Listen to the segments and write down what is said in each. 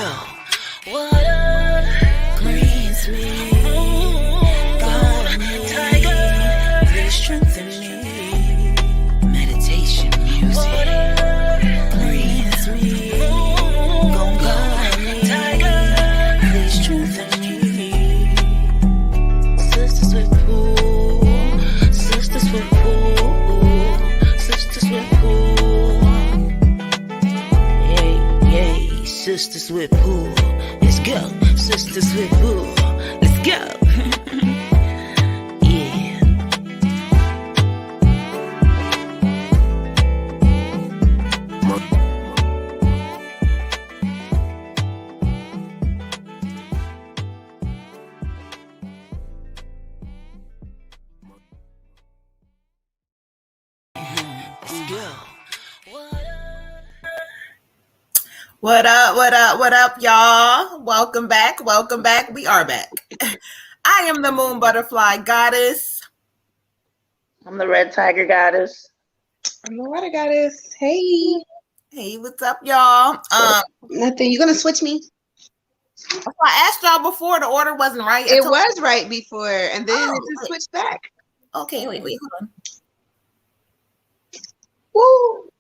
go. Water greens me. God, tiger, please strengthen me. Meditation music. Water greens me. Go, tiger, please strengthen me. Sisters with pool. Sisters with pool. Sisters with pool. Yay, sisters with pool. Let's go. Sisters with pool. Let's go. Yeah. Let's go. What up, what up, what up, y'all? Welcome back, welcome back. We are back. I am the Moon Butterfly Goddess. I'm the Red Tiger Goddess. I'm the Water Goddess. Hey. Hey, what's up, y'all? Nothing. You gonna switch me? I asked y'all before, the order wasn't right. It was right before, and then it just switched back. Okay, wait, hold on. Woo!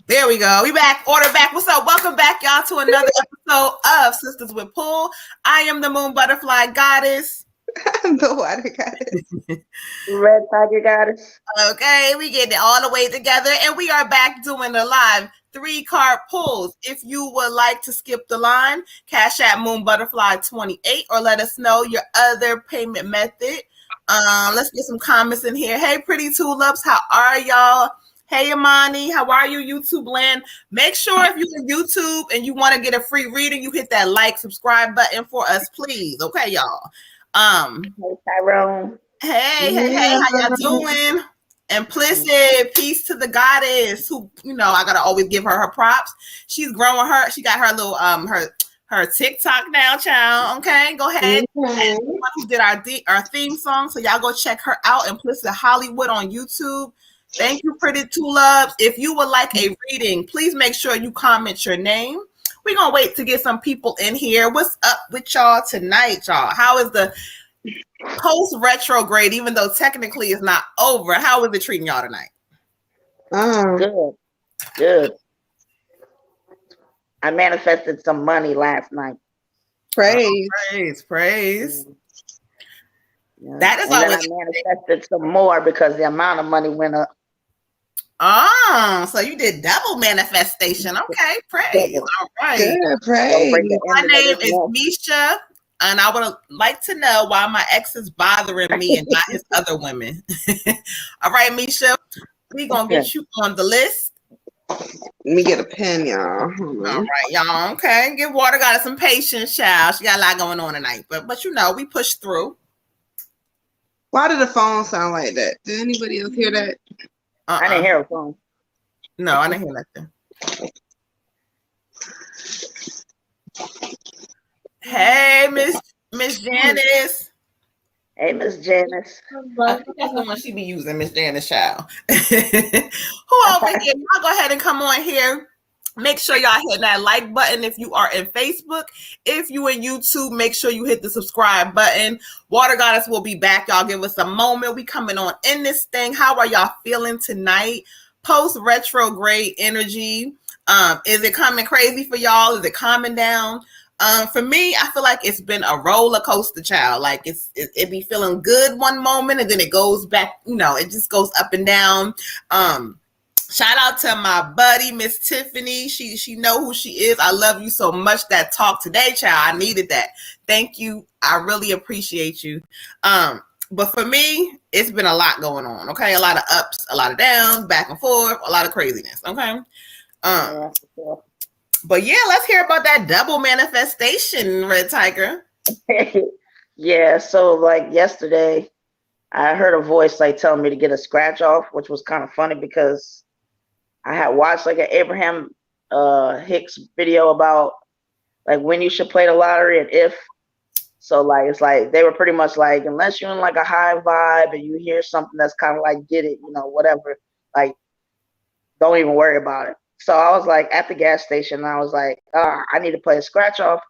There we go. We back. Order back. What's up? Welcome back, y'all, to another episode of Sisters with Pool. I am the Moon Butterfly Goddess. I'm the Water Goddess. Red Tiger Goddess. Okay, we get it all the way together, and we are back doing the live 3-card pulls. If you would like to skip the line, Cash App Moon Butterfly 28, or let us know your other payment method. Let's get some comments in here. Hey, pretty tulips, how are y'all? Hey, Imani, how are you, YouTube land? Make sure if you're on YouTube and you want to get a free reading, you hit that like, subscribe button for us, please. Okay, y'all. Hey, Tyrone. Hey, how y'all doing? Implicit, peace to the goddess who, I gotta always give her props. She's growing she got her little her TikTok now, child. Okay, go ahead. Mm-hmm. Who did our theme song? So y'all go check her out. Implicit Hollywood on YouTube. Thank you, pretty tulips. If you would like a reading, please make sure you comment your name. We're gonna wait to get some people in here. What's up with y'all tonight, y'all? How is the post retrograde, even though technically it's not over? How is it treating y'all tonight? Good. I manifested some money last night. Praise. Yeah. That is always. I manifested some more because the amount of money went up. Oh, so you did double manifestation. Okay, praise. All right. Good, praise. My name is Misha, and I would like to know why my ex is bothering me and not his other women. All right, Misha, we're going to get you on the list. Let me get a pen, y'all. All right, y'all. Okay. Give Water Goddess some patience, child. She got a lot going on tonight, but we push through. Why did the phone sound like that? Did anybody else hear that? I didn't hear a phone. No, I didn't hear nothing. Hey, Miss Janice. Hey, Miss Janice. I think that's the one she be using, Miss Janice, child. Who over here? Y'all go ahead and come on here. Make sure y'all hit that like button if you are in Facebook. If you in YouTube, make sure you hit the subscribe button. Water Goddess will be back. Y'all give us a moment. We coming on in this thing. How are y'all feeling tonight? Post retrograde energy. Is it coming crazy for y'all? Is it calming down? For me, I feel like it's been a roller coaster, child. Like it be feeling good one moment and then it goes back, it just goes up and down. Shout out to my buddy, Miss Tiffany. She know who she is. I love you so much. That talk today, child. I needed that. Thank you. I really appreciate you. But for me, it's been a lot going on. Okay. A lot of ups, a lot of downs, back and forth, a lot of craziness. Okay. But yeah, let's hear about that double manifestation, Red Tiger. Yeah. So like yesterday, I heard a voice like telling me to get a scratch off, which was kind of funny because I had watched like an Abraham Hicks video about like when you should play the lottery and if. So like it's like they were pretty much like, unless you're in like a high vibe and you hear something that's kind of like get it, whatever, like don't even worry about it. So I was like at the gas station. And I was like, I need to play a scratch off,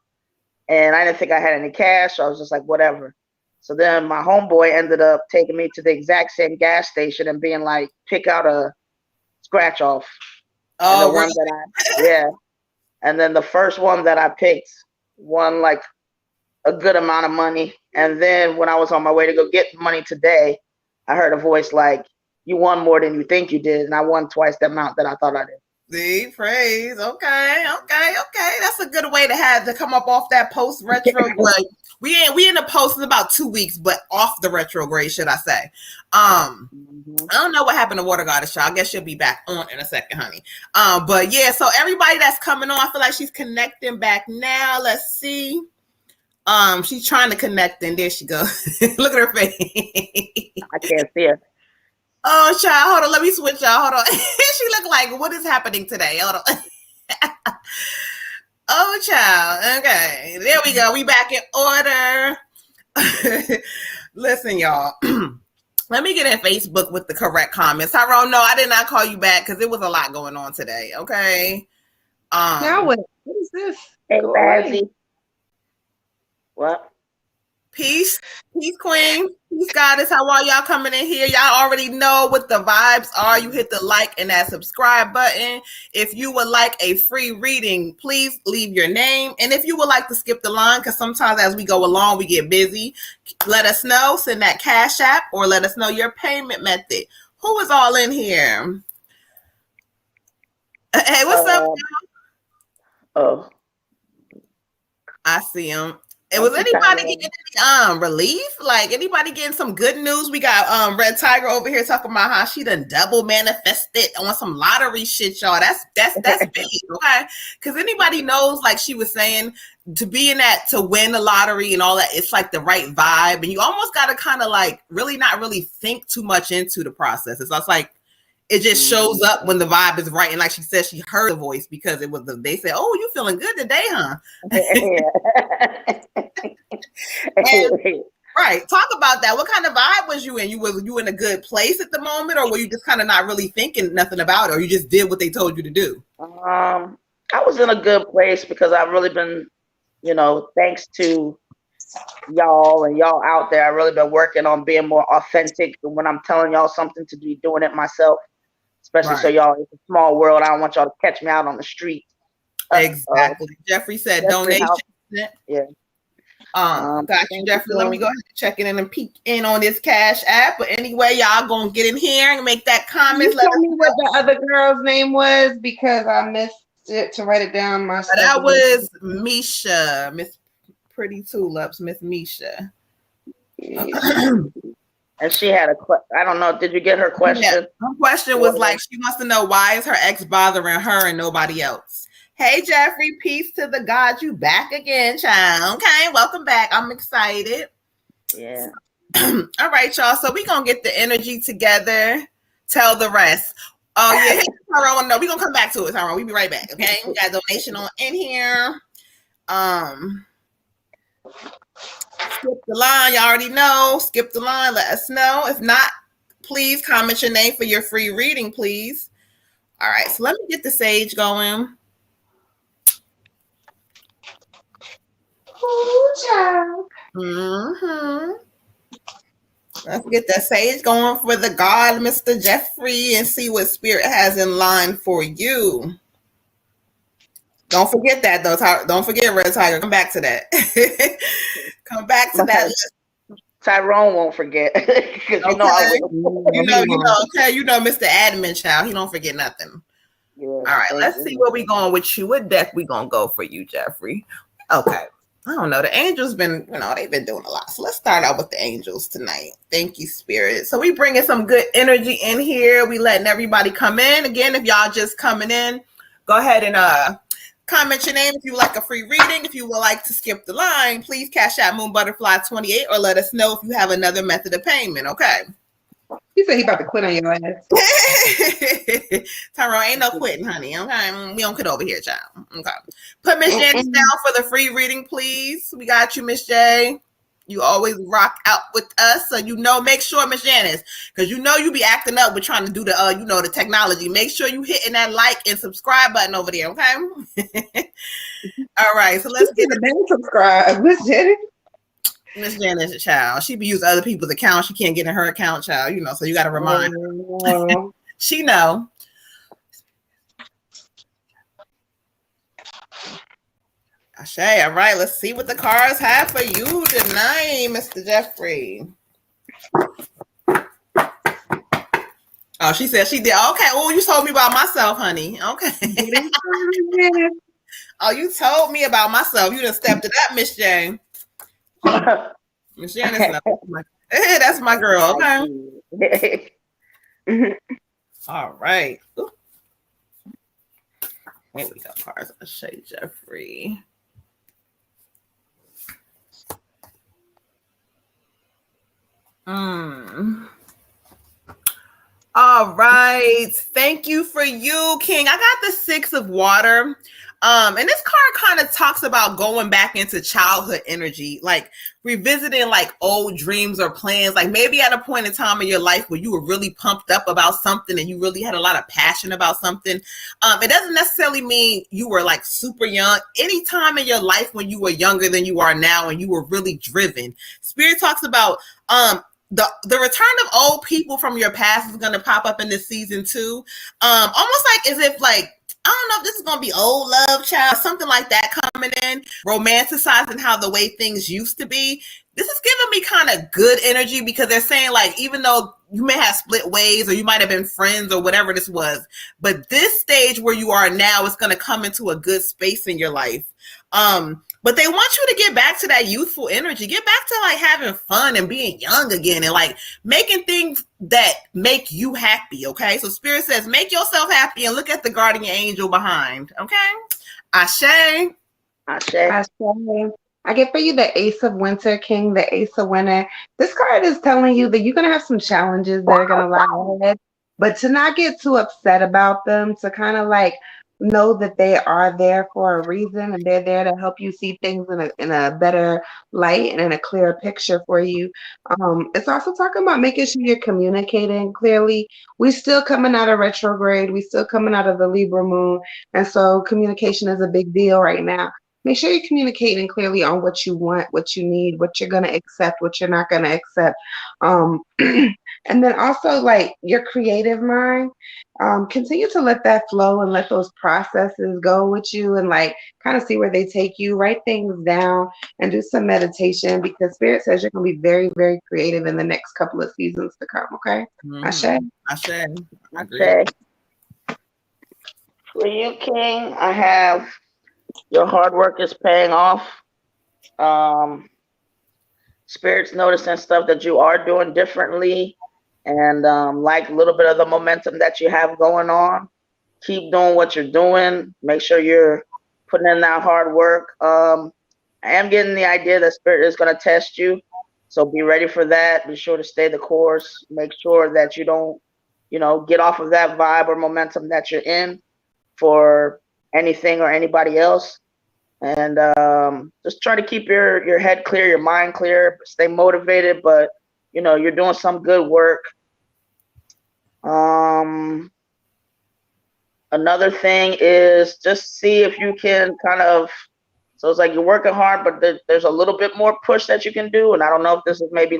and I didn't think I had any cash. So I was just like, whatever. So then my homeboy ended up taking me to the exact same gas station and being like, pick out a scratch off. And the one that yeah. And then the first one that I picked won like a good amount of money. And then when I was on my way to go get money today, I heard a voice like, you won more than you think you did. And I won twice the amount that I thought I did. See, praise. Okay. That's a good way to have to come up off that post retrograde. we in the post in about 2 weeks, but off the retrograde, should I say? I don't know what happened to Water Goddess, y'all. I guess she'll be back on in a second, honey. But yeah, so everybody that's coming on, I feel like she's connecting back now. Let's see. She's trying to connect, and there she goes. Look at her face. I can't see her. Oh, child, hold on. Let me switch, y'all. Hold on. She look like, what is happening today? Hold on. Oh, child. Okay. There we go. We back in order. Listen, y'all. Let me get in Facebook with the correct comments. Tyrone, no, I did not call you back because it was a lot going on today. Okay. Now what is this? Hey, Bazzy. What? Peace, queen, peace, goddess. How are y'all coming in here? Y'all already know what the vibes are. You hit the like and that subscribe button. If you would like a free reading, please leave your name. And if you would like to skip the line, because sometimes as we go along, we get busy, let us know. Send that Cash App or let us know your payment method. Who is all in here? Hey, what's up, y'all? Oh, I see him. And was anybody getting any relief? Like anybody getting some good news? We got Red Tiger over here talking about how she done double manifested on some lottery shit, y'all. That's big, okay? Because anybody knows, like she was saying, to be in that, to win the lottery and all that, it's like the right vibe, and you almost got to kind of like really not really think too much into the process. It's like it just shows up when the vibe is right. And like she said, she heard the voice because it was they said, "Oh, you feeling good today, huh?" And, right. Talk about that. What kind of vibe was you in? You in a good place at the moment, or were you just kind of not really thinking nothing about it, or you just did what they told you to do? I was in a good place because I've really been, thanks to y'all and y'all out there, I've really been working on being more authentic. When I'm telling y'all something, to be doing it myself. Especially right. So y'all, it's a small world. I don't want y'all to catch me out on the street. Exactly. Jeffrey said donation. Yeah. Got you, Jeffrey. Let me go ahead and check in and peek in on this Cash App. But anyway, y'all gonna get in here and make that comment. Tell me what the other girl's name was because I missed it to write it down myself. That was Misha, Miss Pretty Tulips, Miss Misha. And she had I don't know, did you get her question? Yeah. Her question was like, she wants to know why is her ex bothering her and nobody else? Hey, Jeffrey, peace to the God. You back again, child. Okay, welcome back. I'm excited. Yeah. All right, y'all. So we're going to get the energy together. Tell the rest. Oh, yeah. Tyrone, no, we're going to come back to it, Tyrone. We'll be right back, okay? We got a donation on in here. Skip the line. You already know. Skip the line. Let us know. If not, please comment your name for your free reading, please. All right. So let me get the sage going. Mm-hmm. Let's get the sage going for the God, Mr. Jeffrey, and see what spirit has in line for you. Don't forget that, though. Don't forget, Red Tiger. Come back to that. Come back to that. Tyrone won't forget. Okay. You know, Mr. Admin Child. He don't forget nothing. Yeah, all right, let's see where we going with you. What deck we gonna go for you, Jeffrey? Okay. I don't know. The angels been, they've been doing a lot. So let's start out with the angels tonight. Thank you, Spirit. So we bringing some good energy in here. We letting everybody come in. Again, if y'all just coming in, go ahead and comment your name if you would like a free reading. If you would like to skip the line, please Cash App Moon Butterfly 28 or let us know if you have another method of payment. Okay. He said he about to quit on your ass. Tyrone, ain't no quitting, honey. Okay, we don't quit over here, child. Okay. Put Miss Janice down for the free reading, please. We got you, Miss J. You always rock out with us. So, make sure, Miss Janice, because you be acting up with trying to do the, the technology. Make sure you hitting that like and subscribe button over there, okay? All right, so let's get the subscribe. Miss Janice. Miss Janice, child. She be using other people's accounts. She can't get in her account, child. So you got to remind her. She know. Ashe, all right, let's see what the cards have for you tonight, Mr. Jeffrey. Oh, she said she did. Okay. Oh, you told me about myself, honey. Okay. Oh, you told me about myself. You done stepped it up, Miss Jane. Miss Janice, that's my girl. Okay. All right. Ooh. Here we go. Cards. Ashe Jeffrey. All right. Thank you for you, King. I got the 6 of water. And this card kind of talks about going back into childhood energy, like revisiting like old dreams or plans, like maybe at a point in time in your life where you were really pumped up about something and you really had a lot of passion about something. It doesn't necessarily mean you were like super young. Any time in your life when you were younger than you are now and you were really driven. Spirit talks about the return of old people from your past is going to pop up in this season too. Almost like as if like, I don't know if this is going to be old love, child, something like that coming in, romanticizing how the way things used to be. This is giving me kind of good energy because they're saying like, even though you may have split ways or you might have been friends or whatever this was, but this stage where you are now is going to come into a good space in your life. But they want you to get back to that youthful energy, get back to like having fun and being young again and like making things that make you happy. Okay. So Spirit says, make yourself happy and look at the guardian angel behind. Okay. Ashe. Ashe. Ashe. I get for you the Ace of Winter, King, the Ace of Winter. This card is telling you that you're going to have some challenges that are going to lie ahead, but to not get too upset about them, to kind of like know that they are there for a reason and they're there to help you see things in a better light and in a clearer picture for you. It's also talking about making sure you're communicating clearly. We're still coming out of retrograde. We're still coming out of the Libra moon. And so communication is a big deal right now. Make sure you're communicating clearly on what you want, what you need, what you're going to accept, what you're not going to accept. And then also like your creative mind, continue to let that flow and let those processes go with you and like kind of see where they take you. Write things down and do some meditation because Spirit says you're going to be very, very creative in the next couple of seasons to come. Okay. Ashe. Ashe. I agree. Okay. For you, King, I have your hard work is paying off. Spirit's noticing stuff that you are doing differently and like a little bit of the momentum that you have going on. Keep doing what you're doing. Make sure you're putting in that hard work. I am getting the idea that Spirit is going to test you. So be ready for that. Be sure to stay the course. Make sure that you don't, get off of that vibe or momentum that you're in for anything or anybody else. And just try to keep your head clear, your mind clear, stay motivated, but you're doing some good work. Another thing is just see if you can so it's like you're working hard, but there's a little bit more push that you can do. And I don't know if this is maybe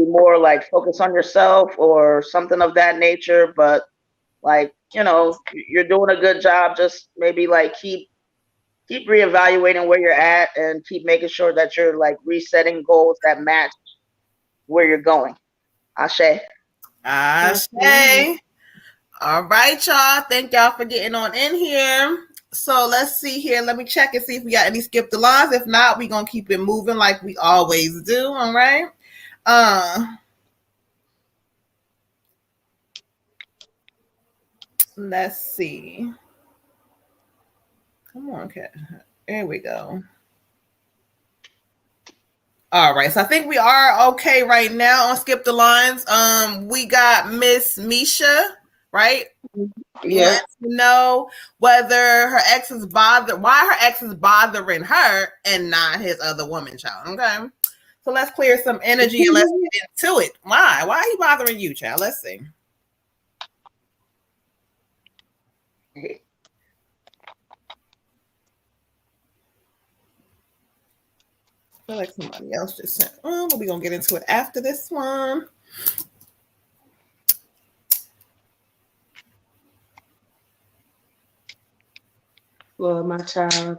more like focus on yourself or something of that nature, but like, you're doing a good job. Just maybe like keep reevaluating where you're at and keep making sure that you're like resetting goals that match where you're going. Ashe. Ashe. All right, y'all. Thank y'all for getting on in here. So let's see here. Let me check and see if we got any skip the lines. If not, we're going to keep it moving like we always do. All right. Let's see. Come on, cat. There we go. All right, so I think we are okay right now on Skip the Lines. We got Miss Misha right? Yeah. Wants to know whether her ex is why her ex is bothering her and not his other woman child. Okay. So let's clear some energy and let's get into it. Why? Why are he bothering you, child? Let's see. I feel like somebody else just sent. Oh, but we're gonna get into it after this one. Lord, my child.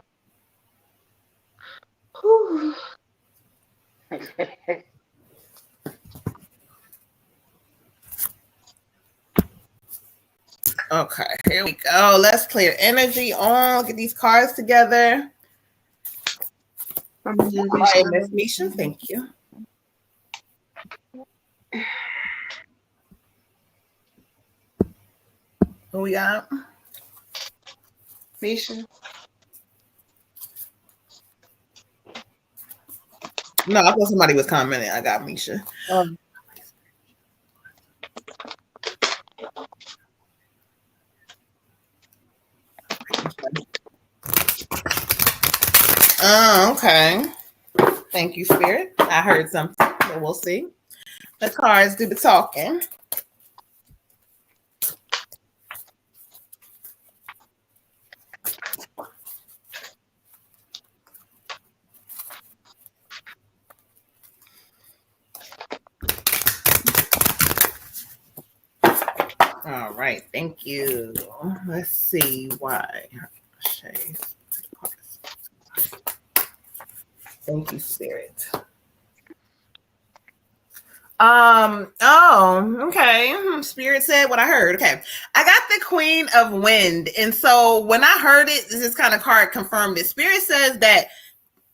Whew. Okay, here we go. Let's clear energy on. Get these cards together. All right, Miss Misha, thank you. Who we got? Misha. No, I thought somebody was commenting. I got Misha. Oh, okay. Thank you, Spirit. I heard something, but we'll see. The cards do the talking. All right, thank you. Let's see why. Thank you, Spirit. Oh, okay. Spirit said what I heard. Okay. I got the Queen of Wind. And so when I heard it, this kind of card confirmed it. Spirit says that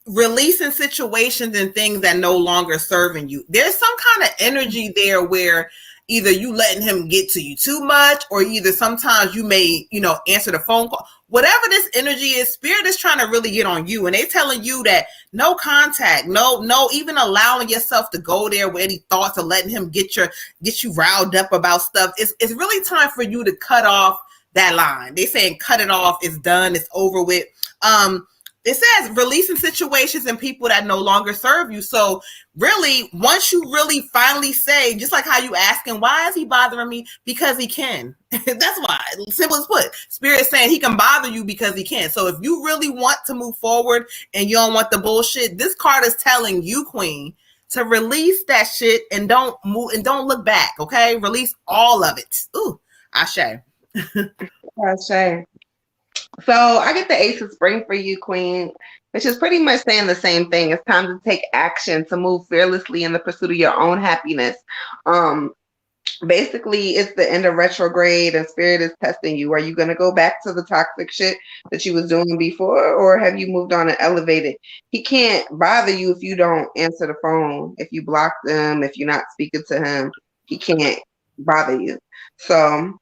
releasing situations and things that no longer serving you. There's some kind of energy there where either you letting him get to you too much, or either sometimes you may, answer the phone call. Whatever this energy is, Spirit is trying to really get on you, and they telling you that no contact, no, even allowing yourself to go there with any thoughts of letting him get you riled up about stuff. It's really time for you to cut off that line. They saying cut it off. It's done. It's over with. It says releasing situations and people that no longer serve you. So really, once you really finally say, just like how you asking, why is he bothering me? Because he can. That's why. Simple as put. Spirit is saying he can bother you because he can. So if you really want to move forward and you don't want the bullshit, this card is telling you, Queen, to release that shit and don't move and don't look back. Okay, release all of it. Ooh, Ashe. Ashe. So I get the Ace of Spring for you, Queen, which is pretty much saying the same thing. It's time to take action, to move fearlessly in the pursuit of your own happiness. Basically, it's the end of retrograde and Spirit is testing you. Are you going to go back to the toxic shit that you was doing before, or have you moved on and elevated? He can't bother you if you don't answer the phone, if you block them, if you're not speaking to him. He can't bother you. So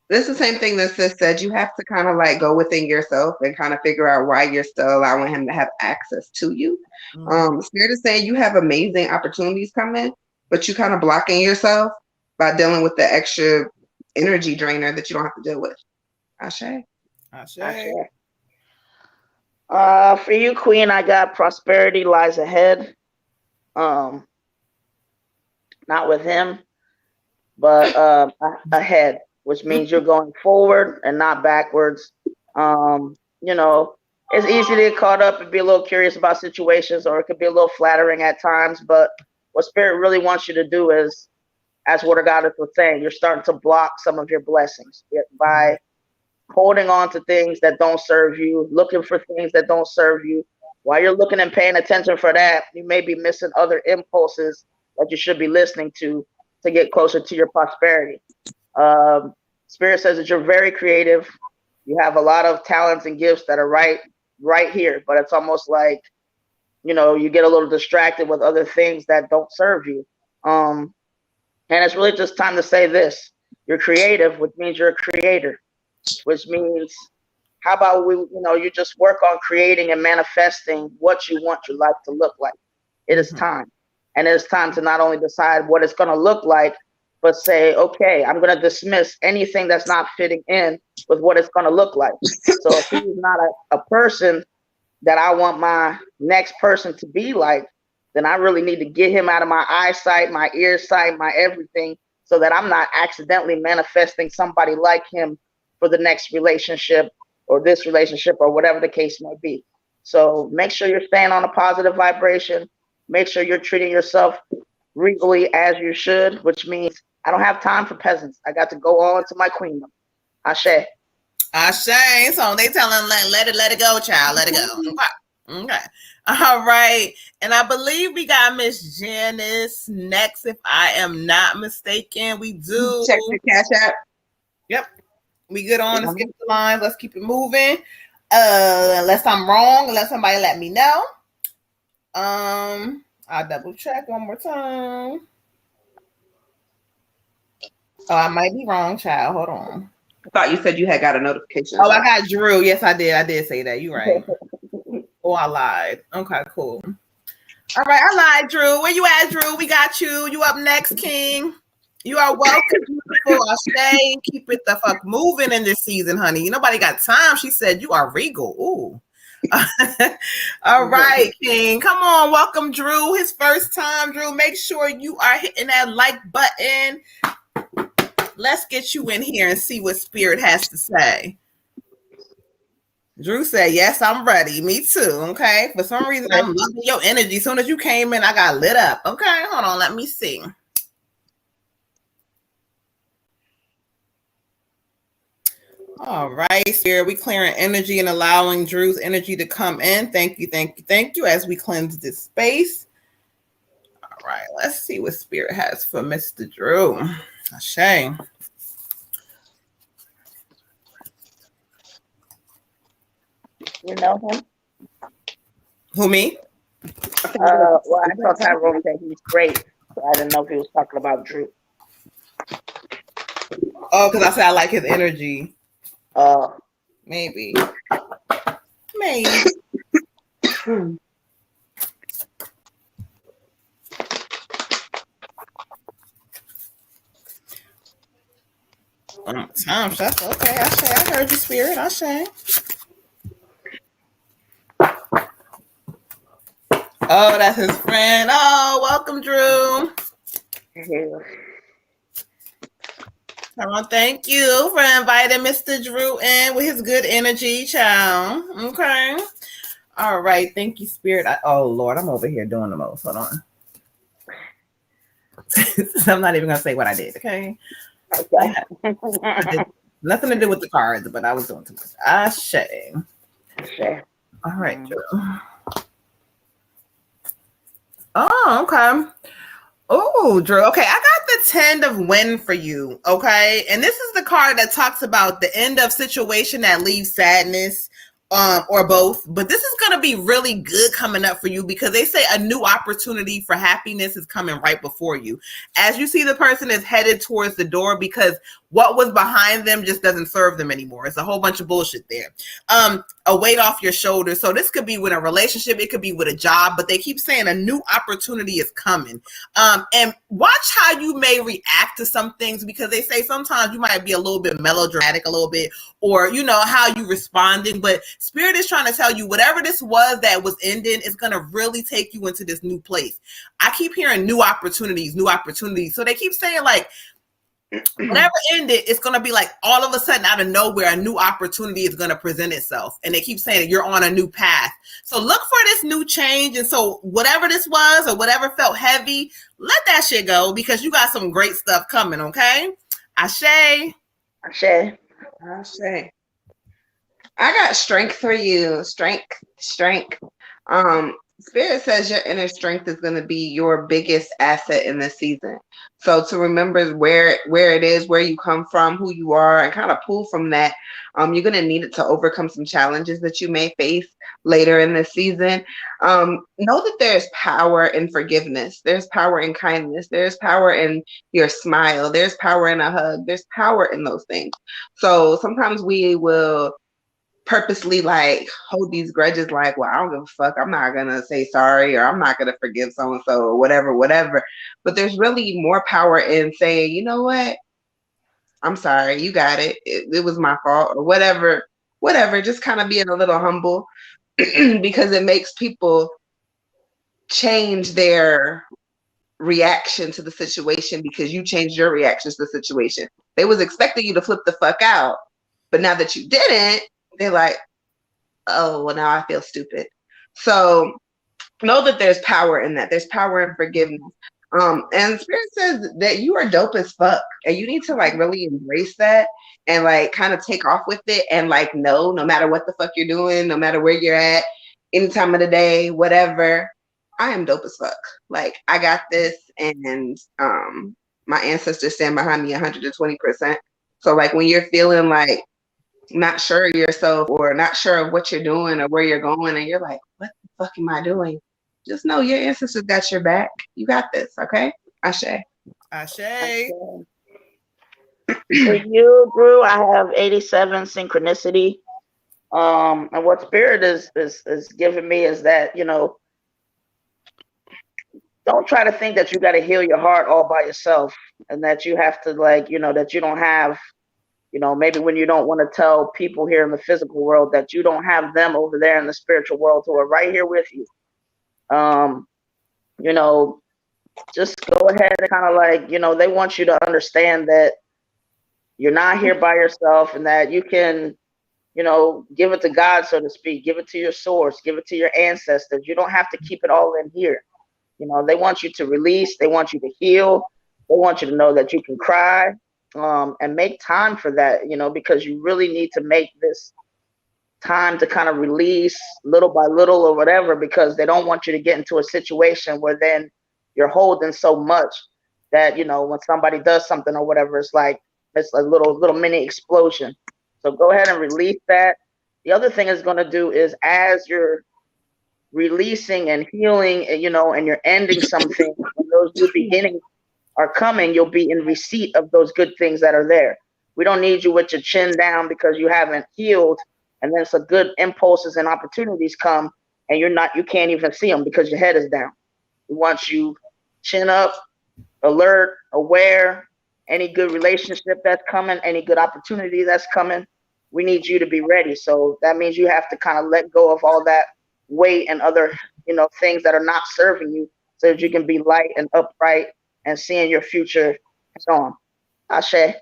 this is the same thing that Sis said. You have to kind of like go within yourself and kind of figure out why you're still allowing him to have access to you. Spirit is saying you have amazing opportunities coming, but you kind of blocking yourself by dealing with the extra energy drainer that you don't have to deal with. Ashe. Ashe. For you, Queen, I got prosperity lies ahead. Not with him, but ahead, which means you're going forward and not backwards. It's easy to get caught up and be a little curious about situations, or it could be a little flattering at times. But what Spirit really wants you to do is, as Word of God was saying, you're starting to block some of your blessings by holding on to things that don't serve you, looking for things that don't serve you. While you're looking and paying attention for that, you may be missing other impulses that you should be listening to get closer to your prosperity. Spirit says that you're very creative. You have a lot of talents and gifts that are right here, but it's almost like, you get a little distracted with other things that don't serve you. And it's really just time to say this. You're creative, which means you're a creator, which means how about you just work on creating and manifesting what you want your life to look like. It is time. And it is time to not only decide what it's going to look like, but say, okay, I'm going to dismiss anything that's not fitting in with what it's going to look like. So if he's not a person that I want my next person to be like, then I really need to get him out of my eyesight, my ear sight, my everything, so that I'm not accidentally manifesting somebody like him for the next relationship or this relationship or whatever the case may be. So make sure you're staying on a positive vibration. Make sure you're treating yourself regally as you should, which means I don't have time for peasants. I got to go on to my queendom. Ashe. Ashe. So they tell him, let it go, child. Let it go. Okay. All right. And I believe we got Miss Janice next, if I am not mistaken. We do. Check the cash app. Yep. We good on to skip the lines. Let's keep it moving. Unless I'm wrong, unless somebody let me know. I'll double check one more time. Oh, I might be wrong, child. Hold on. I thought you said you had got a notification. Oh, I got Drew. Yes, I did. I did say that. You're right. Oh, I lied. Okay, cool. All right, I lied, Drew. Where you at, Drew? We got you. You up next, King. You are welcome, beautiful. I'll stay. Keep it the fuck moving in this season, honey. Nobody got time. She said you are regal. Ooh. All right, King. Come on. Welcome, Drew. His first time, Drew. Make sure you are hitting that like button. Let's get you in here and see what Spirit has to say. Drew said, yes, I'm ready. Me too. Okay. For some reason, I'm loving your energy. As soon as you came in, I got lit up. Okay. Hold on. Let me see. All right, Spirit. We clearing energy and allowing Drew's energy to come in. Thank you. Thank you. Thank you. As we cleanse this space. All right. Let's see what Spirit has for Mr. Drew. Ashe. You know him? Who, me? Well, I thought Tyrone said he's great. So I didn't know if he was talking about Drew. Oh, because I said I like his energy. Maybe. Time stuff. Okay, I heard you, Spirit. Oh, that's his friend. Oh, welcome, Drew. Come on, thank you for inviting Mr. Drew in with his good energy, child. Okay. All right. Thank you, Spirit. Oh, Lord, I'm over here doing the most. Hold on. I'm not even going to say what I did, okay? Nothing to do with the cards, but I was doing too much. Ashe. All right, Drew. Oh, okay. Oh, Drew. Okay, I got the 10 of Wind for you. Okay, and this is the card that talks about the end of situation that leaves sadness, or both. But this is going to be really good coming up for you because they say a new opportunity for happiness is coming right before you. As you see, the person is headed towards the door because what was behind them just doesn't serve them anymore. It's a whole bunch of bullshit there. A weight off your shoulders. So this could be with a relationship, it could be with a job, but they keep saying a new opportunity is coming. And watch how you may react to some things because they say sometimes you might be a little bit melodramatic, a little bit, or you know how you responding. But Spirit is trying to tell you whatever this was that was ending is going to really take you into this new place. I keep hearing new opportunities. So they keep saying like, whatever ended, it's going to be like all of a sudden out of nowhere, a new opportunity is going to present itself. And they keep saying you're on a new path. So look for this new change. And so whatever this was or whatever felt heavy, let that shit go because you got some great stuff coming. Okay. Ashe. I got strength for you. Strength. Spirit says your inner strength is going to be your biggest asset in this season. So to remember where it is, where you come from, who you are, and kind of pull from that, you're going to need it to overcome some challenges that you may face later in this season. Know that there's power in forgiveness. There's power in kindness. There's power in your smile. There's power in a hug. There's power in those things. So sometimes we will purposely like hold these grudges like, well, I don't give a fuck, I'm not gonna say sorry, or I'm not gonna forgive so and so, or whatever. But there's really more power in saying, you know what, I'm sorry, you got it, it was my fault, or whatever, just kind of being a little humble because it makes people change their reaction to the situation because you changed your reaction to the situation. They was expecting you to flip the fuck out, but now that you didn't, they're like, oh, well, now I feel stupid. So know that there's power in that. There's power in forgiveness. And Spirit says that you are dope as fuck, and you need to like really embrace that and like kind of take off with it, and like no matter what the fuck you're doing, no matter where you're at, any time of the day, whatever, I am dope as fuck. Like I got this, and my ancestors stand behind me 120%. So like when you're feeling like not sure of yourself or not sure of what you're doing or where you're going, and you're like, what the fuck am I doing? Just know your ancestors got your back. You got this, okay? Ashe. Ashe. For you, Drew, I have 87 synchronicity. And what Spirit is giving me is that, you know, don't try to think that you got to heal your heart all by yourself, and that you have to, like, you know, that you don't have, you know, maybe when you don't want to tell people here in the physical world, that you don't have them over there in the spiritual world who are right here with you. You know, just go ahead and kind of like, you know, they want you to understand that you're not here by yourself, and that you can, you know, give it to God, so to speak, give it to your source, give it to your ancestors. You don't have to keep it all in here. You know, they want you to release, they want you to heal, they want you to know that you can cry, and make time for that, you know, because you really need to make this time to kind of release little by little or whatever, because they don't want you to get into a situation where then you're holding so much that, you know, when somebody does something or whatever, it's like it's a little mini explosion. So go ahead and release that. The other thing it's going to do is, as you're releasing and healing, you know, and you're ending something, when those new beginnings are coming, you'll be in receipt of those good things that are there. We don't need you with your chin down because you haven't healed, and then some good impulses and opportunities come, and you can't even see them because your head is down. We want you chin up, alert, aware, any good relationship that's coming, any good opportunity that's coming, we need you to be ready. So that means you have to kind of let go of all that weight and other, you know, things that are not serving you, so that you can be light and upright and seeing your future on. Ashe.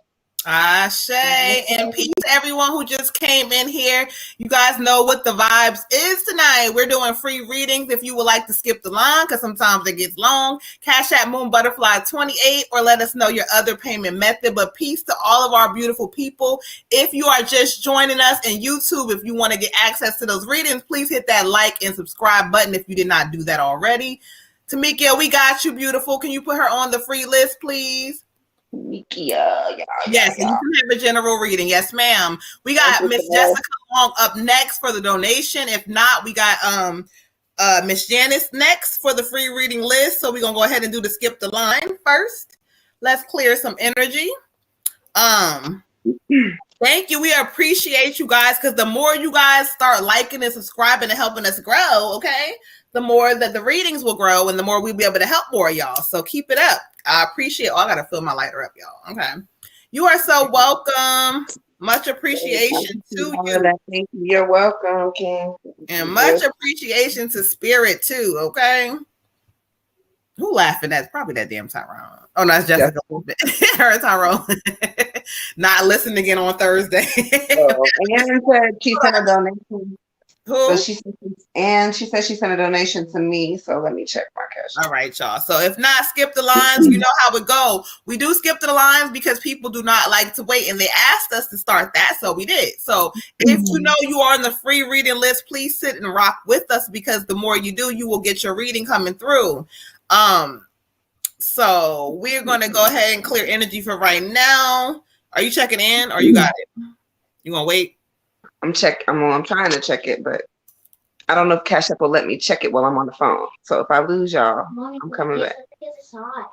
Ashe. And peace to everyone who just came in here. You guys know what the vibes is tonight. We're doing free readings. If you would like to skip the line, because sometimes it gets long, Cash App Moon Butterfly 28, or let us know your other payment method. But peace to all of our beautiful people. If you are just joining us in YouTube, if you want to get access to those readings, please hit that like and subscribe button if you did not do that already. Tamika, we got you, beautiful. Can you put her on the free list, please? Yes, and you can have a general reading. Yes, ma'am. We got Miss Jessica Long up next for the donation. If not, we got Miss Janice next for the free reading list. So we're gonna go ahead and do the skip the line first. Let's clear some energy. Thank you. We appreciate you guys, because the more you guys start liking and subscribing and helping us grow, okay, the more that the readings will grow, and the more we'll be able to help more of y'all. So keep it up. I appreciate. Oh, I gotta fill my lighter up, y'all. Okay. You are so welcome. Much appreciation to you. Thank you. You're welcome, King. And much appreciation to Spirit too. Okay. Who laughing? That's probably that damn Tyrone. Oh no, it's Jessica. Her Tyrone. Not listening again on Thursday. And said she sent a donation. Who? So she said she sent a donation to me. So let me check my cash. All right, y'all. So if not, skip the lines. You know how it go. We do skip the lines because people do not like to wait, and they asked us to start that, so we did. So if you know you are on the free reading list, please sit and rock with us, because the more you do, you will get your reading coming through. So we're going to go ahead and clear energy for right now. Are you checking in, or you got it? You gonna wait? I'm trying to check it, but I don't know if Cash App will let me check it while I'm on the phone. So if I lose y'all, Mommy, I'm coming back. It's hot.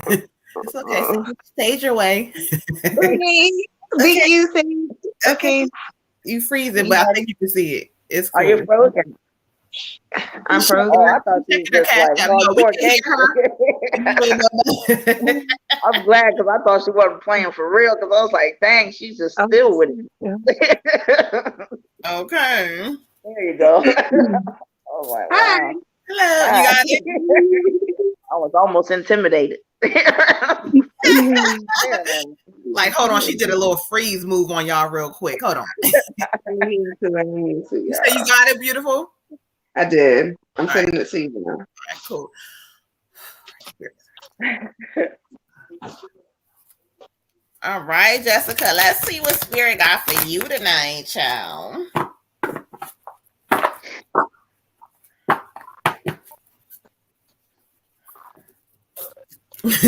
It's okay. Stage your way. Okay. Thank Okay. you. Sage. Okay. You freezing, but I think you can see it. It's Are cool. you frozen? I'm frozen. Oh, I thought you was Checking her just cash like app. No, we hardcore can hear her. gangster. I'm glad because I thought she wasn't playing for real because I was like, dang, she's just Oh, still with yeah. it. Okay. There you go. Oh my Hi. wow. Hello. You Hi. got it? I was almost intimidated. Like, hold on. She did a little freeze move on y'all real quick. Hold on. I need to, You say you got it, beautiful? I did. I'm All sending it to you now. All right, cool. All right, Jessica. Let's see what Spirit got for you tonight, child.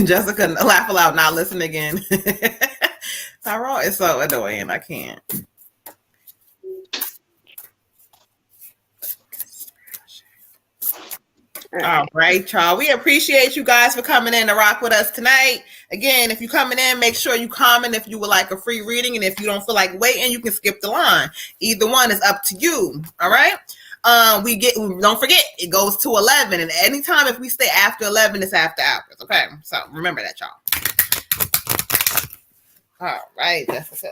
Jessica, laugh aloud, not listen again. Tyrell is so annoying. I can't. All right, y'all. We appreciate you guys for coming in to rock with us tonight. Again, if you're coming in, make sure you comment if you would like a free reading. And if you don't feel like waiting, you can skip the line. Either one is up to you. All right. Don't forget, it goes to 11. And anytime if we stay after 11, it's after hours. Okay. So remember that, y'all. All right, Jessica.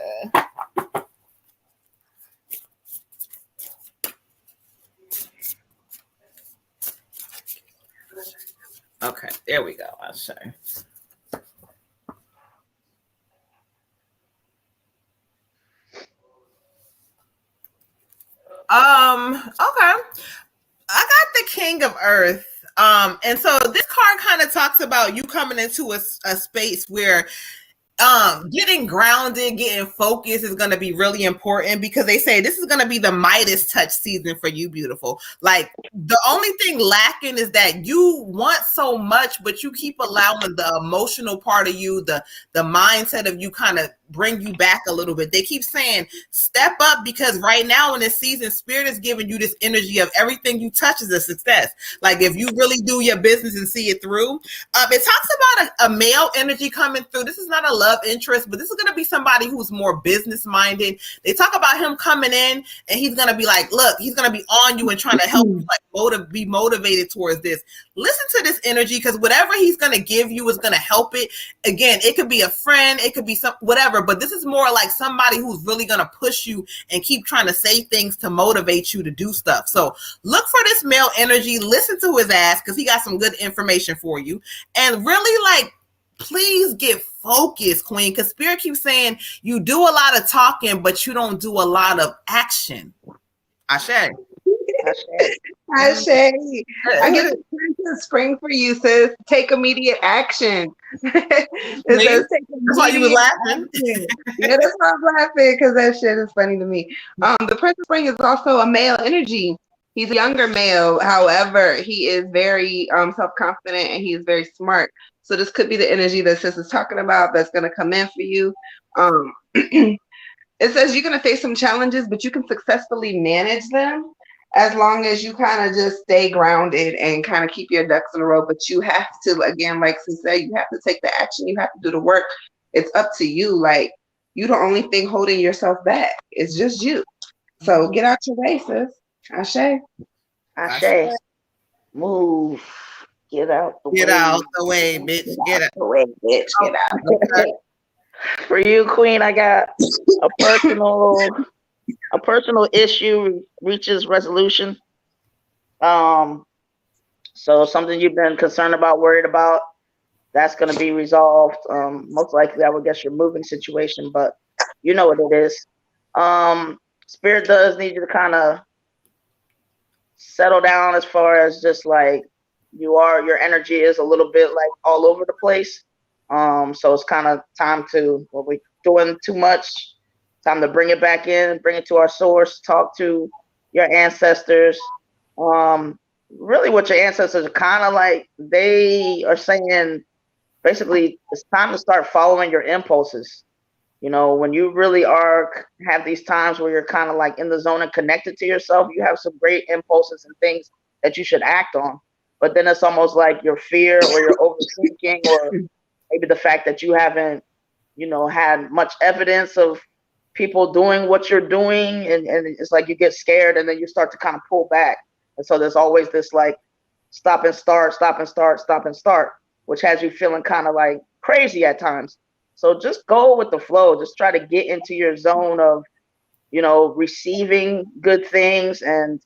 Okay, there we go. I'll show you. Okay. I got the King of Earth. And so this card kind of talks about you coming into a space where getting grounded, getting focused is going to be really important because they say this is going to be the Midas touch season for you, beautiful. Like the only thing lacking is that you want so much, but you keep allowing the emotional part of you, the mindset of you kind of bring you back a little bit. They keep saying step up because right now in this season, Spirit is giving you this energy of everything you touch is a success. Like if you really do your business and see it through. It talks about a male energy coming through. This is not a love interest, but this is going to be somebody who's more business minded. They talk about him coming in and he's going to be like, look, he's going to be on you and trying to help you like be motivated towards this. Listen to this energy because whatever he's going to give you is going to help it. Again, it could be a friend, it could be some whatever, but this is more like somebody who's really going to push you and keep trying to say things to motivate you to do stuff. So look for this male energy, listen to his ass because he got some good information for you. And really like, please get focused, Queen, because Spirit keeps saying you do a lot of talking, but you don't do a lot of action. Ashe. Ashe. I get the spring for you, sis. Take immediate action. It says take that's why you was laughing. Yeah, that's why I'm laughing because that shit is funny to me. The Prince of Spring is also a male energy. He's a younger male. However, he is very self-confident and he is very smart. So this could be the energy that sis is talking about that's going to come in for you. It says you're going to face some challenges, but you can successfully manage them as long as you kind of just stay grounded and kind of keep your ducks in a row. But you have to, again, like sis said, you have to take the action. You have to do the work. It's up to you. Like, you the only thing holding yourself back. It's just you. So get out your way, sis. Ashe. Ashe. Move. Get out the way. Get out the way, bitch. Get out the way, bitch. Get out. Okay. For you, Queen, I got a personal issue reaches resolution. So something you've been concerned about, worried about, that's going to be resolved. Most likely, I would guess your moving situation, but you know what it is. Spirit does need you to kind of settle down as far as just like your energy is a little bit like all over the place. So it's kind of time to, what we're doing too much, time to bring it back in, bring it to our source, talk to your ancestors. Really what your ancestors are kind of like, they are saying, basically, it's time to start following your impulses. You know, when you really have these times where you're kind of like in the zone and connected to yourself, you have some great impulses and things that you should act on. but then it's almost like your fear or your overthinking, or maybe the fact that you haven't, had much evidence of people doing what you're doing, and it's like you get scared and then you start to kind of pull back. And so there's always this like stop and start, stop and start, stop and start, which has you feeling kind of like crazy at times. So just go with the flow. Just try to get into your zone of, receiving good things, and,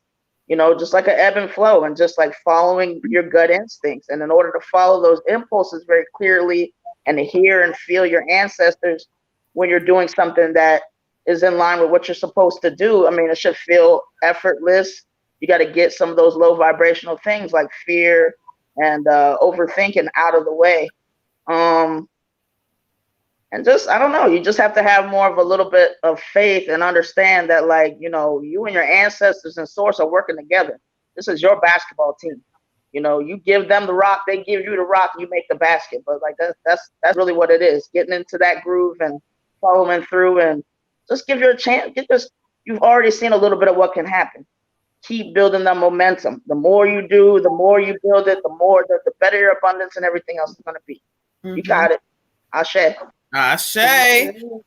just like an ebb and flow, and just like following your gut instincts. And in order to follow those impulses very clearly and to hear and feel your ancestors when you're doing something that is in line with what you're supposed to do, I mean, it should feel effortless. You got to get some of those low vibrational things like fear and overthinking out of the way. And just, I don't know, you just have to have more of a little bit of faith and understand that, like, you and your ancestors and source are working together. This is your basketball team. You give them the rock, they give you the rock, you make the basket. But like that's really what it is. Getting into that groove and following through, and just give you a chance. You've already seen a little bit of what can happen. Keep building the momentum. The more you do, the more you build it, the better your abundance and everything else is going to be. Mm-hmm. You got it. Ashe. Ashe.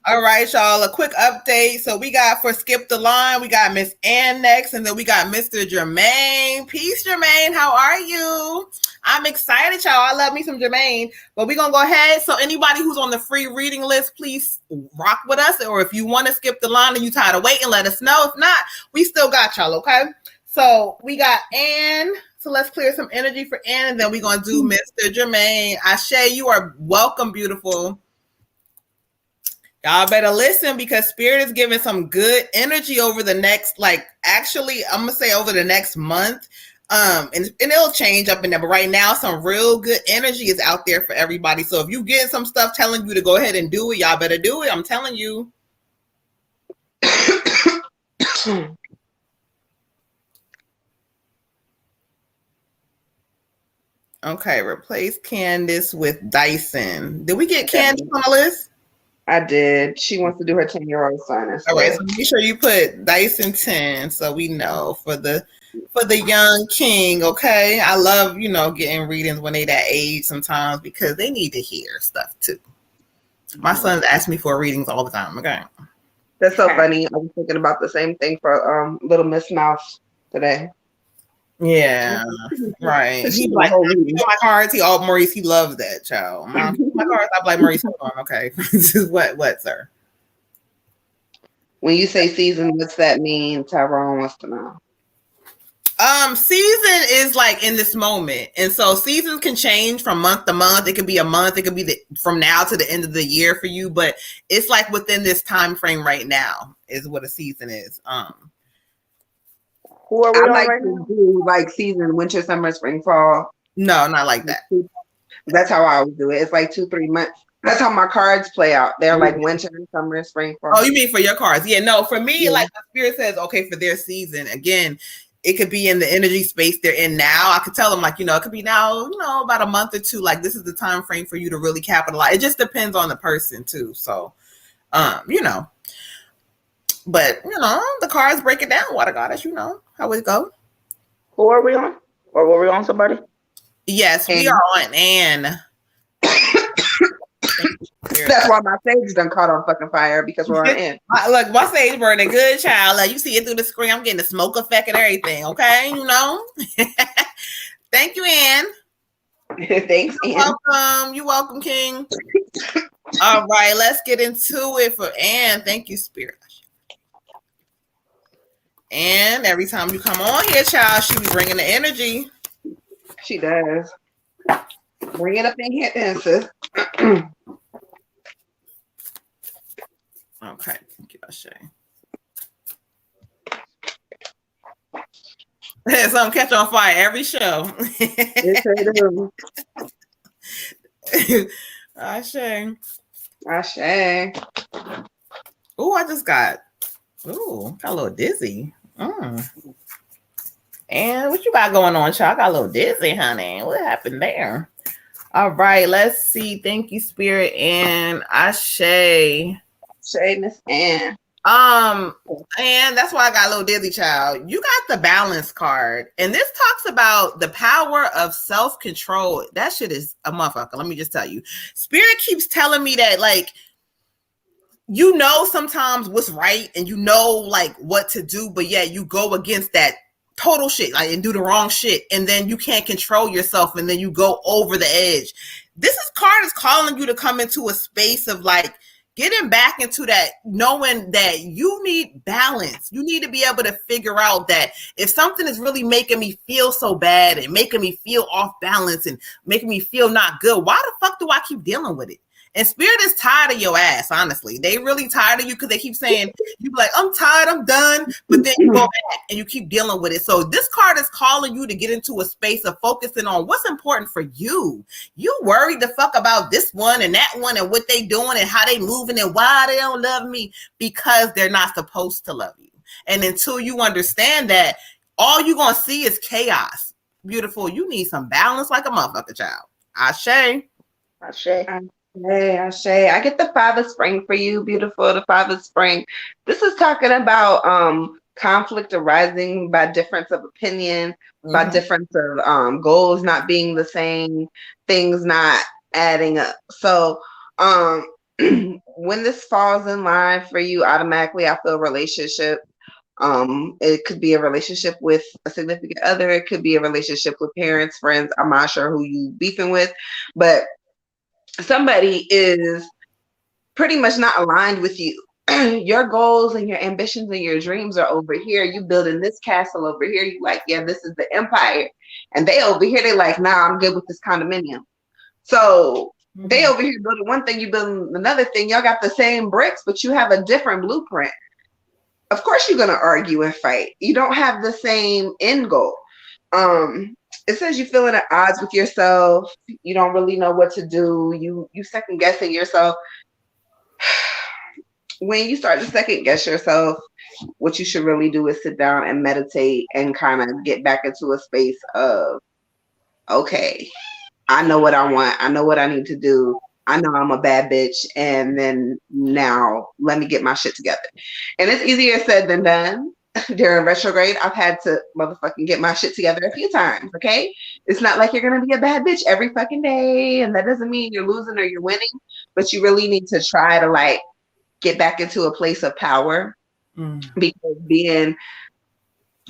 All right, y'all. A quick update. So we got, for Skip the Line, we got Miss Ann next, and then we got Mr. Jermaine. Peace, Jermaine. How are you? I'm excited, y'all. I love me some Jermaine. But we're going to go ahead. So anybody who's on the free reading list, please rock with us. Or if you want to skip the line and you tired of waiting, let us know. If not, we still got y'all, okay? So we got Ann. So let's clear some energy for Ann, and then we're going to do Mr. Jermaine. Ashe, you are welcome, beautiful. Y'all better listen, because Spirit is giving some good energy over the next, actually, I'm going to say over the next month. And it'll change up in there. But right now, some real good energy is out there for everybody. So if you get some stuff telling you to go ahead and do it, y'all better do it. I'm telling you. Okay, replace Candace with Dyson. Did we get Candace on the list? I did. She wants to do her 10-year-old son. All right, so make sure you put Dyson 10 so we know for the young king, okay? I love, getting readings when they that age sometimes, because they need to hear stuff too. My sons ask me for readings all the time, okay? That's so funny. I was thinking about the same thing for Little Miss Mouse today. Yeah, right. He's like, my cards. Maurice, he loves that, child. My cards, I'm like, Maurice, hold on, okay. what, sir? When you say season, what's that mean? Tyrone wants to know. Season is like in this moment, and so seasons can change from month to month. It could be a month, it could be from now to the end of the year for you, but it's like within this time frame right now is what a season is. Who are we on right now? Do like season, winter, summer, spring, fall. No, not like that. That's how I always do it. It's like 2-3 months. That's how my cards play out. They're like winter, summer, spring, fall. Oh, you mean for your cards? Yeah, no, for me, like the Spirit says, okay, for their season, again, it could be in the energy space they're in now. I could tell them, like, it could be now, about a month or two. Like, this is the time frame for you to really capitalize. It just depends on the person too. So, but the cards break it down. Water Goddess, how it go. Who are we on? Or were we on somebody? Yes, we are on Ann. That's why my sage done caught on fucking fire, because we're on Ann. Look, my sage burning good, child. Like, you see it through the screen. I'm getting the smoke effect and everything. Okay, Thank you, Ann. Thanks, Ann. You're welcome, King. All right, let's get into it for Ann. Thank you, Spirit. And every time you come on here, child, she be bringing the energy. She does. Bring it up in here, then, sis. Okay, thank you, Ashe. Something catch on fire every show. Ashe. Ashe. Oh, I just got a little dizzy. And what you got going on, child? I got a little dizzy, honey. What happened there? All right, let's see. Thank you, Spirit, and Ashe. Say Miss Ann. And that's why I got a little dizzy, child. You got the balance card, and this talks about the power of self-control. That shit is a motherfucker. Let me just tell you. Spirit keeps telling me that, like, you know sometimes what's right and you know like what to do, but yeah, you go against that total shit, like, and do the wrong shit, and then you can't control yourself, and then you go over the edge. This card is calling you to come into a space of like getting back into that, knowing that you need balance. You need to be able to figure out that if something is really making me feel so bad and making me feel off balance and making me feel not good, why the fuck do I keep dealing with it? And Spirit is tired of your ass, honestly. They really tired of you because they keep saying, you be like, I'm tired, I'm done. But then you go back and you keep dealing with it. So this card is calling you to get into a space of focusing on what's important for you. You worried the fuck about this one and that one and what they doing and how they moving and why they don't love me, because they're not supposed to love you. And until you understand that, all you're going to see is chaos. Beautiful. You need some balance like a motherfucker, child. Ashe. Ashe. Hey, Ashe. I get the Father Spring for you, beautiful. The Father Spring. This is talking about conflict arising by difference of opinion, by difference of goals not being the same, things not adding up. So when this falls in line for you, automatically I feel relationship. It could be a relationship with a significant other. It could be a relationship with parents, friends. I'm not sure who you beefing with, but somebody is pretty much not aligned with you. Your goals and your ambitions and your dreams are over here. You building this castle over here. You like, yeah, this is the empire. And they over here, they like, nah, I'm good with this condominium. So they over here building one thing, you building another thing. Y'all got the same bricks, but you have a different blueprint. Of course you're gonna argue and fight. You don't have the same end goal. It says you feeling at odds with yourself. You don't really know what to do. You second guessing yourself. When you start to second guess yourself, what you should really do is sit down and meditate and kind of get back into a space of, okay, I know what I want. I know what I need to do. I know I'm a bad bitch. And then now let me get my shit together. And it's easier said than done. During retrograde, I've had to motherfucking get my shit together a few times, okay? It's not like you're gonna be a bad bitch every fucking day, and that doesn't mean you're losing or you're winning, but you really need to try to like get back into a place of power. Because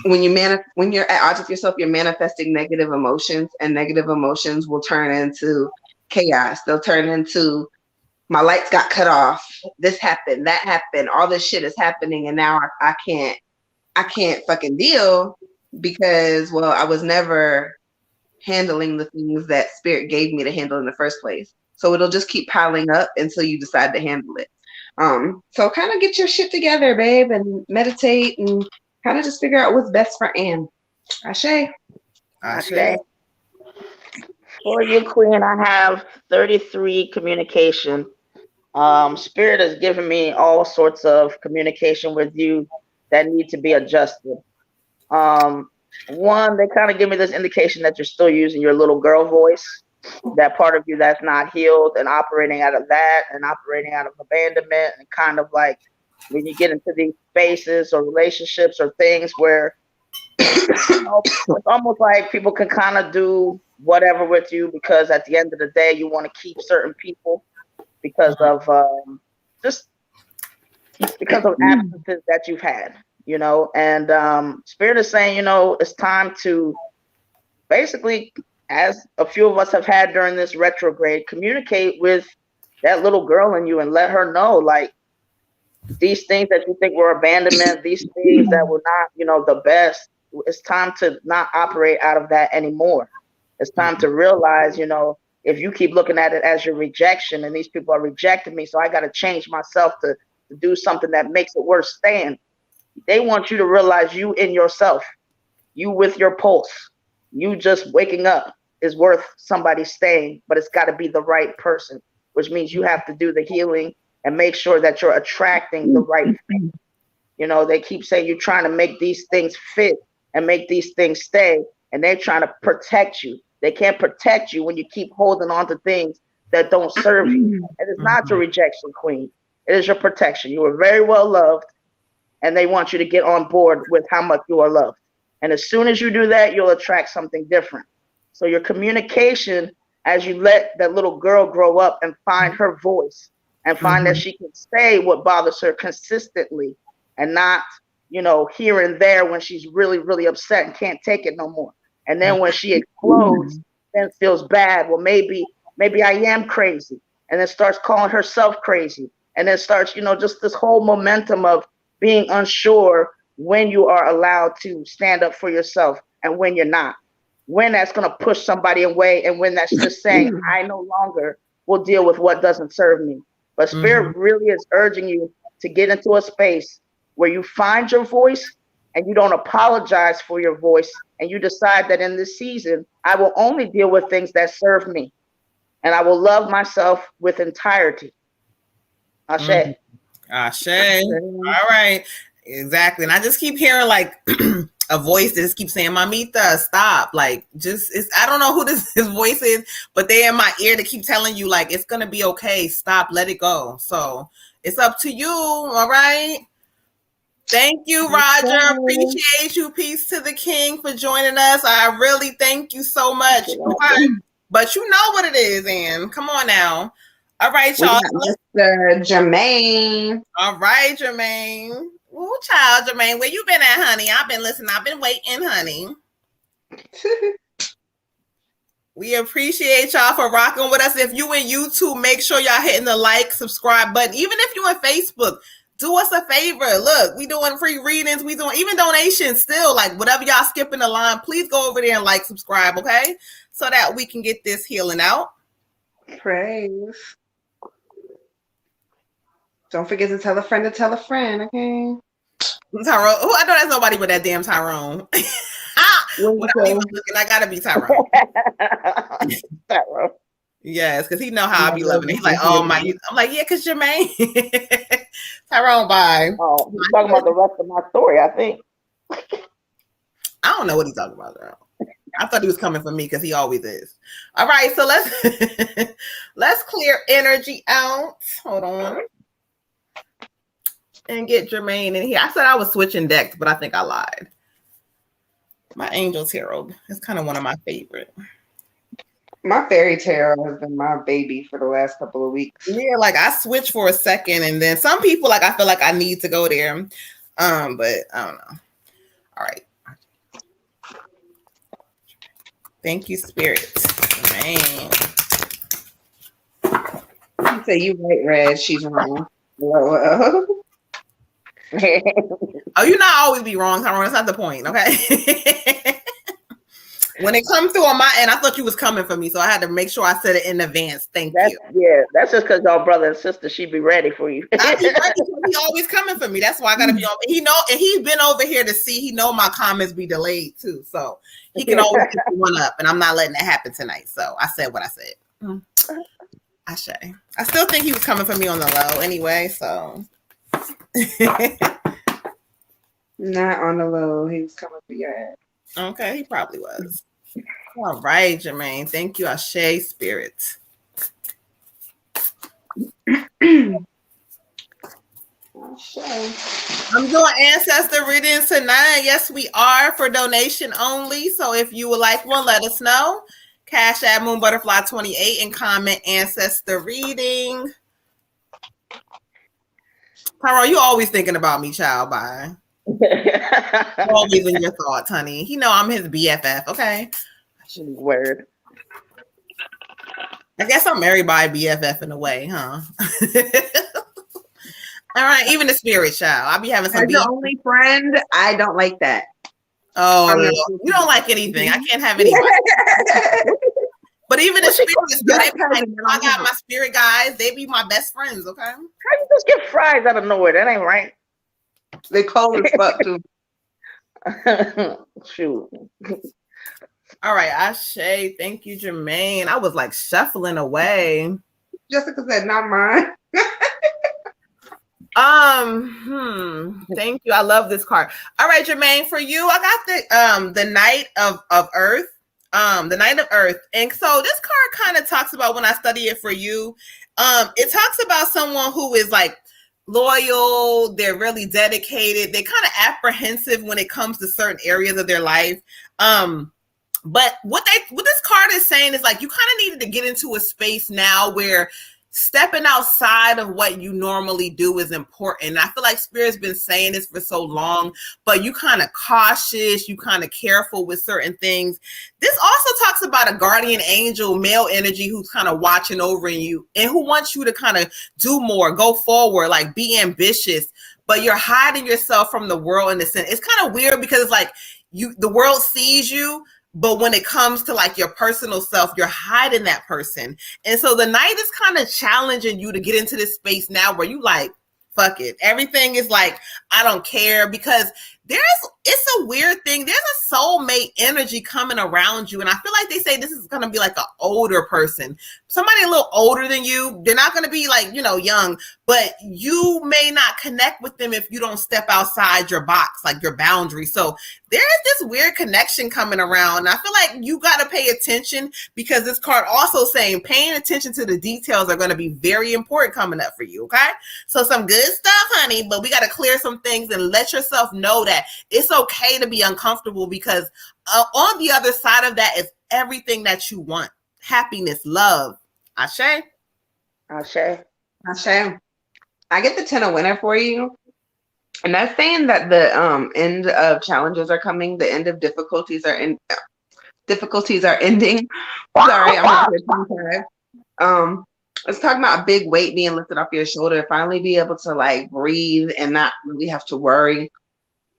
when you're at odds with yourself, you're manifesting negative emotions, and negative emotions will turn into chaos. They'll turn into, my lights got cut off, this happened, that happened, all this shit is happening, and now I can't fucking deal because, well, I was never handling the things that Spirit gave me to handle in the first place. So it'll just keep piling up until you decide to handle it. So kind of get your shit together, babe, and meditate and kind of just figure out what's best for Anne. Ashe. Ashe. For you, Queen, I have 33 communication. Spirit has given me all sorts of communication with you that need to be adjusted. One, they kind of give me this indication that you're still using your little girl voice, that part of you that's not healed, and operating out of that and operating out of abandonment, and kind of like when you get into these spaces or relationships or things where it's almost like people can kind of do whatever with you because at the end of the day you want to keep certain people because of just because of absences that you've had, you know. And Spirit is saying, you know, it's time to basically, as a few of us have had during this retrograde, communicate with that little girl in you and let her know, like, these things that you think were abandonment, these things that were not, you know, the best, it's time to not operate out of that anymore. It's time to realize, you know, if you keep looking at it as your rejection and these people are rejecting me, so I got to change myself to do something that makes it worth staying. They want you to realize you in yourself, you with your pulse, you just waking up is worth somebody staying, but it's got to be the right person, which means you have to do the healing and make sure that you're attracting the right thing. You know, they keep saying you're trying to make these things fit and make these things stay, and they're trying to protect you. They can't protect you when you keep holding on to things that don't serve you. And it's not your rejection, Queen. It is your protection. You are very well loved. and they want you to get on board with how much you are loved. And as soon as you do that, you'll attract something different. So your communication, as you let that little girl grow up and find her voice and find that she can say what bothers her consistently and not, here and there when she's really, really upset and can't take it no more. And then when she explodes, then feels bad. Well, maybe I am crazy. And then starts calling herself crazy. And then starts, just this whole momentum of being unsure when you are allowed to stand up for yourself and when you're not. When that's going to push somebody away and when that's just saying, I no longer will deal with what doesn't serve me. But Spirit really is urging you to get into a space where you find your voice and you don't apologize for your voice. And you decide that in this season, I will only deal with things that serve me. And I will love myself with entirety. Ashe. Ashe. All right. Exactly. And I just keep hearing like a voice that just keeps saying, Mamita, stop. Like, I don't know who his voice is, but they're in my ear to keep telling you, like, it's going to be okay. Stop. Let it go. So it's up to you. All right. Thank you, Roger. Appreciate you. Peace to the king for joining us. I really thank you so much. Okay. But you know what it is, Ann. Come on now. All right, y'all. Mr. Jermaine. All right, Jermaine. Ooh, child, Jermaine. Where you been at, honey? I've been listening. I've been waiting, honey. We appreciate y'all for rocking with us. If you in YouTube, make sure y'all hitting the like, subscribe button. Even if you in Facebook, do us a favor. Look, we doing free readings. We doing even donations still. Like whatever y'all skipping the line, please go over there and like, subscribe, okay? So that we can get this healing out. Praise. Don't forget to tell a friend, okay? Tyrone. Oh, I know that's nobody but that damn Tyrone. Without even looking, I gotta be Tyrone. Tyrone. Yes, because he know how I be loving it. He's like, oh my, I'm like, yeah, because Jermaine. Tyrone, bye. Oh, he's talking about the rest of my story, I think. I don't know what he's talking about, girl. I thought he was coming for me because he always is. All right, so let's clear energy out. Hold on. And get Jermaine in here. I said I was switching decks, but I think I lied. My Angel's Tarot is kind of one of my favorite. My fairy tarot has been my baby for the last couple of weeks. Yeah, like I switched for a second, and then some people like I feel like I need to go there. But I don't know. All right. Thank you, Spirit. Man. You say you right, Red. She's wrong. Well. Oh, you not always be wrong, Tyrone. That's not the point, okay? When it comes through on my end, I thought you was coming for me, so I had to make sure I said it in advance. Thank you. Yeah, that's just because y'all brother and sister, she be ready for you. I be ready, he always coming for me. That's why I gotta be on. He know, and he's been over here to see. He know my comments be delayed too, so he can always get one up. And I'm not letting that happen tonight. So I said what I said. I still think he was coming for me on the low anyway. So not on the low. He was coming for your ass. Okay, he probably was. All right, Jermaine. Thank you, Ashe Spirit. I'm doing ancestor readings tonight. Yes, we are for donation only. So if you would like one, let us know. Cash at Moon Butterfly 28 and comment ancestor reading. Tyrone, you always thinking about me, child. Bye. Always in your thoughts, honey. You know I'm his BFF. Okay. Word. I guess I'm married by a BFF in a way, huh? All right, even the spirit child. I'll be having some. As your only friend, I don't like that. Oh, you don't like anything. I can't have anybody. But even the spirit, I got my spirit guys. They be my best friends. Okay. How you just get fries out of nowhere? That ain't right. They cold as fuck too. Shoot. All right, Ashe. Thank you, Jermaine. I was like shuffling away. Jessica said, "Not mine." Thank you. I love this card. All right, Jermaine, for you, I got the Knight of Earth. The Knight of Earth. And so this card kind of talks about when I study it for you. It talks about someone who is like loyal, they're really dedicated, they're kind of apprehensive when it comes to certain areas of their life. But what this card is saying is like you kind of needed to get into a space now where stepping outside of what you normally do is important. I feel like Spirit's been saying this for so long, but you kind of cautious, you kind of careful with certain things. This also talks about a guardian angel, male energy, who's kind of watching over you and who wants you to kind of do more, go forward, like be ambitious, but you're hiding yourself from the world in a sense. It's kind of weird because it's like the world sees you, but when it comes to like your personal self, you're hiding that person. And so the night is kind of challenging you to get into this space now where you like, fuck it. Everything is like, I don't care, because it's a weird thing. There's a soulmate energy coming around you. And I feel like they say this is going to be like an older person, somebody a little older than you. They're not going to be like, young, but you may not connect with them if you don't step outside your box, like your boundary. So there's this weird connection coming around. And I feel like you got to pay attention, because this card also saying paying attention to the details are going to be very important coming up for you. Okay. So some good stuff, honey, but we got to clear some things and let yourself know that it's okay to be uncomfortable, because on the other side of that is everything that you want. Happiness, love. Ashe. Ashe. Ashe. I get the 10 of winter for you. And that's saying that the end of challenges are coming. The end of difficulties are ending. Sorry, it's talking about a big weight being lifted off your shoulder. Finally be able to like breathe and not really have to worry.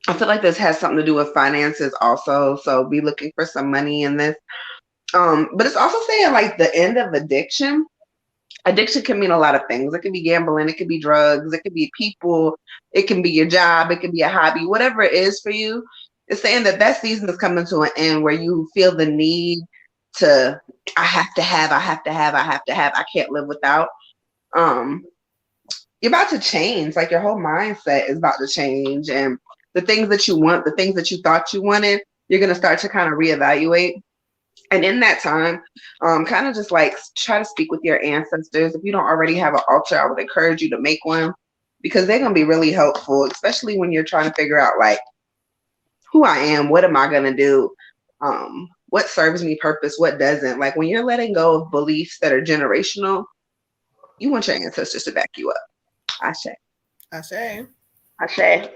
I feel like this has something to do with finances also. So be looking for some money in this. But it's also saying like the end of addiction. Addiction can mean a lot of things. It could be gambling, it could be drugs, it could be people, it can be your job, it can be a hobby, whatever it is for you. It's saying that season is coming to an end where you feel the need to, I have to have, I can't live without. You're about to change, like your whole mindset is about to change, and the things that you want, the things that you thought you wanted, you're going to start to kind of reevaluate. And in that time, kind of just like try to speak with your ancestors. If you don't already have an altar, I would encourage you to make one, because they're going to be really helpful, especially when you're trying to figure out like who I am, what am I going to do, what serves me purpose, what doesn't. Like when you're letting go of beliefs that are generational, you want your ancestors to back you up. Ashe. Ashe. Ashe.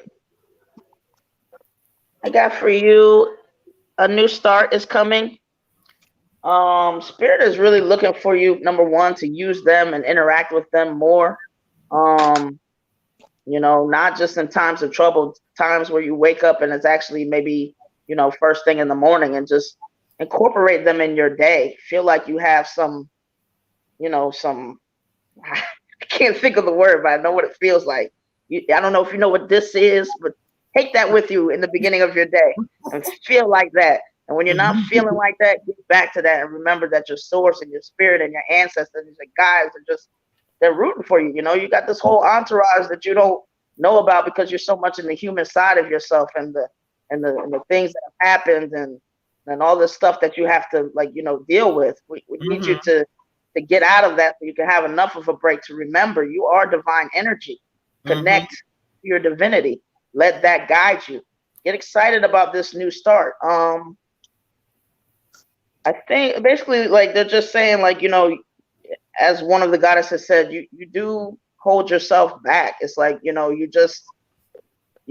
I got for you, a new start is coming. Spirit is really looking for you, number one, to use them and interact with them more. Not just in times of trouble, times where you wake up and it's actually maybe, first thing in the morning, and just incorporate them in your day. Feel like you have some, I can't think of the word, but I know what it feels like. I don't know if you know what this is, but take that with you in the beginning of your day and feel like that. And when you're not feeling like that, get back to that and remember that your source and your spirit and your ancestors and your guides are they're rooting for you. You got this whole entourage that you don't know about because you're so much in the human side of yourself and the things that have happened and all this stuff that you have to deal with. We need you to get out of that so you can have enough of a break to remember you are divine energy. Connect to your divinity. Let that guide you. Get excited about this new start. I think basically like they're just saying like, as one of the goddesses said, you do hold yourself back. It's like, you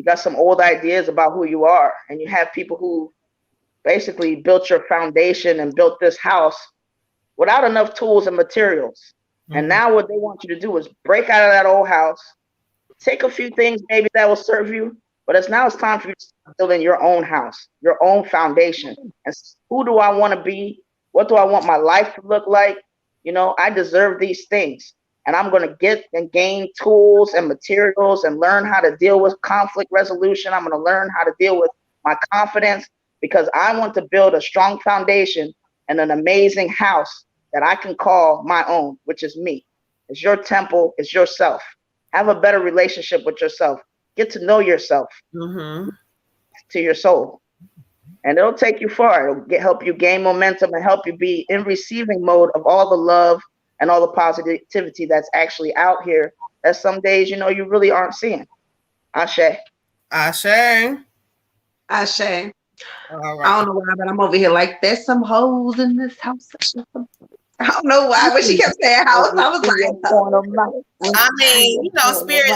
got some old ideas about who you are, and you have people who basically built your foundation and built this house without enough tools and materials. And now what they want you to do is break out of that old house, take a few things maybe that will serve you, but it's time for you to start building your own house, your own foundation. And who do I want to be? What do I want my life to look like? I deserve these things. And I'm going to get and gain tools and materials and learn how to deal with conflict resolution. I'm going to learn how to deal with my confidence, because I want to build a strong foundation and an amazing house that I can call my own, which is me. It's your temple. It's yourself. Have a better relationship with yourself. Get to know yourself to your soul. And it'll take you far. It'll help you gain momentum and help you be in receiving mode of all the love and all the positivity that's actually out here as some days, you know, you really aren't seeing. Ashe. Ashe. Ashe. All I right. don't know why, but I'm over here like there's some hoes in this house. I don't know why, but she kept saying house. I was like, I mean, you know, Spirit,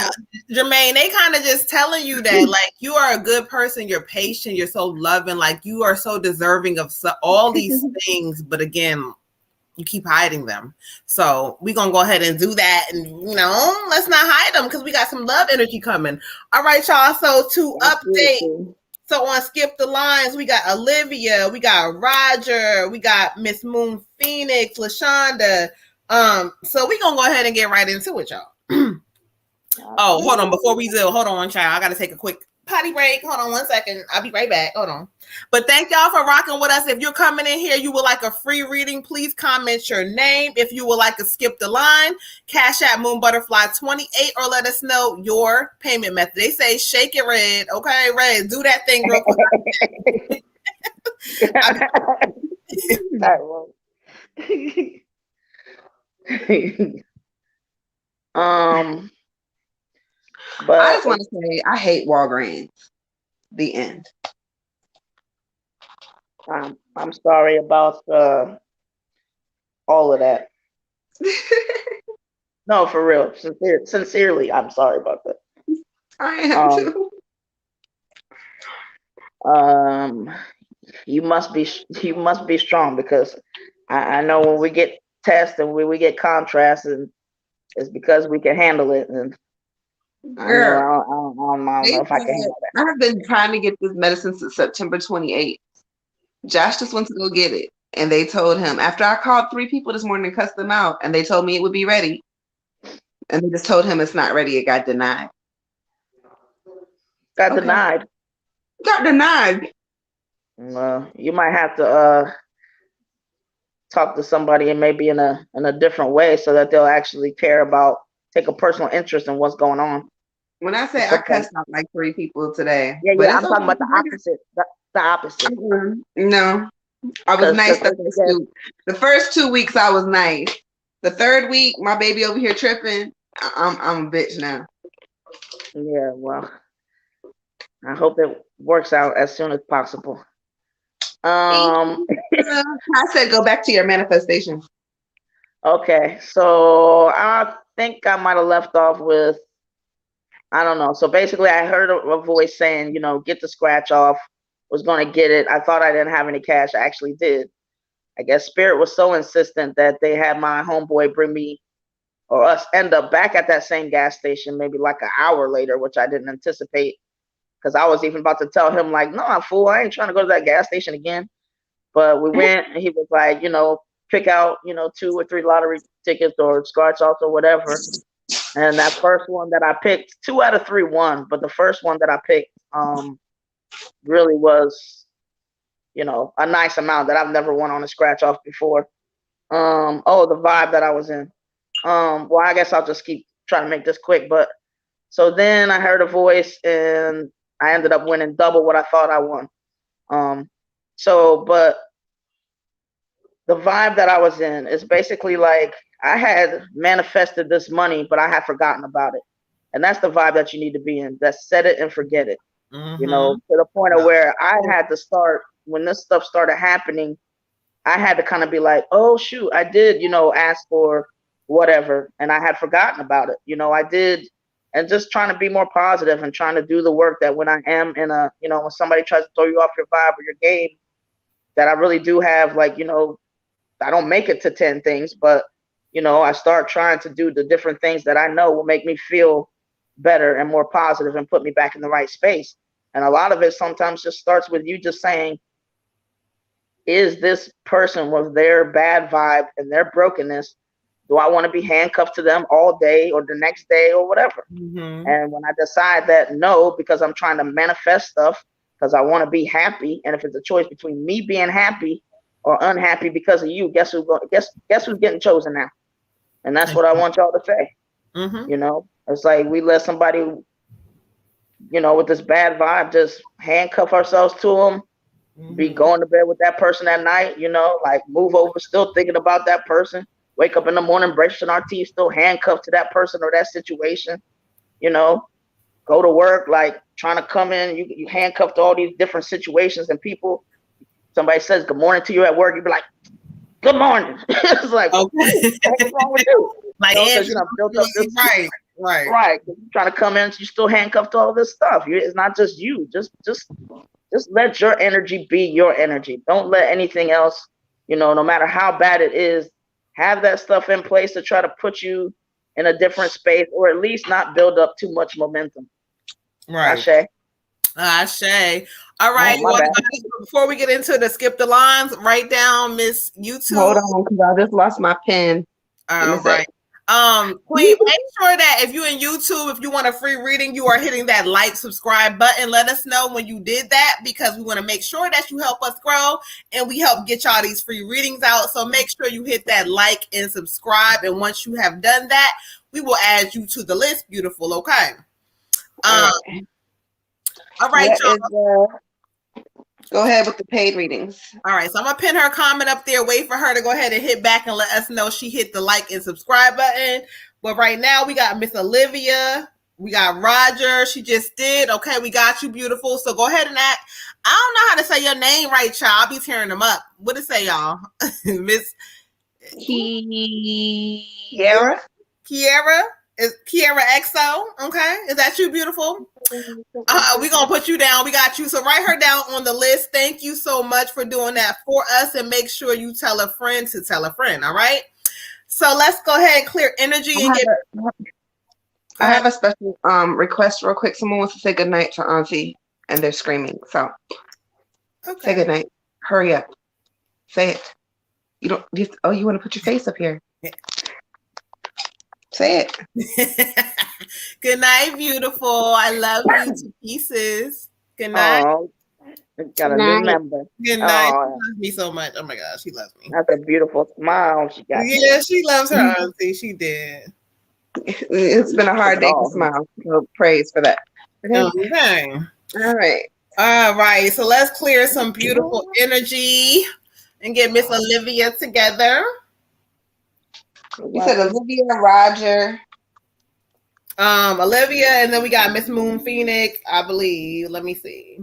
Jermaine, they kind of just telling you that, like, you are a good person, you're patient, you're so loving, like, you are so deserving of all these things, but again, you keep hiding them. So we're going to go ahead and do that, and, you know, let's not hide them because we got some love energy coming. All right, y'all, so to update, so on Skip the Lines, we got Olivia, we got Roger, we got Miss Moon Phoenix, LaShonda. So we're gonna go ahead and get right into it, y'all. Oh, hold on, before we do, hold on, child. I gotta take a quick potty break. Hold on 1 second. I'll be right back. Hold on. But thank y'all for rocking with us. If you're coming in here, you would like a free reading, please comment your name. If you would like to skip the line, Cash App Moon Butterfly 28, or let us know your payment method. They say shake it, Red. Okay, Red, do that thing real quick. But I just want to say I hate Walgreens. The end. I'm sorry about all of that. No, for real. Sincerely, I'm sorry about that. I am too. You must be strong, because I know when we get tests and we get contrast, and it's because we can handle it. And Girl, I don't know if I can handle that. I have been trying to get this medicine since September 28th. Josh just went to go get it. And they told him, after I called 3 people this morning and cussed them out, and they told me it would be ready. And they just told him it's not ready. It got denied. Denied. Got denied. You might have to talk to somebody, and maybe in a different way, so that they'll actually take a personal interest in what's going on. When I say I cussed out like 3 people today. Yeah, I'm talking about the opposite. The opposite. No. I was nice the first 2 weeks I was nice. The third week, my baby over here tripping. I'm a bitch now. Yeah, well, I hope it works out as soon as possible. I said go back to your manifestation. Okay, so I think I might have left off with, I don't know. So basically, I heard a voice saying, you know, get the scratch off. Was going to get it. I thought I didn't have any cash. I actually did. I guess Spirit was so insistent that they had my homeboy bring me, or us end up back at that same gas station maybe like an hour later, which I didn't anticipate, because I was even about to tell him, like, no, fool, I ain't trying to go to that gas station again. But we went, and he was like, you know, pick out, you know, 2 or 3 lottery tickets or scratch offs or whatever. And that first one that I picked, 2 out of 3 won, but the first one that I picked really was, you know, a nice amount that I've never won on a scratch off before. The vibe that I was in. Well, I guess I'll just keep trying to make this quick. But so then I heard a voice, and I ended up winning double what I thought I won. But the vibe that I was in is basically like I had manifested this money, but I had forgotten about it. And that's the vibe that you need to be in. That's set it and forget it. Mm-hmm. You know, to the point of where I had to start, when this stuff started happening, I had to kind of be like, oh, shoot, I did, you know, ask for whatever, and I had forgotten about it. You know, I did, and just trying to be more positive and trying to do the work that when I am in a, you know, when somebody tries to throw you off your vibe or your game, that I really do have, like, you know, I don't make it to 10 things, but, you know, I start trying to do the different things that I know will make me feel better and more positive and put me back in the right space. And a lot of it sometimes just starts with you just saying, is this person with their bad vibe and their brokenness, do I want to be handcuffed to them all day or the next day or whatever? Mm-hmm. And when I decide that no, because I'm trying to manifest stuff, because I want to be happy, and if it's a choice between me being happy or unhappy because of you, guess who's getting chosen now? And that's what I want y'all to say. Mm-hmm. You know, it's like we let somebody, you know, with this bad vibe just handcuff ourselves to them. Be going to bed with that person at night, you know, like move over, still thinking about that person, wake up in the morning, brushing our teeth, still handcuffed to that person or that situation, you know, go to work, like trying to come in, you handcuffed to all these different situations and people. Somebody says good morning to you at work, you be like, good morning. It's like, Okay. what's wrong with you? Like, Because you know, built up this right. You're trying to come in, you still handcuffed to all this stuff. It's not just you. Just let your energy be your energy. Don't let anything else, you know, no matter how bad it is, have that stuff in place to try to put you in a different space, or at least not build up too much momentum. Right. Ashe. All right. Before we get into the skip the lines, write down Miss YouTube. Hold on, because I just lost my pen. All right. Queen, make sure that if you're in YouTube, if you want a free reading, you are hitting that like, subscribe button. Let us know when you did that, because we want to make sure that you help us grow and we help get y'all these free readings out. So make sure you hit that like and subscribe. And once you have done that, we will add you to the list. Beautiful. Okay. All right, y'all. Go ahead with the paid readings. All right, so I'm gonna pin her comment up there. Wait for her to go ahead and hit back and let us know she hit the like and subscribe button. But right now we got Miss Olivia, we got Roger. She just did. Okay, we got you, beautiful. So go ahead and act. I don't know how to say your name right, child. I'll be tearing them up. What it say, y'all? Miss Kiera. Is Kiera XO? Okay, is that you, beautiful? We're gonna put you down. We got you. So write her down on the list. Thank you so much for doing that for us, and make sure you tell a friend to tell a friend. All right. So let's go ahead and clear energy and I have a special request real quick. Someone wants to say goodnight to Auntie and they're screaming. So say goodnight. Hurry up. Say it. You don't you want to put your face up here. Say it. Good night, beautiful. I love you to pieces. Good night. Got a new member. Good night. She loves me so much. Oh my gosh, she loves me. That's a beautiful smile she got. Yeah, she loves her auntie. She did. It's been a hard day to smile. So praise for that. Okay. All right. All right. So let's clear some beautiful energy and get Miss Olivia together. You said Olivia, Roger. Olivia, and then we got Miss Moon Phoenix, I believe. Let me see.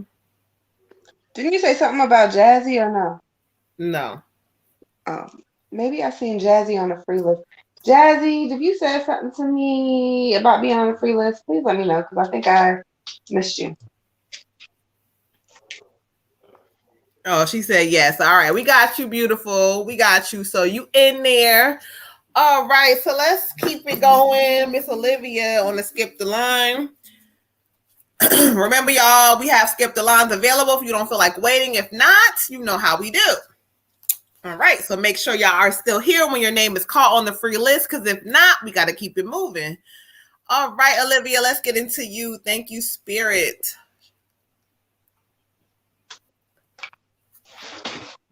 Didn't you say something about Jazzy or no? No. Maybe I seen Jazzy on the free list. Jazzy, if you said something to me about being on the free list, please let me know, because I think I missed you. Oh, she said yes. All right. We got you, beautiful. We got you. So you in there. All right. So let's keep it going. Miss Olivia on the skip the line. Remember, y'all, we have skip the lines available if you don't feel like waiting. If not, you know how we do. All right. So make sure y'all are still here when your name is called on the free list, because if not, we got to keep it moving. All right, Olivia, let's get into you. Thank you, Spirit.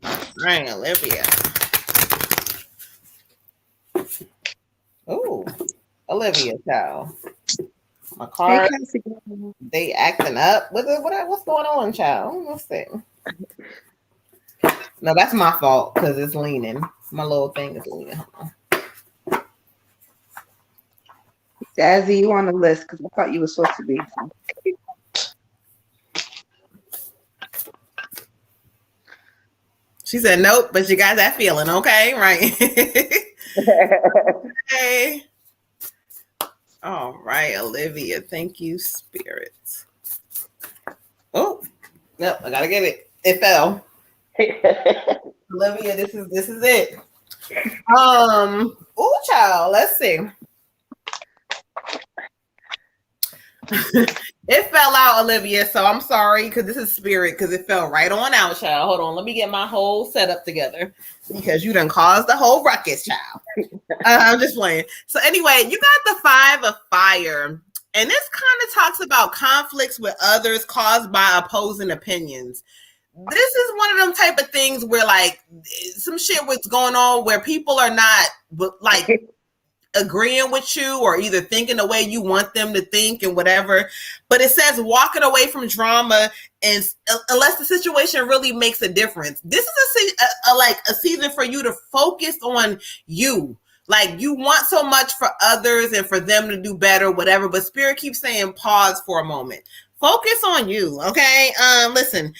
All right, Olivia. Oh, Olivia, child. My card, they acting up. What's going on, child? Let's see. No, that's my fault because it's leaning. My little thing is leaning. Jazzy, you on the list because I thought you were supposed to be. She said nope, but you got that feeling, okay? Right. Okay. All right, Olivia. Thank you, Spirit. Oh, no, I gotta get it. It fell. Olivia, this is it. Oh, child. Let's see. It fell out, Olivia, so I'm sorry, because this is Spirit, because it fell right on out, child. Hold on, let me get my whole setup together, because you done caused the whole ruckus, child. I'm just playing. So anyway, you got the 5 of Fire, and this kind of talks about conflicts with others caused by opposing opinions. This is one of them type of things where, like, some shit was going on where people are not, like, agreeing with you or either thinking the way you want them to think and whatever. But it says walking away from drama, and unless the situation really makes a difference. This is a season for you to focus on you. Like, you want so much for others and for them to do better, whatever, but Spirit keeps saying pause for a moment. Focus on you, okay? Listen,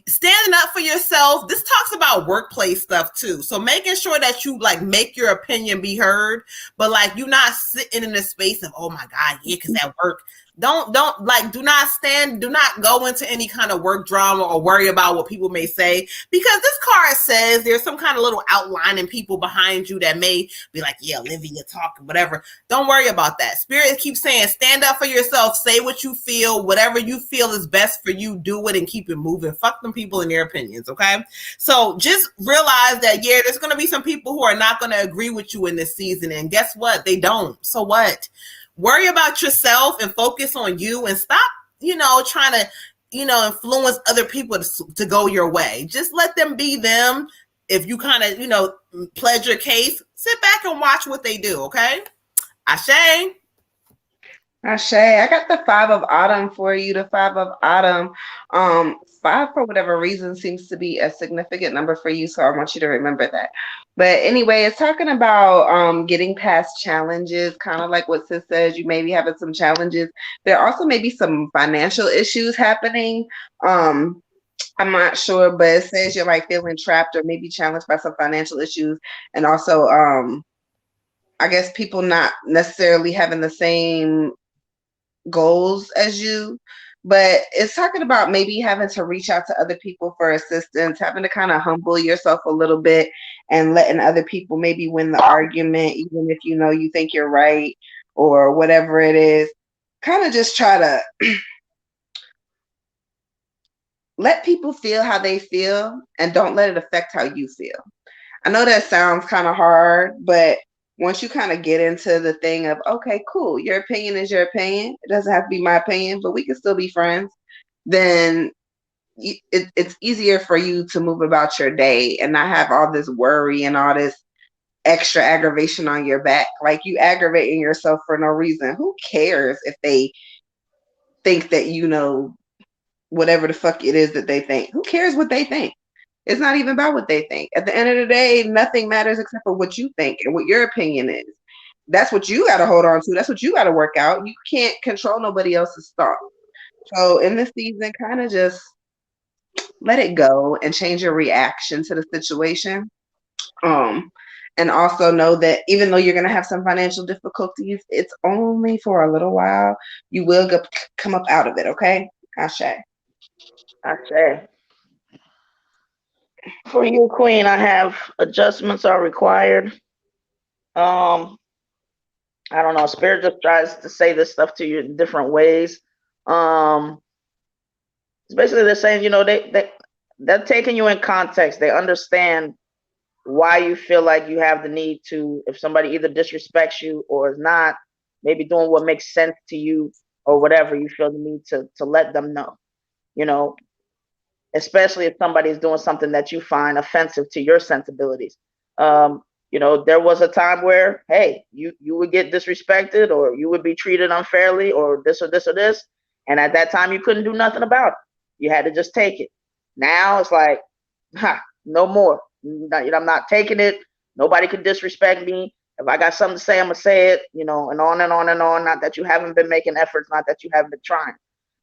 standing up for yourself, this talks about workplace stuff too, so making sure that you like make your opinion be heard, but like you not sitting in the space of, oh my god, yeah, because at work, don't like, do not go into any kind of work drama or worry about what people may say, because this card says there's some kind of little outlining people behind you that may be like, yeah, Olivia talking, whatever. Don't worry about that. Spirit keeps saying, stand up for yourself, say what you feel, whatever you feel is best for you, do it and keep it moving. Fuck them people and their opinions, okay? So just realize that, yeah, there's going to be some people who are not going to agree with you in this season, and guess what? They don't. So what? Worry about yourself and focus on you, and stop, trying to, influence other people to go your way. Just let them be them. If you kind of, pledge your case, sit back and watch what they do, okay? Ashe. Ashe, I got the 5 of Autumn for you. The 5 of Autumn. 5 for whatever reason seems to be a significant number for you, so I want you to remember that. But anyway, it's talking about getting past challenges, kind of like what Sis says. You may be having some challenges. There also may be some financial issues happening. I'm not sure, but it says you're like feeling trapped or maybe challenged by some financial issues, and also I guess people not necessarily having the same goals as you, but it's talking about maybe having to reach out to other people for assistance, having to kind of humble yourself a little bit and letting other people maybe win the argument, even if you think you're right or whatever it is. Kind of just try to let people feel how they feel and don't let it affect how you feel. I know that sounds kind of hard, but once you kind of get into the thing of, okay, cool, your opinion is your opinion. It doesn't have to be my opinion, but we can still be friends. Then it's easier for you to move about your day and not have all this worry and all this extra aggravation on your back. Like, you aggravating yourself for no reason. Who cares if they think that whatever the fuck it is that they think? Who cares what they think? It's not even about what they think. At the end of the day, nothing matters except for what you think and what your opinion is. That's what you got to hold on to. That's what you got to work out. You can't control nobody else's thought. So in this season, kind of just let it go and change your reaction to the situation. And also know that even though you're going to have some financial difficulties, it's only for a little while. You will come up out of it, okay? Ashe. Ashe. For you, Queen, I have adjustments are required. I don't know. Spirit just tries to say this stuff to you in different ways. It's basically they're saying, they're taking you in context. They understand why you feel like you have the need to, if somebody either disrespects you or is not maybe doing what makes sense to you or whatever, you feel the need to let them know, especially if somebody is doing something that you find offensive to your sensibilities. There was a time where, hey, you would get disrespected or you would be treated unfairly or this or this or this. And at that time, you couldn't do nothing about it. You had to just take it. Now it's like, no more. I'm not taking it. Nobody can disrespect me. If I got something to say, I'm going to say it, and on and on and on. Not that you haven't been making efforts, not that you haven't been trying.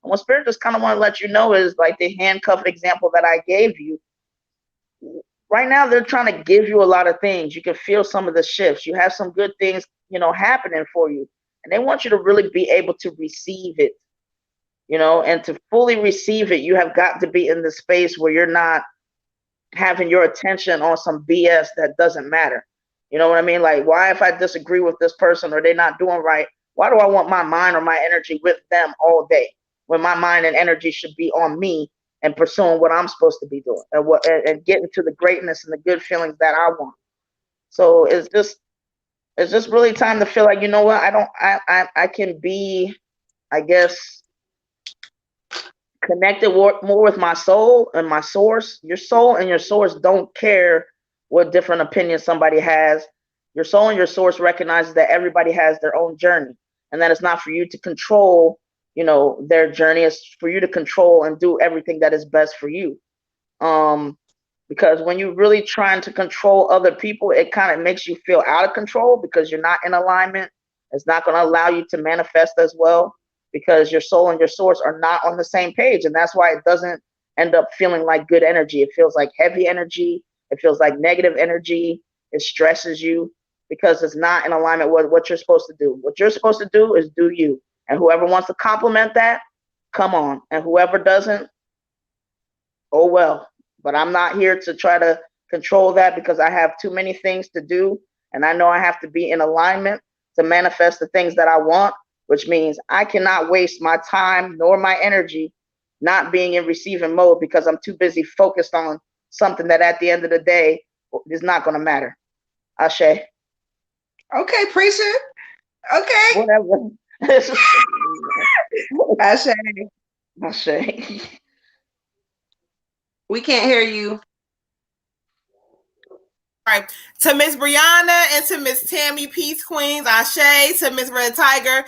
And what Spirit just kind of want to let you know is like the handcuffed example that I gave you. Right now, they're trying to give you a lot of things. You can feel some of the shifts. You have some good things, happening for you. And they want you to really be able to receive it, and to fully receive it, you have got to be in the space where you're not having your attention on some BS that doesn't matter. You know what I mean? Like, why, if I disagree with this person or they're not doing right, why do I want my mind or my energy with them all day when my mind and energy should be on me and pursuing what I'm supposed to be doing and getting to the greatness and the good feelings that I want? So it's just really time to feel like, you know what? I can be, I guess, connected more with my soul and my source. Your soul and your source don't care what different opinions somebody has. Your soul and your source recognizes that everybody has their own journey, and that it's not for you to control, their journey. It's for you to control and do everything that is best for you. Because when you're really trying to control other people, it kind of makes you feel out of control because you're not in alignment. It's not going to allow you to manifest as well because your soul and your source are not on the same page. And that's why it doesn't end up feeling like good energy. It feels like heavy energy. It feels like negative energy. It stresses you because it's not in alignment with what you're supposed to do. What you're supposed to do is do you. And whoever wants to compliment that, come on. And whoever doesn't, oh well. But I'm not here to try to control that because I have too many things to do. And I know I have to be in alignment to manifest the things that I want, which means I cannot waste my time nor my energy not being in receiving mode because I'm too busy focused on something that at the end of the day is not going to matter. Ashe. Okay, preacher. Okay. Whatever. Ashe. Ashe. We can't hear you. All right. To Miss Brianna and to Miss Tammy, Peace Queens, Ashe, to Miss Red Tiger.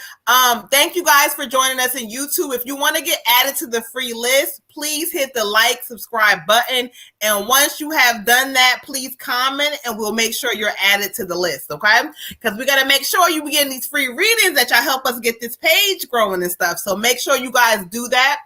Thank you guys for joining us in YouTube. If you want to get added to the free list, please hit the like, subscribe button. And once you have done that, please comment and we'll make sure you're added to the list, okay? Because we got to make sure you be getting these free readings that y'all help us get this page growing and stuff. So make sure you guys do that.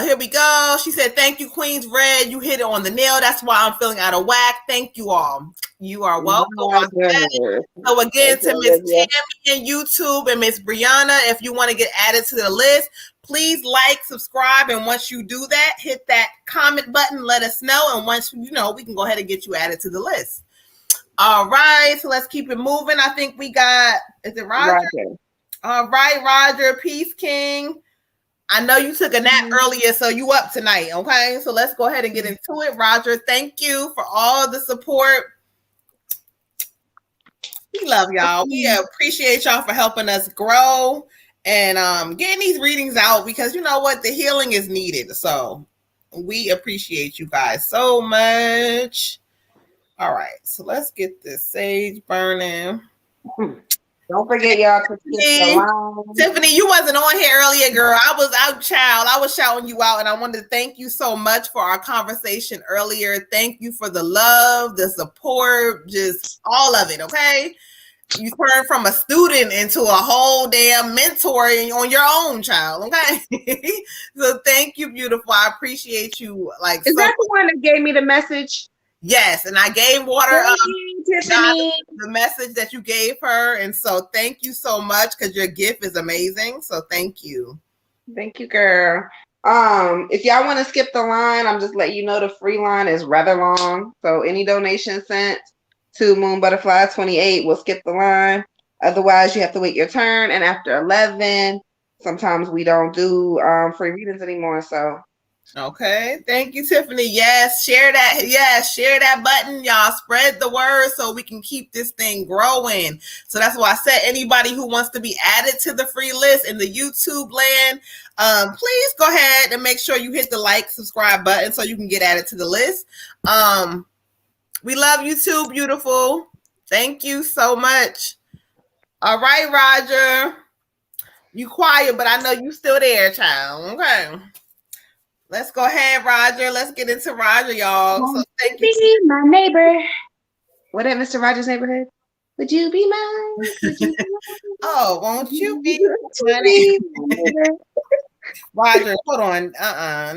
Here we go. She said, thank you, Queens Red. You hit it on the nail. That's why I'm feeling out of whack. Thank you all. You are welcome. So again, to Miss Tammy and YouTube and Miss Brianna, if you want to get added to the list, please like, subscribe, and once you do that, hit that comment button, let us know, and once you know, we can go ahead and get you added to the list. All right, so let's keep it moving. I think we got, is it Roger? All right, Roger, Peace King. I know you took a nap earlier, so you up tonight, okay? So let's go ahead and get into it. Roger, thank you for all the support. We love y'all. We appreciate y'all for helping us grow and getting these readings out because you know what? The healing is needed. So we appreciate you guys so much. All right, so let's get this sage burning. Don't forget, y'all, to skip the line. Tiffany, you wasn't on here earlier, girl. I was out, child. I was shouting you out, and I wanted to thank you so much for our conversation earlier. Thank you for the love, the support, just all of it, okay? You turned from a student into a whole damn mentor on your own, child, okay? So thank you, beautiful. I appreciate you. Like, is that the one that gave me the message? Yes, and I gave Water Tiffany the message that you gave her, and so thank you so much because your gift is amazing. So thank you. Thank you, girl. If y'all want to skip the line, I'm just letting you know the free line is rather long. So any donation sent to Moon Butterfly 28 will skip the line. Otherwise, you have to wait your turn. And after 11, sometimes we don't do free readings anymore. So. Okay, thank you, Tiffany. Yes, share that. Yes, share that button, y'all. Spread the word so we can keep this thing growing. So that's why I said anybody who wants to be added to the free list in the YouTube land, please go ahead and make sure you hit the like, subscribe button so you can get added to the list. We love you too, beautiful. Thank you so much. All right, Roger. You quiet, but I know you still there, child. Okay. Let's go ahead, Roger. Let's get into Roger, y'all. So thank you. Be my neighbor. What at Mr. Rogers' neighborhood? Would you be mine? Would you be mine? Oh, won't you be my neighbor? Roger, hold on.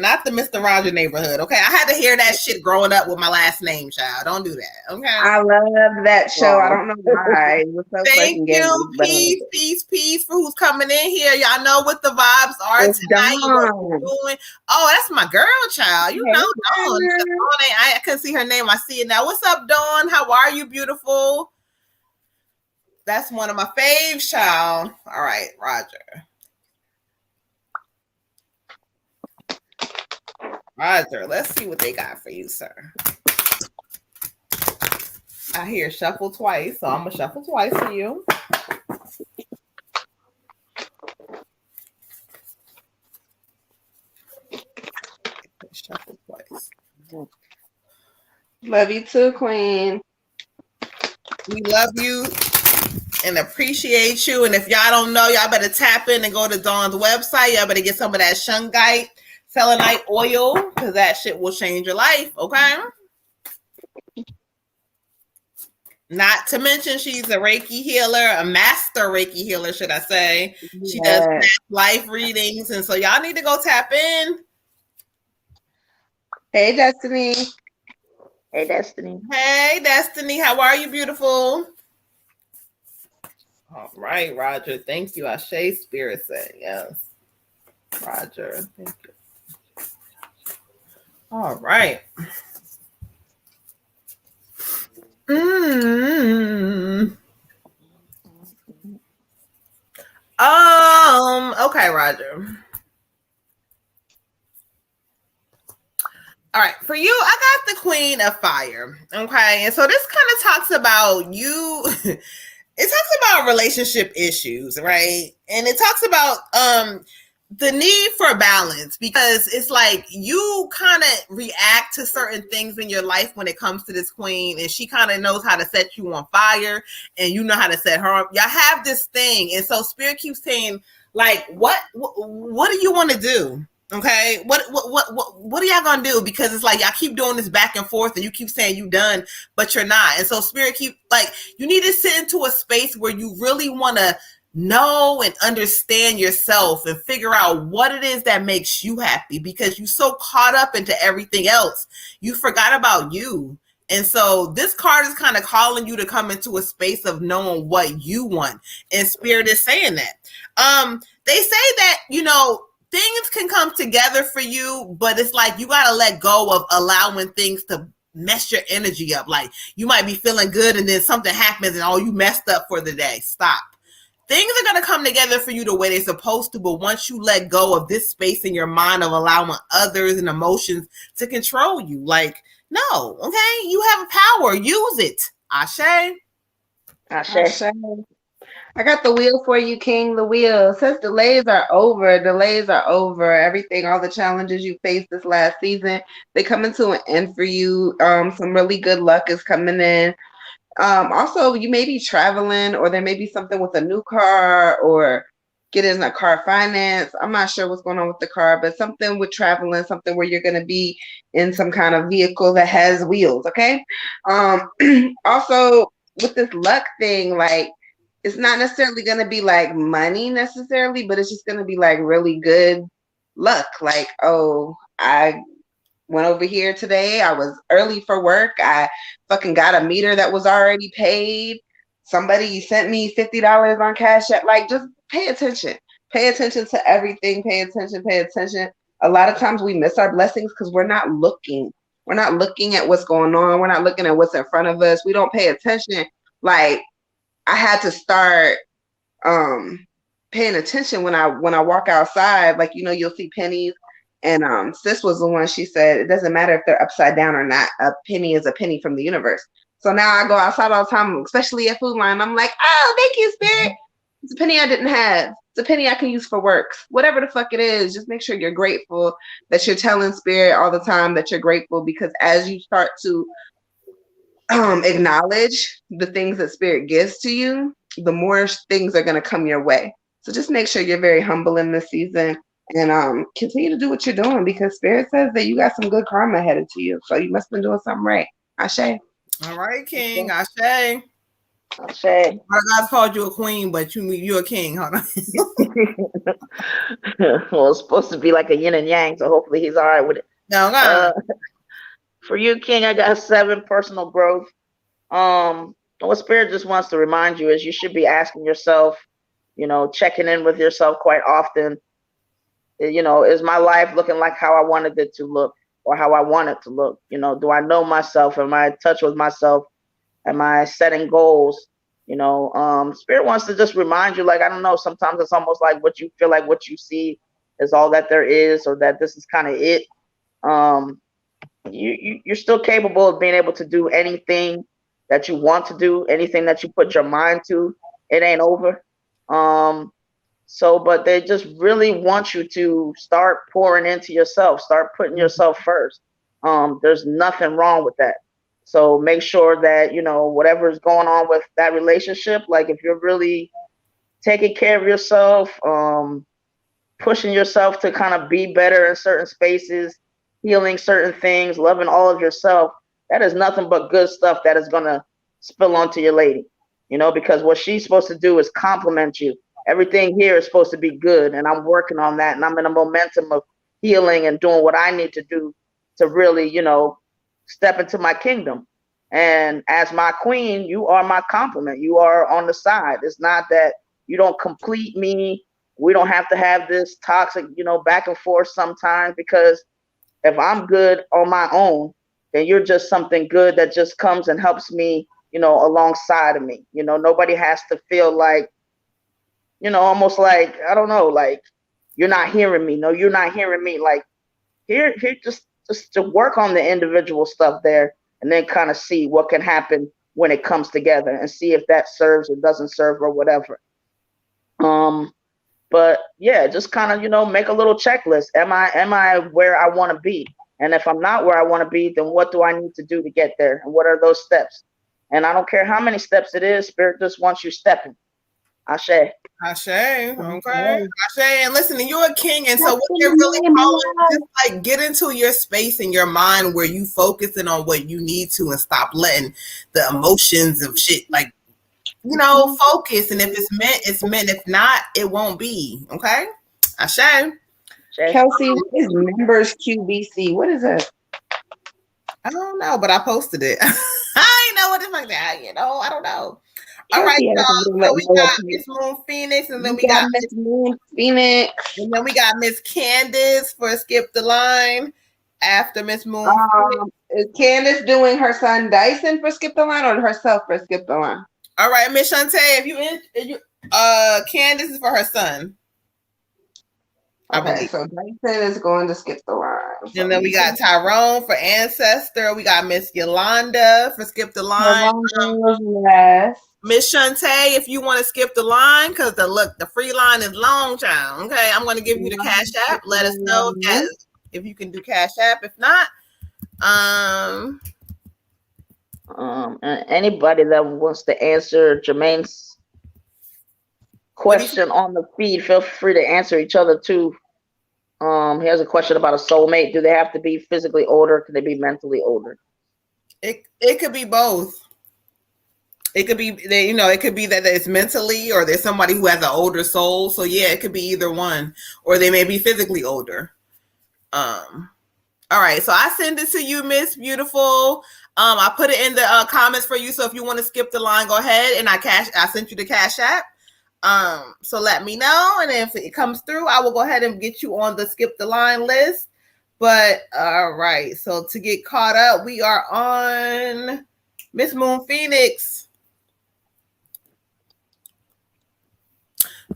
Not the Mr. Roger neighborhood. Okay. I had to hear that shit growing up with my last name, child. Don't do that. Okay. I love that show. I don't know why. So thank you. Peace for who's coming in here. Y'all know what the vibes are tonight. Doing. Oh, that's my girl, child. You know, Dawn. I couldn't see her name. I see it now. What's up, Dawn? How are you, beautiful? That's one of my faves, child. All right, Roger. Roger, let's see what they got for you, sir. I hear shuffle twice, so I'm going to shuffle twice for you. Shuffle twice. Love you too, Queen. We love you and appreciate you. And if y'all don't know, y'all better tap in and go to Dawn's website. Y'all better get some of that shungite selenite oil, because that shit will change your life, okay? Not to mention she's a Reiki healer, a master Reiki healer, should I say. She does life readings, and so y'all need to go tap in. Hey, Destiny. Hey, Destiny. Hey, Destiny. How are you, beautiful? All right, Roger. Thank you. Ashe Spirit said yes. Roger. Thank you. All right. Okay, Roger. All right, for you, I got the Queen of Fire. Okay, and so this kind of talks about you. It talks about relationship issues, right? And it talks about the need for balance, because it's like you kind of react to certain things in your life when it comes to this queen, and she kind of knows how to set you on fire, and you know how to set her up. Y'all have this thing, and so Spirit keeps saying, like, what do you want to do? Okay, what are y'all gonna do? Because it's like y'all keep doing this back and forth, and you keep saying you done, but you're not. And so Spirit keep, like, you need to sit into a space where you really want to know and understand yourself and figure out what it is that makes you happy, because you're so caught up into everything else, you forgot about you. And so this card is kind of calling you to come into a space of knowing what you want, and Spirit is saying that. They say that, you know, things can come together for you, but it's like you got to let go of allowing things to mess your energy up. Like, you might be feeling good and then something happens and, oh, you messed up for the day. Stop. Things are going to come together for you the way they're supposed to, but once you let go of this space in your mind of allowing others and emotions to control you, like, no, okay? You have power. Use it. Ashe. Ashe. I got the wheel for you, King. The wheel says delays are over. Delays are over. Everything, all the challenges you faced this last season, they coming to an end for you. Some really good luck is coming in. Also, you may be traveling, or there may be something with a new car, or getting a car finance. I'm not sure what's going on with the car, but something with traveling, something where you're going to be in some kind of vehicle that has wheels. Okay. Also, with this luck thing, like, it's not necessarily going to be like money necessarily, but it's just going to be like really good luck. Like, oh, I went over here today. I was early for work. I fucking got a meter that was already paid. Somebody sent me $50 on Cash App. Like, just pay attention. Pay attention to everything. Pay attention. Pay attention. A lot of times we miss our blessings because we're not looking. We're not looking at what's going on. We're not looking at what's in front of us. We don't pay attention. Like, I had to start paying attention when I walk outside. Like, you know, you'll see pennies, and Sis was the one, she said it doesn't matter if they're upside down or not, a penny is a penny from the universe. So now I go outside all the time, especially at Food Line. I'm like, oh, thank you, Spirit. It's a penny I didn't have. It's a penny I can use for works. Whatever the fuck it is, just make sure you're grateful, that you're telling Spirit all the time that you're grateful, because as you start to acknowledge the things that Spirit gives to you, the more things are going to come your way. So just make sure you're very humble in this season, and continue to do what you're doing, because Spirit says that you got some good karma headed to you. So you must have been doing something right. Ashe. All right, King. Ashe. Ashe. God called you a queen, but you're a king. Hold on. Well, it's supposed to be like a yin and yang, so hopefully he's all right with it. No. For you, King, I got 7 personal growth. What Spirit just wants to remind you is you should be asking yourself, you know, checking in with yourself quite often. You know, is my life looking like how I wanted it to look, or how I want it to look? You know, do I know myself? Am I in touch with myself? Am I setting goals? You know, Spirit wants to just remind you, like, I don't know, sometimes it's almost like what you feel like what you see is all that there is, or that this is kind of it. You're still capable of being able to do anything that you want to do, anything that you put your mind to. It ain't over. But they just really want you to start pouring into yourself, start putting yourself first. There's nothing wrong with that. So make sure that, you know, whatever is going on with that relationship, like if you're really taking care of yourself, pushing yourself to kind of be better in certain spaces, healing certain things, loving all of yourself, that is nothing but good stuff that is going to spill onto your lady, because what she's supposed to do is compliment you. Everything here is supposed to be good, and I'm working on that, and I'm in a momentum of healing and doing what I need to do to really, step into my kingdom. And as my queen, you are my compliment. You are on the side. It's not that you don't complete me. We don't have to have this toxic, back and forth sometimes, because if I'm good on my own, then you're just something good that just comes and helps me, alongside of me. Nobody has to feel like, almost like, I don't know, like you're not hearing me. No, you're not hearing me. Like here, just to work on the individual stuff there, and then kind of see what can happen when it comes together, and see if that serves or doesn't serve or whatever. But yeah, just kind of, make a little checklist. Am I where I want to be? And if I'm not where I want to be, then what do I need to do to get there? And what are those steps? And I don't care how many steps it is, Spirit just wants you stepping. Ashe. Ashe, okay. Ashe, and listen, you're a king, and so what you're really calling, just like get into your space in your mind where you focusing on what you need to, and stop letting the emotions of shit, like, focus. And if it's meant, it's meant. If not, it won't be. Okay, Ashe. Kelsey, what is members QBC? What is it? I don't know, but I posted it. I ain't know what it's like that. I don't know. All right, y'all. So we got Miss Moon Phoenix, and then we got Miss Moon Phoenix, and then we got Miss Candace for Skip the Line after Miss Moon. Is Candace doing her son Dyson for Skip the Line, or herself for Skip the Line? All right, Miss Shantae, if you Candace is for her son. Okay, so Dyson is going to Skip the Line. And then we got Tyrone for Ancestor. We got Miss Yolanda for Skip the Line. Yes. Miss Shantae, if you want to skip the line, because the free line is long, child. Okay, I'm going to give you the Cash App. Let us know if you can do Cash App. If not, and anybody that wants to answer Jermaine's question on the feed, feel free to answer each other too. He has a question about a soulmate. Do they have to be physically older? Can they be mentally older? It could be both. It could be it could be that it's mentally, or there's somebody who has an older soul. So yeah, it could be either one, or they may be physically older. All right, so I send it to you, Miss Beautiful. I put it in the comments for you. So if you want to skip the line, go ahead, and I sent you the Cash App. So let me know, and if it comes through, I will go ahead and get you on the skip the line list. But all right, so to get caught up, we are on Miss Moon Phoenix.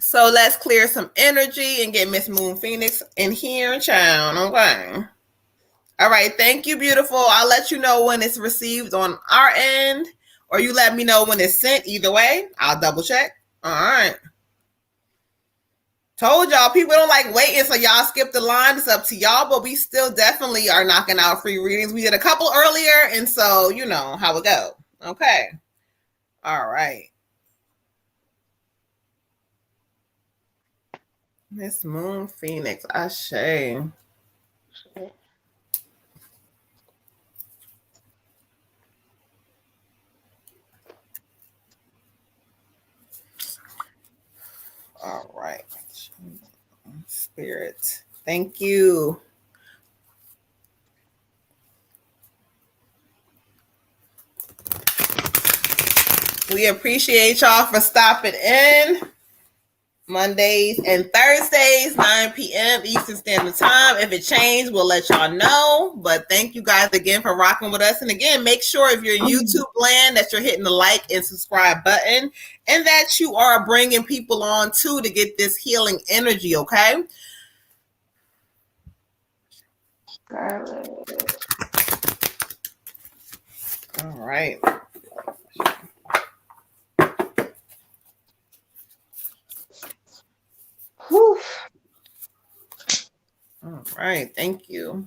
So let's clear some energy and get Miss Moon Phoenix in here, child. Okay. All right. Thank you, beautiful. I'll let you know when it's received on our end, or you let me know when it's sent. Either way, I'll double check. All right. Told y'all, people don't like waiting, so y'all skip the line. It's up to y'all, but we still definitely are knocking out free readings. We did a couple earlier, and so you know how it go. Okay. All right. Miss Moon Phoenix, Ashe. All right. Spirit. Thank you. We appreciate y'all for stopping in. Mondays and Thursdays, 9 p.m. Eastern Standard Time. If it changed, we'll let y'all know. But thank you guys again for rocking with us. And again, make sure if you're in YouTube land that you're hitting the like and subscribe button, and that you are bringing people on too to get this healing energy, okay? All right. Whew. All right. Thank you.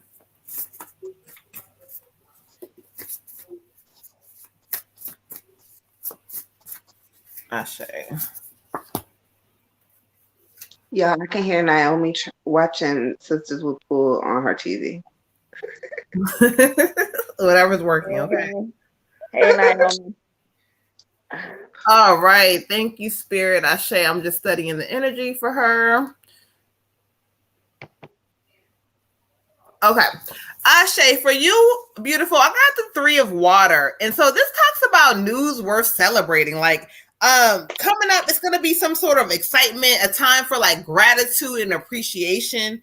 I say. Yeah, I can hear Naomi watching Sisters with Pool on her TV. Whatever's working, okay. Mhm. Hey, Naomi. All right. Thank you, Spirit. Ashe, I'm just studying the energy for her. Okay. Ashe, for you, beautiful, I got the 3 of water. And so this talks about news worth celebrating. Like, coming up, it's gonna be some sort of excitement, a time for like gratitude and appreciation.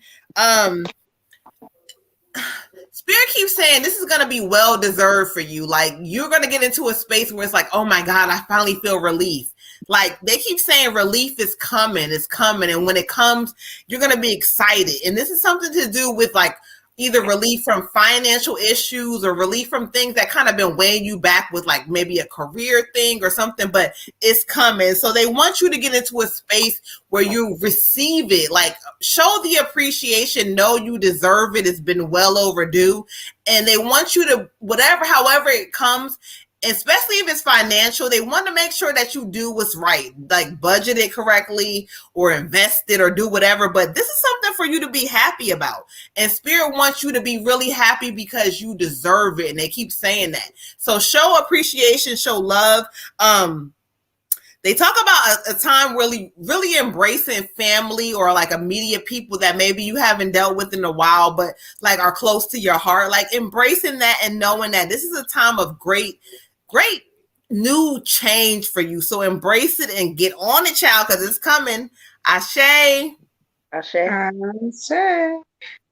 Spirit keeps saying this is going to be well deserved for you. Like, you're going to get into a space where it's like, oh my God, I finally feel relief. Like, they keep saying relief is coming, it's coming. And when it comes, you're going to be excited. And this is something to do with like either relief from financial issues or relief from things that kind of been weighing you back with like maybe a career thing or something, but it's coming. So they want you to get into a space where you receive it, like show the appreciation, know you deserve it. It's been well overdue. And they want you to, whatever, however it comes, especially if it's financial, they want to make sure that you do what's right, like budget it correctly or invest it or do whatever. But this is something for you to be happy about. And Spirit wants you to be really happy because you deserve it. And they keep saying that. So show appreciation, show love. They talk about a time really embracing family or like immediate people that maybe you haven't dealt with in a while, but like are close to your heart, like embracing that and knowing that this is a time of great new change for you. So embrace it and get on it, child, because it's coming. Ashe. Sure.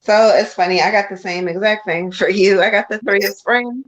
So it's funny. I got the same exact thing for you. I got the 3 of spring.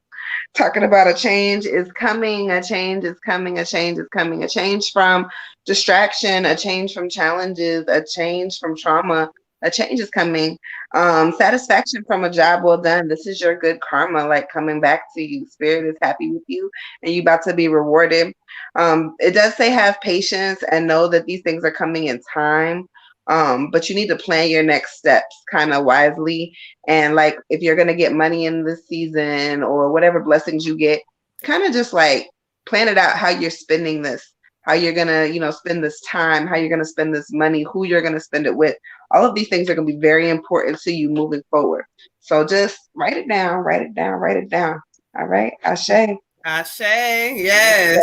Talking about a change is coming, a change is coming, a change is coming, a change from distraction, a change from challenges, a change from trauma, a change is coming. Satisfaction from a job well done. This is your good karma, like coming back to you. Spirit is happy with you and you about to be rewarded. It does say have patience and know that these things are coming in time. But you need to plan your next steps kind of wisely. And like if you're gonna get money in this season or whatever blessings you get, kind of just like plan it out how you're spending this, how you're gonna, spend this time, how you're gonna spend this money, who you're gonna spend it with. All of these things are gonna be very important to you moving forward. So just write it down, write it down, write it down. All right, Ashe. Ashe, yes.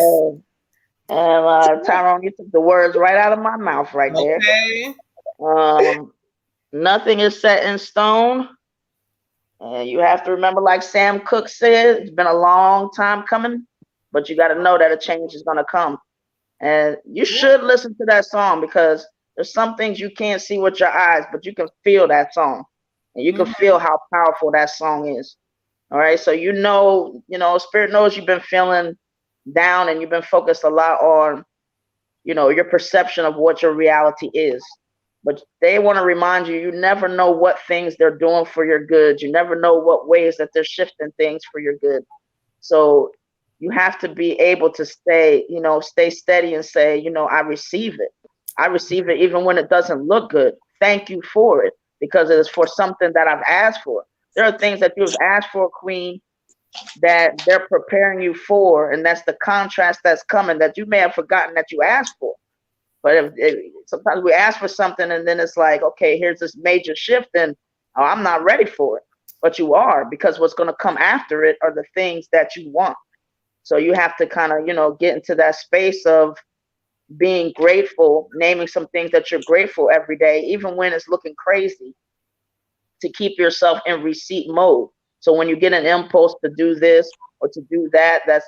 And Tyrone, you took the words right out of my mouth right there. Okay. Nothing is set in stone. And you have to remember, like Sam Cooke said, it's been a long time coming, but you got to know that a change is going to come. And you should listen to that song because there's some things you can't see with your eyes, but you can feel that song. And you can feel how powerful that song is. All right. So, Spirit knows you've been feeling down and you've been focused a lot on, your perception of what your reality is. But they want to remind you, you never know what things they're doing for your good. You never know what ways that they're shifting things for your good. So you have to be able to stay steady and say, I receive it. I receive it even when it doesn't look good. Thank you for it because it is for something that I've asked for. There are things that you've asked for, Queen, that they're preparing you for. And that's the contrast that's coming that you may have forgotten that you asked for. But if sometimes we ask for something and then it's like, okay, here's this major shift and I'm not ready for it. But you are, because what's going to come after it are the things that you want. So you have to kind of, get into that space of being grateful, naming some things that you're grateful every day, even when it's looking crazy, to keep yourself in receipt mode. So when you get an impulse to do this or to do that, that's,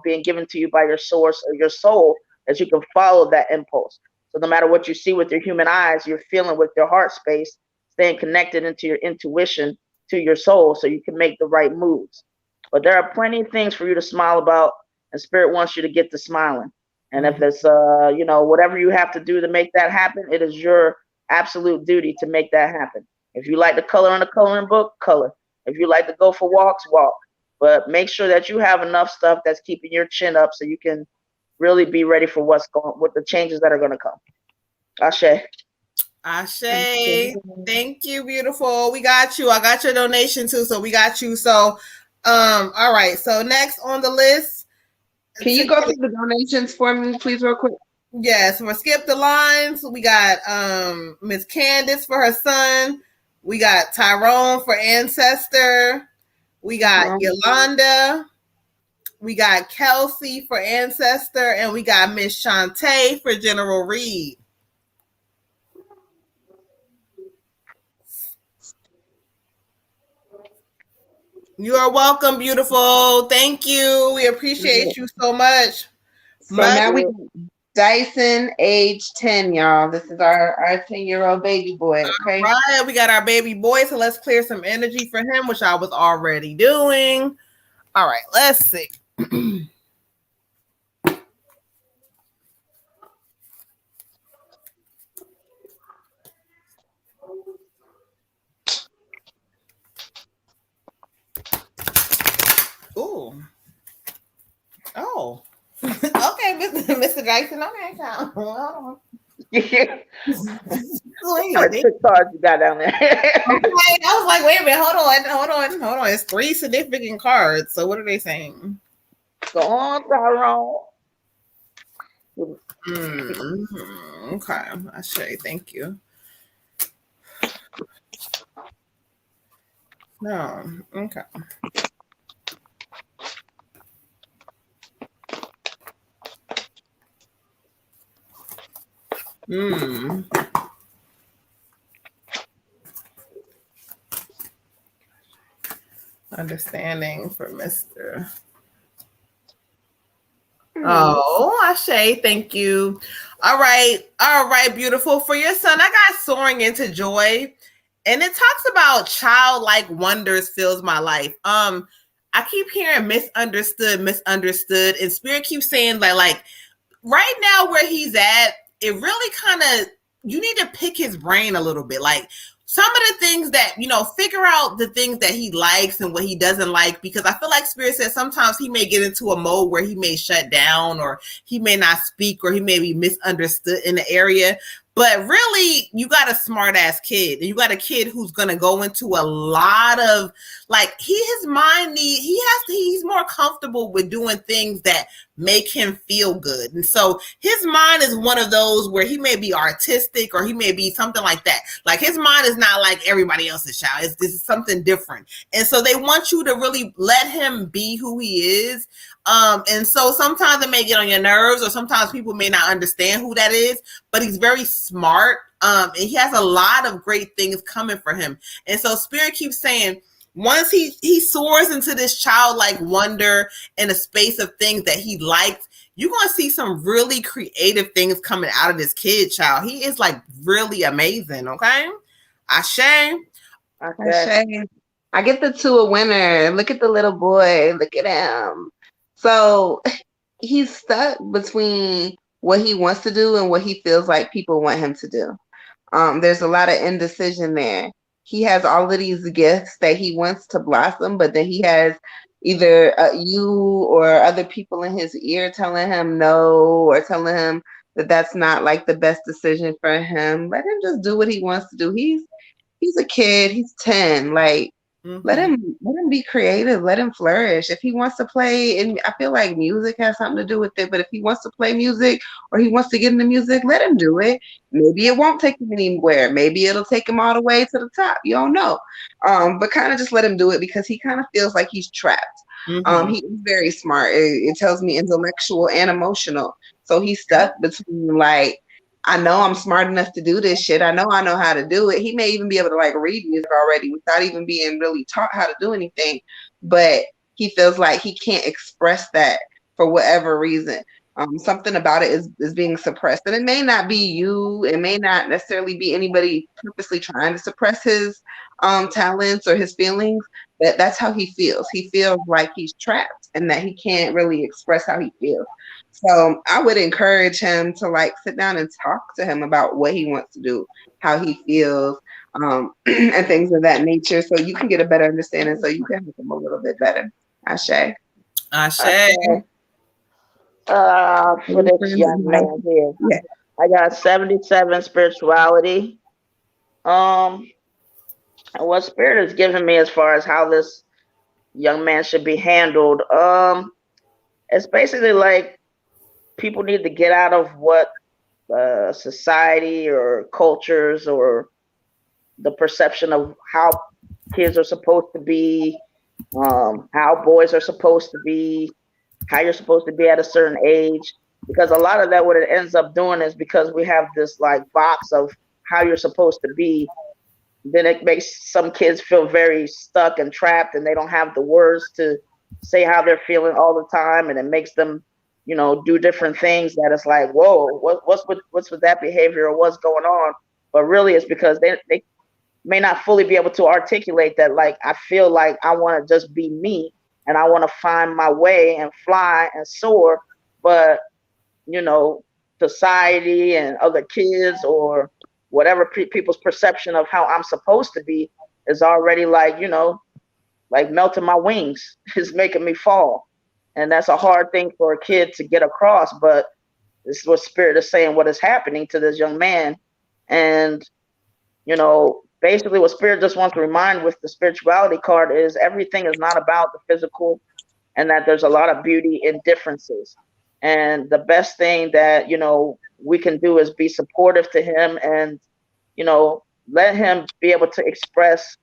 being given to you by your source or your soul, as you can follow that impulse. So no matter what you see with your human eyes, you're feeling with your heart space, staying connected into your intuition, to your soul, so you can make the right moves. But there are plenty of things for you to smile about, and Spirit wants you to get to smiling. And if it's, whatever you have to do to make that happen, it is your absolute duty to make that happen. If you like to color in a coloring book, color. If you like to go for walks, walk. But make sure that you have enough stuff that's keeping your chin up so you can really be ready for with the changes that are going to come. Ashe. Ashe. Thank you, beautiful. We got you. I got your donation too, so we got you. So, all right. So next on the list. Can you go through the donations for me, please, real quick? Yes, for Skip the Lines, we got Miss Candace for her son. We got Tyrone for Ancestor. We got Yolanda. We got Kelsey for Ancestor, and we got Miss Shantae for General Reed. You are welcome, beautiful. Thank you. We appreciate you so much. So now we Dyson, age 10, y'all. This is our 10-year-old baby boy, okay? All right, we got our baby boy, so let's clear some energy for him, which I was already doing. All right, let's see. Ooh. Oh. Okay, Mr. Dyson. Okay, hold on. What 6 cards you got down there? Okay, I was like, wait a minute, hold on. It's 3 significant cards. So what are they saying? Go on, Tyrone. Okay, I say thank you. No, okay. Understanding for Mr. Oh, Ashe, thank you. All right, beautiful. For your son, I got Soaring into Joy, and it talks about childlike wonders fills my life. I keep hearing misunderstood, and Spirit keeps saying like right now where he's at, it really kind of you need to pick his brain a little bit. Like some of the things that, figure out the things that he likes and what he doesn't like, because I feel like Spirit says sometimes he may get into a mode where he may shut down or he may not speak or he may be misunderstood in the area. But really, you got a smart ass kid, and you got a kid who's gonna go into a lot of his mind he's more comfortable with doing things that make him feel good. And so his mind is one of those where he may be artistic or he may be something like that. Like his mind is not like everybody else's child. This is something different. And so they want you to really let him be who he is. And so sometimes it may get on your nerves, or sometimes people may not understand who that is, but he's very smart. And he has a lot of great things coming for him. And so Spirit keeps saying, once he soars into this childlike wonder in a space of things that he likes, you're going to see some really creative things coming out of this kid, child. He is like really amazing. Okay. Ashe. I get the 2 a winner. Look at the little boy. Look at him. So he's stuck between what he wants to do and what he feels like people want him to do. There's a lot of indecision there. He has all of these gifts that he wants to blossom, but then he has either you or other people in his ear telling him no, or telling him that that's not like the best decision for him. Let him just do what he wants to do. He's a kid. He's 10. Like, let him be creative. Let him flourish. If he wants to play, and I feel like music has something to do with it, but if he wants to play music or he wants to get into music, let him do it. Maybe it won't take him anywhere. Maybe it'll take him all the way to the top. You don't know. But kind of just let him do it, because he kind of feels like he's trapped. He is very smart. It tells me intellectual and emotional. So he's stuck between I know I'm smart enough to do this shit. I know how to do it. He may even be able to read music already without even being really taught how to do anything. But he feels like he can't express that for whatever reason. Something about it is being suppressed. And it may not be you. It may not necessarily be anybody purposely trying to suppress his talents or his feelings. But that's how he feels. He feels like he's trapped and that he can't really express how he feels. So I would encourage him to sit down and talk to him about what he wants to do, how he feels, and things of that nature, so you can get a better understanding, so you can help him a little bit better. Ashe. For this young man here, I got 77 spirituality. What Spirit has given me as far as how this young man should be handled, it's basically like people need to get out of what society or cultures or the perception of how kids are supposed to be, how boys are supposed to be, how you're supposed to be at a certain age. Because a lot of that, what it ends up doing is because we have this like box of how you're supposed to be, then it makes some kids feel very stuck and trapped, and they don't have the words to say how they're feeling all the time, and it makes them, do different things that it's like, whoa, what's with that behavior, or what's going on? But really, it's because they may not fully be able to articulate that. Like, I feel like I want to just be me, and I want to find my way and fly and soar, but society and other kids or whatever people's perception of how I'm supposed to be is already like, like melting my wings. Is making me fall. And that's a hard thing for a kid to get across, but this is what Spirit is saying, what is happening to this young man. And, basically what Spirit just wants to remind with the spirituality card is everything is not about the physical, and that there's a lot of beauty in differences. And the best thing that, we can do is be supportive to him and, let him be able to express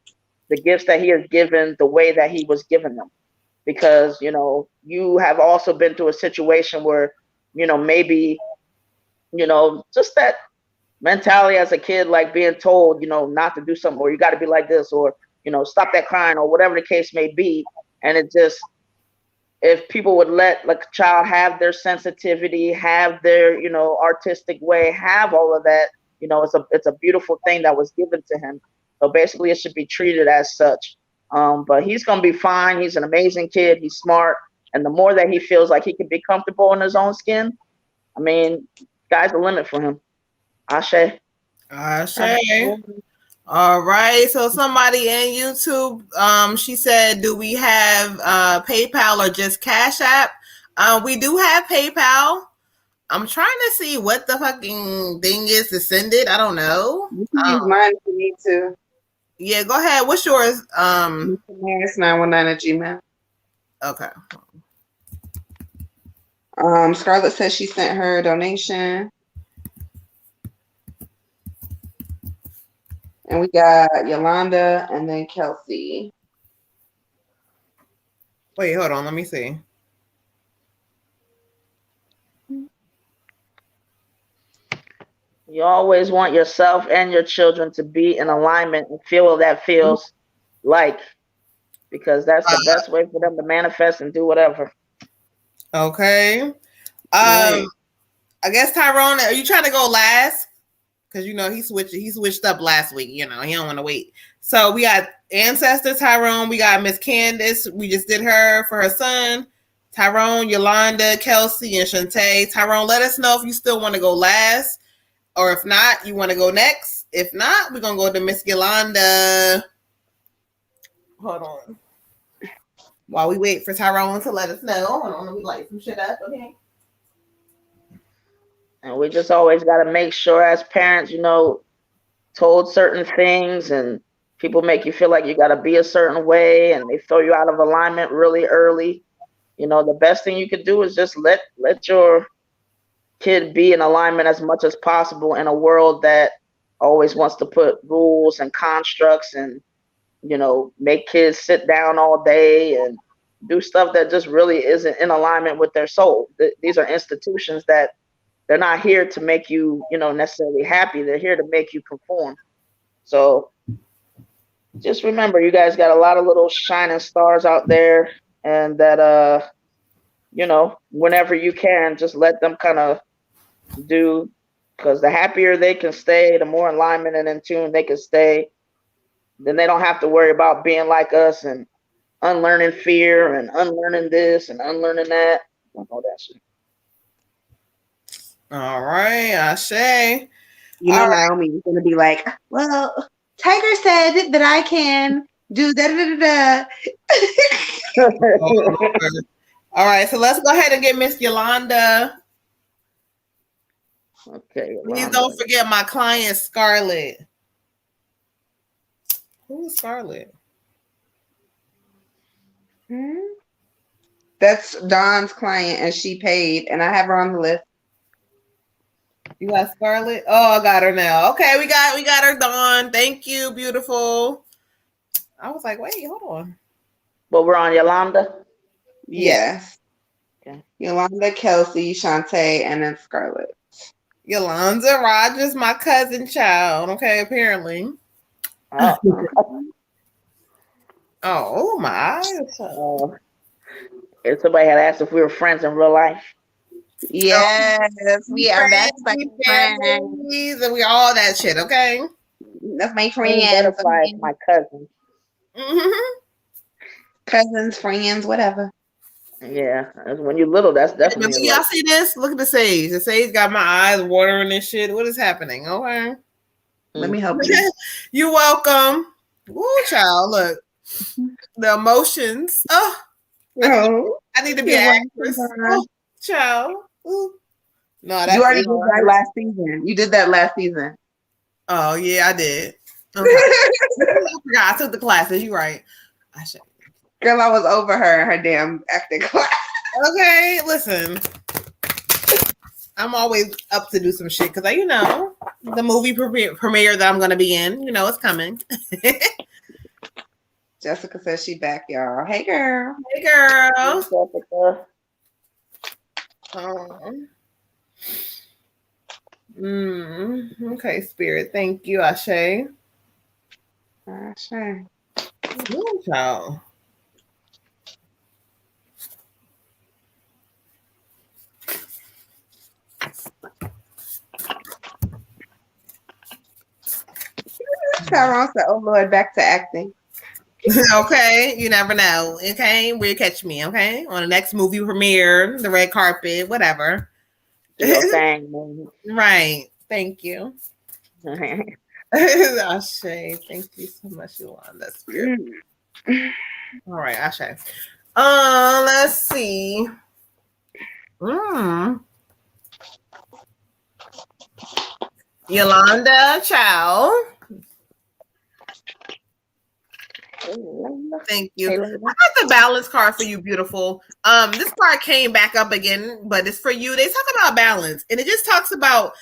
the gifts that he has given the way that he was given them. Because, you have also been through a situation where, maybe, just that mentality as a kid, like being told, not to do something, or you got to be like this, or, stop that crying, or whatever the case may be. And it just, if people would let like a child have their sensitivity, have their, artistic way, have all of that, it's a beautiful thing that was given to him. So basically it should be treated as such. But he's going to be fine. He's an amazing kid. He's smart. And the more that he feels like he can be comfortable in his own skin, I mean, sky's the limit for him. Ashe. All right. So somebody in YouTube, she said, do we have PayPal or just Cash App? We do have PayPal. I'm trying to see what the fucking thing is to send it. I don't know. You can use mine if you need to. Yeah, go ahead. What's yours? It's 919 at Gmail. Okay. Scarlett says she sent her donation. And we got Yolanda and then Kelsey. Wait, hold on. Let me see. You always want yourself and your children to be in alignment and feel what that feels like, because that's the best way for them to manifest and do whatever. Okay. I guess Tyrone, are you trying to go last? Because he switched up last week. He don't want to wait. So we got Ancestor Tyrone. We got Miss Candace. We just did her for her son. Tyrone, Yolanda, Kelsey, and Shantae. Tyrone, let us know if you still want to go last, or if not, you want to go next. If not, we're gonna go to Miss Yolanda. Hold on. While we wait for Tyrone to let us know. Hold on, let me light some shit up. Okay. And we just always got to make sure as parents, told certain things, and people make you feel like you got to be a certain way, and they throw you out of alignment really early. The best thing you could do is just let your kid be in alignment as much as possible in a world that always wants to put rules and constructs and, make kids sit down all day and do stuff that just really isn't in alignment with their soul. These are institutions that they're not here to make you, necessarily happy. They're here to make you conform. So just remember, you guys got a lot of little shining stars out there, and that, whenever you can, just let them kind of do, because the happier they can stay, the more alignment and in tune they can stay. Then they don't have to worry about being like us and unlearning fear and unlearning this and unlearning that. I don't know that shit. All right, Ashe. Naomi is going to be like, well, Tiger said that I can do da. All right, so let's go ahead and get Miss Yolanda. Okay. Please don't forget my client, Scarlett. Who is Scarlett? The That's Dawn's client, and she paid, and I have her on the list. You got Scarlett? Oh, I got her now. Okay, we got her, Dawn. Thank you, beautiful. I was like, wait, hold on. But we're on Yolanda. Yes. Okay. Yolanda, Kelsey, Shantae, and then Scarlett. Yolanda Rogers, my cousin child. Okay, apparently. Oh my. If somebody had asked if we were friends in real life. Yes, we are best friends. And we all that shit, okay? That's my Queen friend. Butterfly is my cousin. Mm-hmm. Cousins, friends, whatever. Yeah, when you're little, that's definitely. Y'all see this? Look at the sage. The sage got my eyes watering and shit. What is happening? Okay. Let me help you. You're welcome. Woo, child. Look. The emotions. Oh. I need to be an actress. Oh, child. Ooh. No, that's you already did that last season. You did that last season. Oh yeah, I did. Okay. I forgot. I took the classes. You're right. I should. Girl, I was over her in her damn acting class. Okay, listen. I'm always up to do some shit because you know the movie premiere that I'm gonna be in. You know it's coming. Jessica says she back, y'all. Hey, girl. Hey, girl. Jessica. Okay, Spirit. Thank you, Ashe. Ashe. Ooh, child. Tyrone said, "Oh Lord, back to acting." Okay, you never know. Okay, where you catch me? Okay, on the next movie premiere, the red carpet, whatever. Your thing, Right. Thank you. Ashe, thank you so much, Yolanda. Spirit. All right, Ashe. Let's see. Yolanda, child. Thank you. I got the balance card for you, beautiful. This card came back up again, but it's for you. They talk about balance, and it just talks about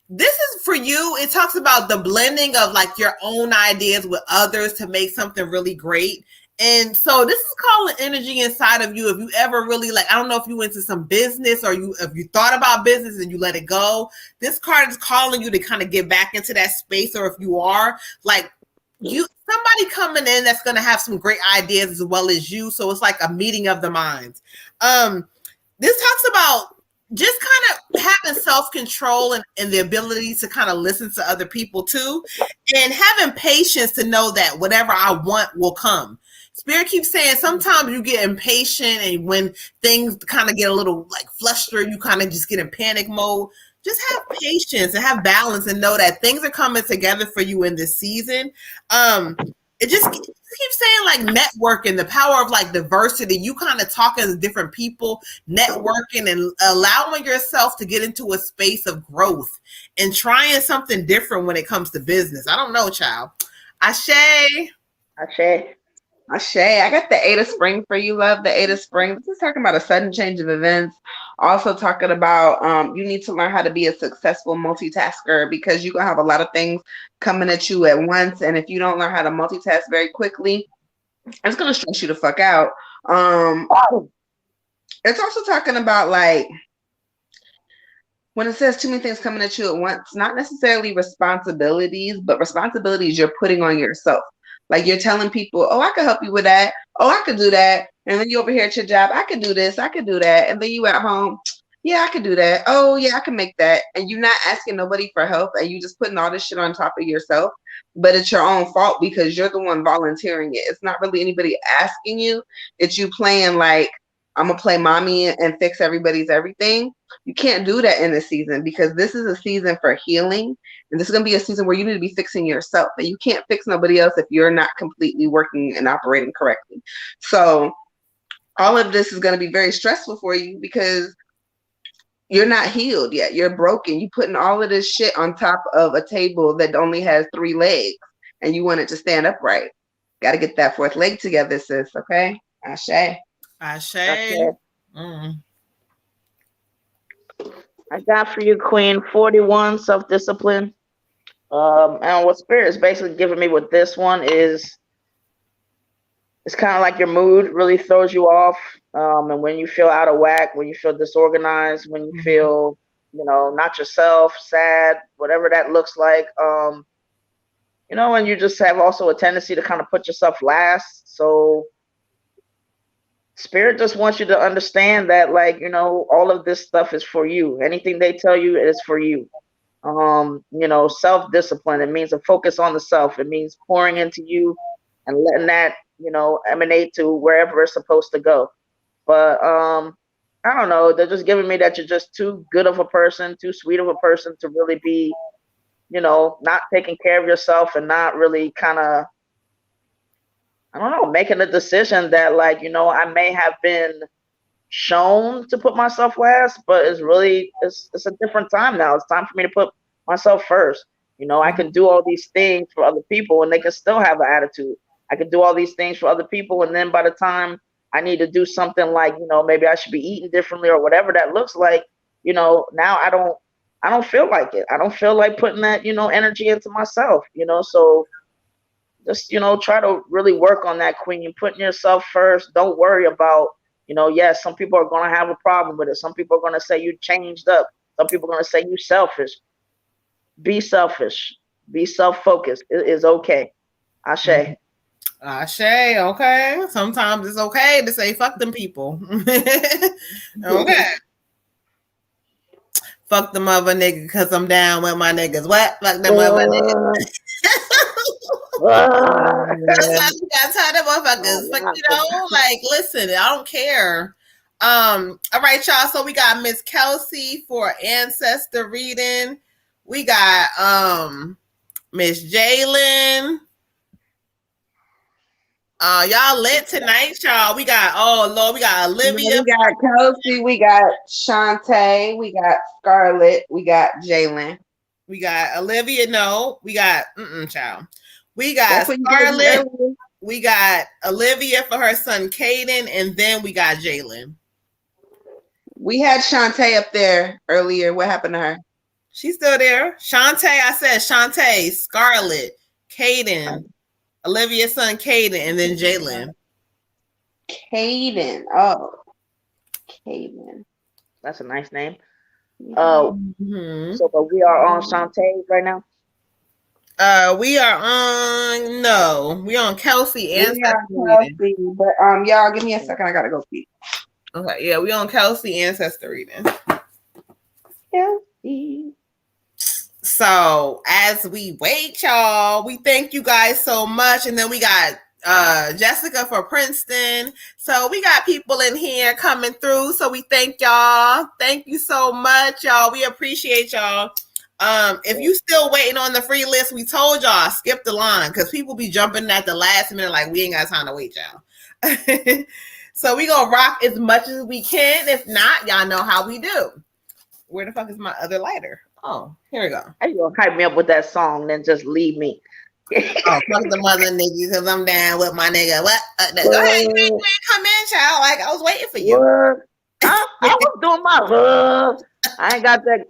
this is for you. It talks about the blending of like your own ideas with others to make something really great. And so this is calling energy inside of you. If you ever really like, I don't know if you went to some business or if you thought about business and you let it go, this card is calling you to kind of get back into that space. Or if you are like somebody coming in that's going to have some great ideas as well as you. So it's like a meeting of the minds. This talks about just kind of having self-control and the ability to kind of listen to other people too, and having patience to know that whatever I want will come. Spirit keeps saying sometimes you get impatient, and when things kind of get a little like flustered, you kind of just get in panic mode. Just have patience and have balance and know that things are coming together for you in this season. It just keeps saying like networking, the power of like diversity. You kind of talking to different people, networking and allowing yourself to get into a space of growth and trying something different when it comes to business. I don't know, child. Ashe. I got the 8 of spring for you, love. The 8 of spring. This is talking about a sudden change of events. Also talking about you need to learn how to be a successful multitasker because you're going to have a lot of things coming at you at once. And if you don't learn how to multitask very quickly, it's going to stress you the fuck out. It's also talking about like when it says too many things coming at you at once, not necessarily responsibilities, but responsibilities you're putting on yourself. Like you're telling people, oh, I could help you with that. Oh, I could do that. And then you over here at your job, I could do this, I could do that. And then you at home, yeah, I could do that. Oh, yeah, I can make that. And you're not asking nobody for help and you just putting all this shit on top of yourself. But it's your own fault because you're the one volunteering it. It's not really anybody asking you. It's you playing like, I'm going to play mommy and fix everybody's everything. You can't do that in this season because this is a season for healing. And this is going to be a season where you need to be fixing yourself. And you can't fix nobody else if you're not completely working and operating correctly. So all of this is going to be very stressful for you because you're not healed yet. You're broken. You're putting all of this shit on top of a table that only has 3 legs and you want it to stand upright. Got to get that 4th leg together, sis. Okay? Ashe. Ashe. Okay. Mm. I got for you, Queen, 41, self-discipline. And what Spirit is basically giving me with this one is it's kind of like your mood really throws you off. And when you feel out of whack, when you feel disorganized, when you feel, not yourself, sad, whatever that looks like, and you just have also a tendency to kind of put yourself last. So Spirit just wants you to understand that, like, all of this stuff is for you. Anything they tell you is for you. Self-discipline, it means a focus on the self. It means pouring into you and letting that, emanate to wherever it's supposed to go. But I don't know, they're just giving me that you're just too good of a person, too sweet of a person to really be, not taking care of yourself and not really kind of, I don't know, making a decision that, like, I may have been shown to put myself last, but it's a different time now. It's time for me to put myself first. I can do all these things for other people and they can still have an attitude. I can do all these things for other people, and then by the time I need to do something like, maybe I should be eating differently or whatever that looks like, now I don't feel like it. I don't feel like putting that, energy into myself, so just, try to really work on that, Queen. You're putting yourself first. Don't worry about, yes, some people are going to have a problem with it. Some people are going to say you changed up. Some people are going to say you selfish. Be selfish. Be self-focused. It is okay. Ashe. Ashe, okay. Sometimes it's okay to say fuck them people. Okay. Fuck them other niggas because I'm down with my niggas. What? Fuck them other niggas. That's why got tired of motherfuckers. Like, listen, I don't care. All right, y'all. So we got Miss Kelsey for ancestor reading. We got Miss Jalen. Y'all lit tonight, y'all. We got we got Olivia. We got Kelsey. We got Shantae. We got Scarlett. We got Jalen. We got Olivia. No, we got child. We got Scarlett. We got Olivia for her son Caden, and then we got Jalen. We had Shantae up there earlier. What happened to her? She's still there. Shantae, I said Shantae, Scarlett, Caden, Olivia's son Caden, and then Jalen. Caden. Oh, Caden. That's a nice name. So, but we are on Shantae right now. We are on Kelsey and Kelsey, but y'all give me a second. I gotta go pee. Okay, yeah, we on Kelsey ancestor reading. Kelsey. So as we wait, y'all, we thank you guys so much, and then we got Jessica for Princeton. So we got people in here coming through. So we thank y'all. Thank you so much, y'all. We appreciate y'all. If you still waiting on the free list, we told y'all skip the line because people be jumping at the last minute like we ain't got time to wait, y'all. So we gonna rock as much as we can. If not, y'all know how we do. Where the fuck is my other lighter? Oh, here we go. How you gonna hype me up with that song, then just leave me? Oh, fuck the mother nigga because I'm down with my nigga. What? Go ahead, you ain't come in, child. Like I was waiting for you. I was doing my I ain't got that.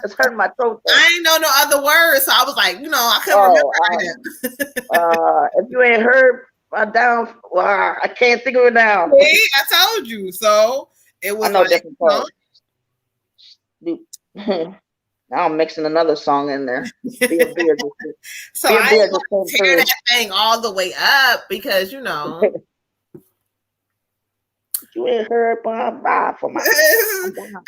It's hurting my throat. I ain't know no other words, so I was like, I couldn't remember. If you ain't heard down, I can't think of it now. See, I told you. So it was. I know different parts. Now I'm mixing another song in there. So I tear that thing all the way up because you ain't heard for my.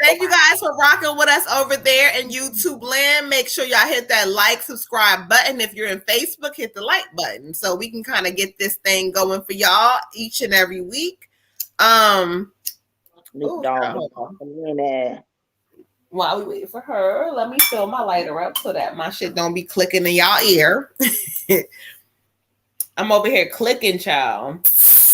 Thank you guys for rocking with us over there in YouTube land. Make sure y'all hit that like, subscribe button. If you're in Facebook, hit the like button so we can kind of get this thing going for y'all each and every week. While we wait for her, let me fill my lighter up so that my shit don't be clicking in y'all ear. I'm over here clicking, child.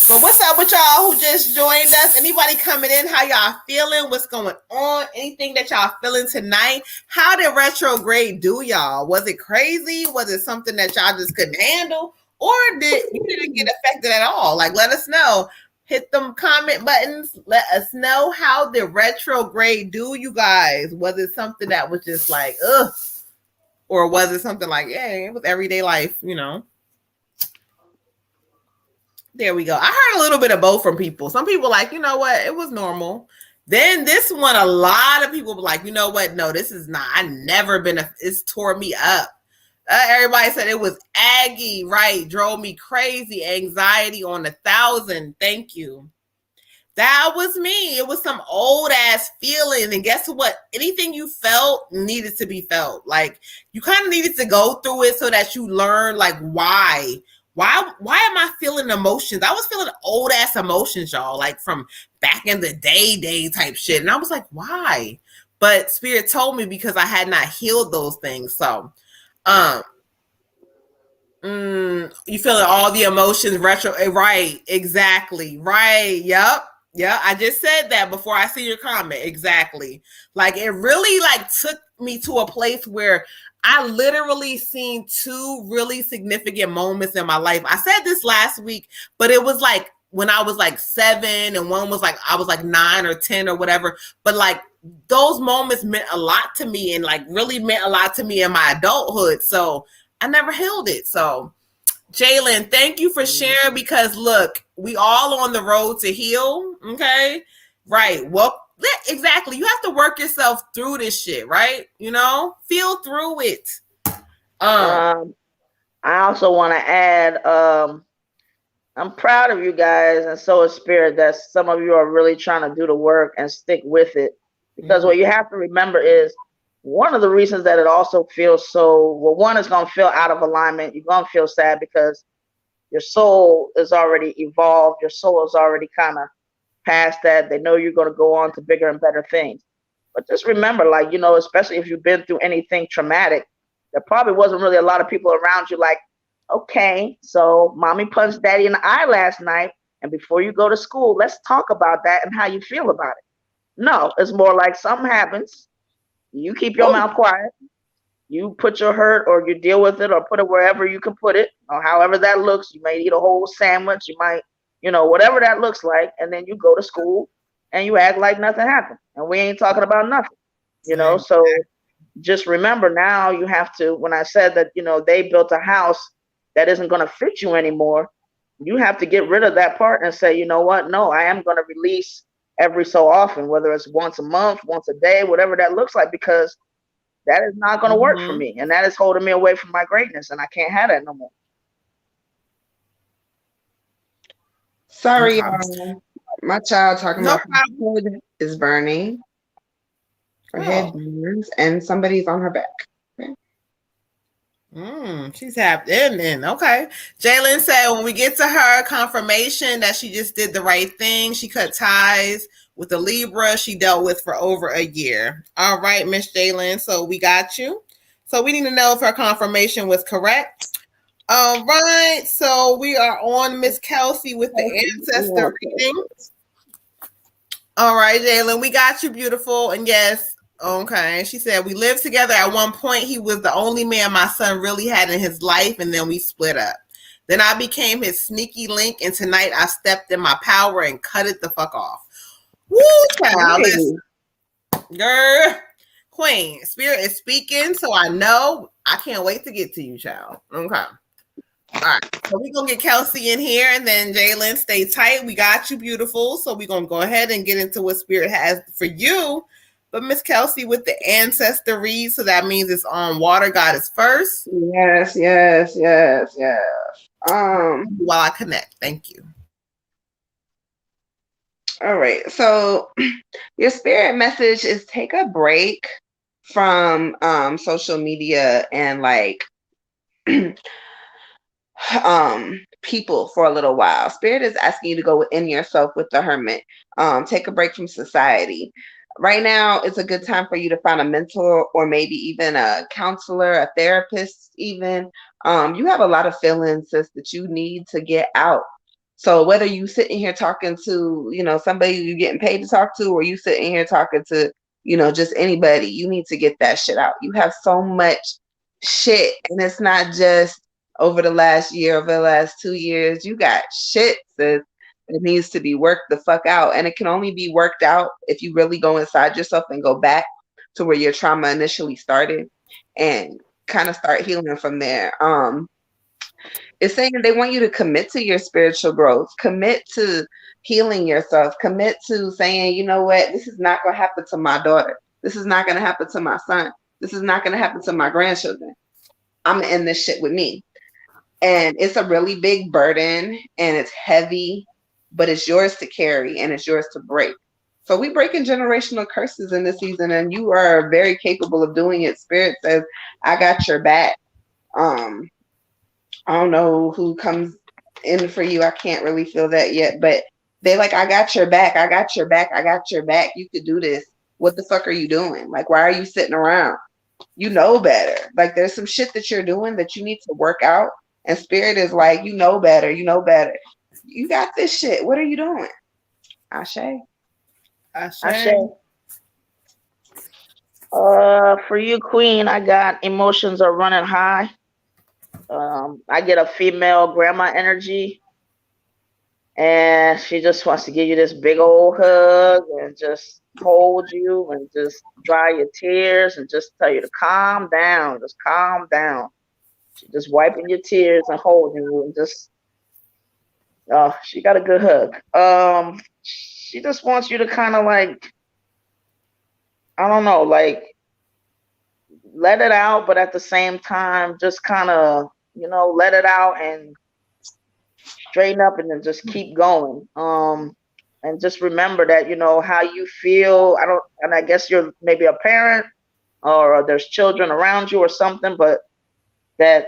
But what's up with y'all who just joined us? Anybody coming in? How y'all feeling? What's going on? Anything that y'all feeling tonight? How did retrograde do y'all? Was it crazy? Was it something that y'all just couldn't handle? Or you didn't get affected at all? Like, let us know. Hit them comment buttons. Let us know how the retrograde do, you guys. Was it something that was just like, ugh? Or was it something like, yeah, it was everyday life, you know? There we go. I heard a little bit of both from people. Some people like, you know what, it was normal. Then this one, a lot of people were like, you know what, no, this is not. I never been. It's tore me up. Everybody said it was aggy, right? Drove me crazy. Anxiety on 1,000. Thank you. That was me. It was some old ass feeling. And guess what? Anything you felt needed to be felt. Like you kind of needed to go through it so that you learn like why. Why am I feeling emotions? I was feeling old ass emotions, y'all, like from back in the day type shit. And I was like, why? But Spirit told me because I had not healed those things. So you feeling all the emotions retro, right? Exactly. Right. Yep. Yeah, I just said that before I see your comment. Exactly. Like it really like took me to a place where I literally seen two really significant moments in my life. I said this last week, but it was like when I was like 7 and one was like I was like 9 or 10 or whatever. But like those moments meant a lot to me and like really meant a lot to me in my adulthood. So I never healed it. So Jalen, thank you for sharing because look, we all on the road to heal. Okay. Right. Well, exactly. You have to work yourself through this shit, right? You know, feel through it. I also want to add, I'm proud of you guys, and so is Spirit, that some of you are really trying to do the work and stick with it. Because what you have to remember is one of the reasons that it also feels so, well, one is going to feel out of alignment. You're going to feel sad because your soul is already evolved. Your soul is already kind of past that. They know you're going to go on to bigger and better things. But just remember, like, you know, especially if you've been through anything traumatic, there probably wasn't really a lot of people around you like, okay, so mommy punched daddy in the eye last night, and before you go to school, let's talk about that and how you feel about it. No, it's more like something happens. You keep your mouth quiet. You put your hurt or you deal with it or put it wherever you can put it or however that looks. You may eat a whole sandwich. You might, you know, whatever that looks like. And then you go to school and you act like nothing happened. And we ain't talking about nothing, you know. So just remember now you have to, when I said that, you know, they built a house that isn't going to fit you anymore, you have to get rid of that part and say, you know what? No, I am going to release every so often, whether it's once a month, once a day, whatever that looks like, because that is not going to work for me. And that is holding me away from my greatness. And I can't have that no more. Sorry, y'all. My child talking about her head is burning. Her head burns and somebody's on her back. Okay. She's happy. And okay. Jalen said when we get to her confirmation that she just did the right thing, she cut ties with a Libra she dealt with for over a year. All right, Miss Jalen. So we got you. So we need to know if her confirmation was correct. All right. So we are on Miss Kelsey with the ancestor reading. All right, Jalen, we got you, beautiful. And yes, okay. She said we lived together at one point. He was the only man my son really had in his life, and then we split up. Then I became his sneaky link, and tonight I stepped in my power and cut it the fuck off. Woo, child. Girl, Queen, Spirit is speaking, so I know. I can't wait to get to you, child. Okay. All right. So we're going to get Kelsey in here, and then Jalen, stay tight. We got you, beautiful. So we're going to go ahead and get into what Spirit has for you. But Miss Kelsey with the ancestor read, so that means it's on water goddess first. Yes. While I connect. Thank you. All right. So your spirit message is take a break from social media and like people for a little while. Spirit is asking you to go within yourself with the hermit. Take a break from society. Right now, it's a good time for you to find a mentor or maybe even a counselor, a therapist, even. You have a lot of feelings, sis, that you need to get out. So whether you sitting here talking to, you know, somebody you're getting paid to talk to, or you sitting here talking to, you know, just anybody, you need to get that shit out. You have so much shit, and it's not just over the last year, over the last 2 years. You got shit, sis, It needs to be worked the fuck out. And it can only be worked out if you really go inside yourself and go back to where your trauma initially started and kind of start healing from there. It's saying they want you to commit to your spiritual growth, commit to healing yourself, commit to saying, you know what, this is not going to happen to my daughter. This is not going to happen to my son. This is not going to happen to my grandchildren. I'm going to end this shit with me. And it's a really big burden and it's heavy, but it's yours to carry and it's yours to break. So we breaking generational curses in this season, and you are very capable of doing it. Spirit says, I got your back. I don't know who comes in for you. I can't really feel that yet, but they like, I got your back. I got your back. I got your back. You could do this. What the fuck are you doing? Like, why are you sitting around? You know better. Like, there's some shit that you're doing that you need to work out. And Spirit is like, you know better. You know better. You got this shit. What are you doing? Ashe. Ashe. For you, Queen, I got emotions are running high. I get a female grandma energy, and she just wants to give you this big old hug and just hold you and just dry your tears and just tell you to calm down. Just calm down. She's just wiping your tears and holding you and just, oh, she got a good hug. She just wants you to kind of like, I don't know, like let it out, but at the same time, just kind of, you know, let it out and straighten up and then just keep going. And just remember that, you know, how you feel. And I guess you're maybe a parent or there's children around you or something, but that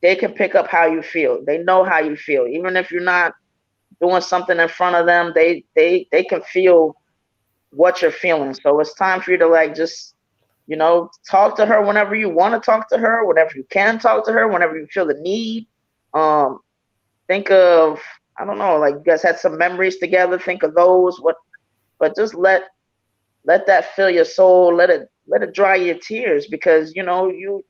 they can pick up how you feel. They know how you feel. Even if you're not doing something in front of them, they can feel what you're feeling. So it's time for you to like just, you know, talk to her whenever you want to talk to her, whenever you can talk to her, whenever you feel the need. Think of, I don't know, like you guys had some memories together. Think of those. But just let that fill your soul. Let it dry your tears, because you know you're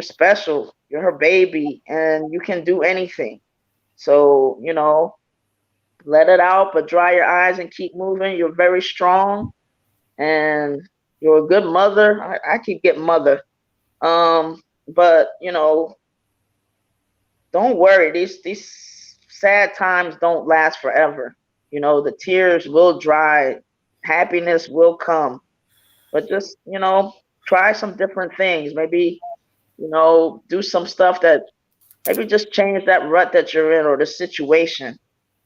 special. You're her baby, and you can do anything. So you know, let it out, but dry your eyes and keep moving. You're very strong, and you're a good mother. I keep getting mother. But you know, don't worry. These sad times don't last forever. You know, the tears will dry, happiness will come. But just, you know, try some different things. Maybe, you know, do some stuff that maybe just change that rut that you're in or the situation.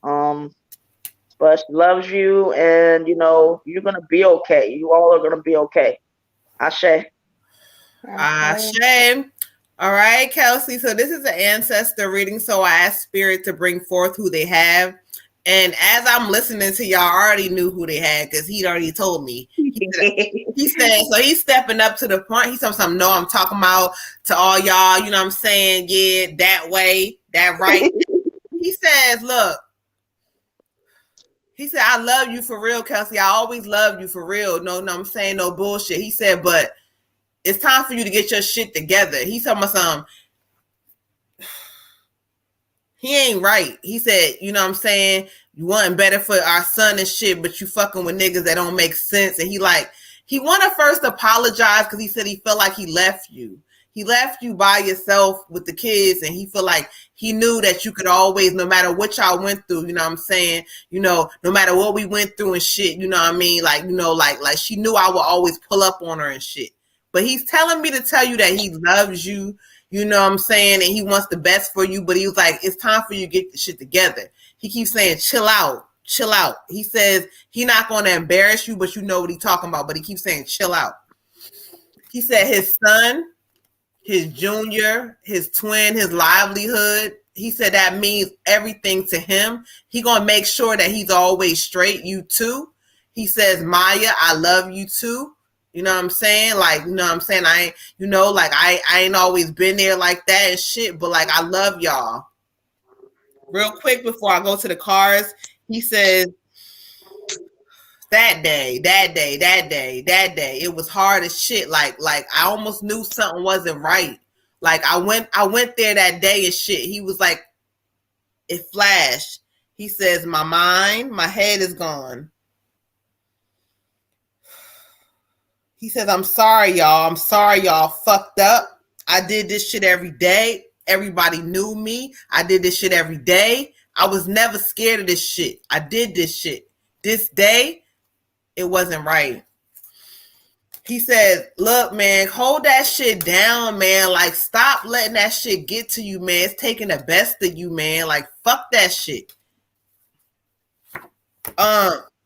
But she loves you, and you know, you're gonna be okay. You all are gonna be okay. Ashe. Ashe. All right, Kelsey. So this is an ancestor reading. So I asked Spirit to bring forth who they have. And as I'm listening to y'all, I already knew who they had because he'd already told me. He said, so he's stepping up to the front. He said something, no, I'm talking about to all y'all, you know what I'm saying? Yeah, that way, that right. He says, look, he said, I love you for real, Kelsey. I always loved you for real. No, I'm saying no bullshit. He said, but it's time for you to get your shit together. He's talking about something. He ain't right. He said, you know what I'm saying? You wanting better for our son and shit, but you fucking with niggas that don't make sense. And he want to first apologize because he said he felt like he left you. He left you by yourself with the kids, and he feel like he knew that you could always, no matter what y'all went through, you know what I'm saying? You know, no matter what we went through and shit, you know what I mean? Like, you know, like she knew I would always pull up on her and shit. But he's telling me to tell you that he loves you, you know what I'm saying? And he wants the best for you, but he was like, it's time for you to get the shit together. He keeps saying, chill out. He says he's not going to embarrass you, but you know what he's talking about. But he keeps saying, chill out. He said his son, his junior, his twin, his livelihood, he said that means everything to him. He going to make sure that he's always straight, you too. He says, Maya, I love you too. You know what I'm saying? Like, you know what I'm saying? I ain't, you know, like I ain't always been there like that and shit, but like I love y'all. Real quick before I go to the cards, he says, that day, it was hard as shit. Like I almost knew something wasn't right. Like I went there that day and shit. He was like, it flashed. He says, my mind, my head is gone. He says, I'm sorry, y'all. I'm sorry, y'all fucked up. I did this shit every day. Everybody knew me. I did this shit every day. I was never scared of this shit. I did this shit. This day, it wasn't right. He said, look, man, hold that shit down, man. Like, stop letting that shit get to you, man. It's taking the best of you, man. Like, fuck that shit.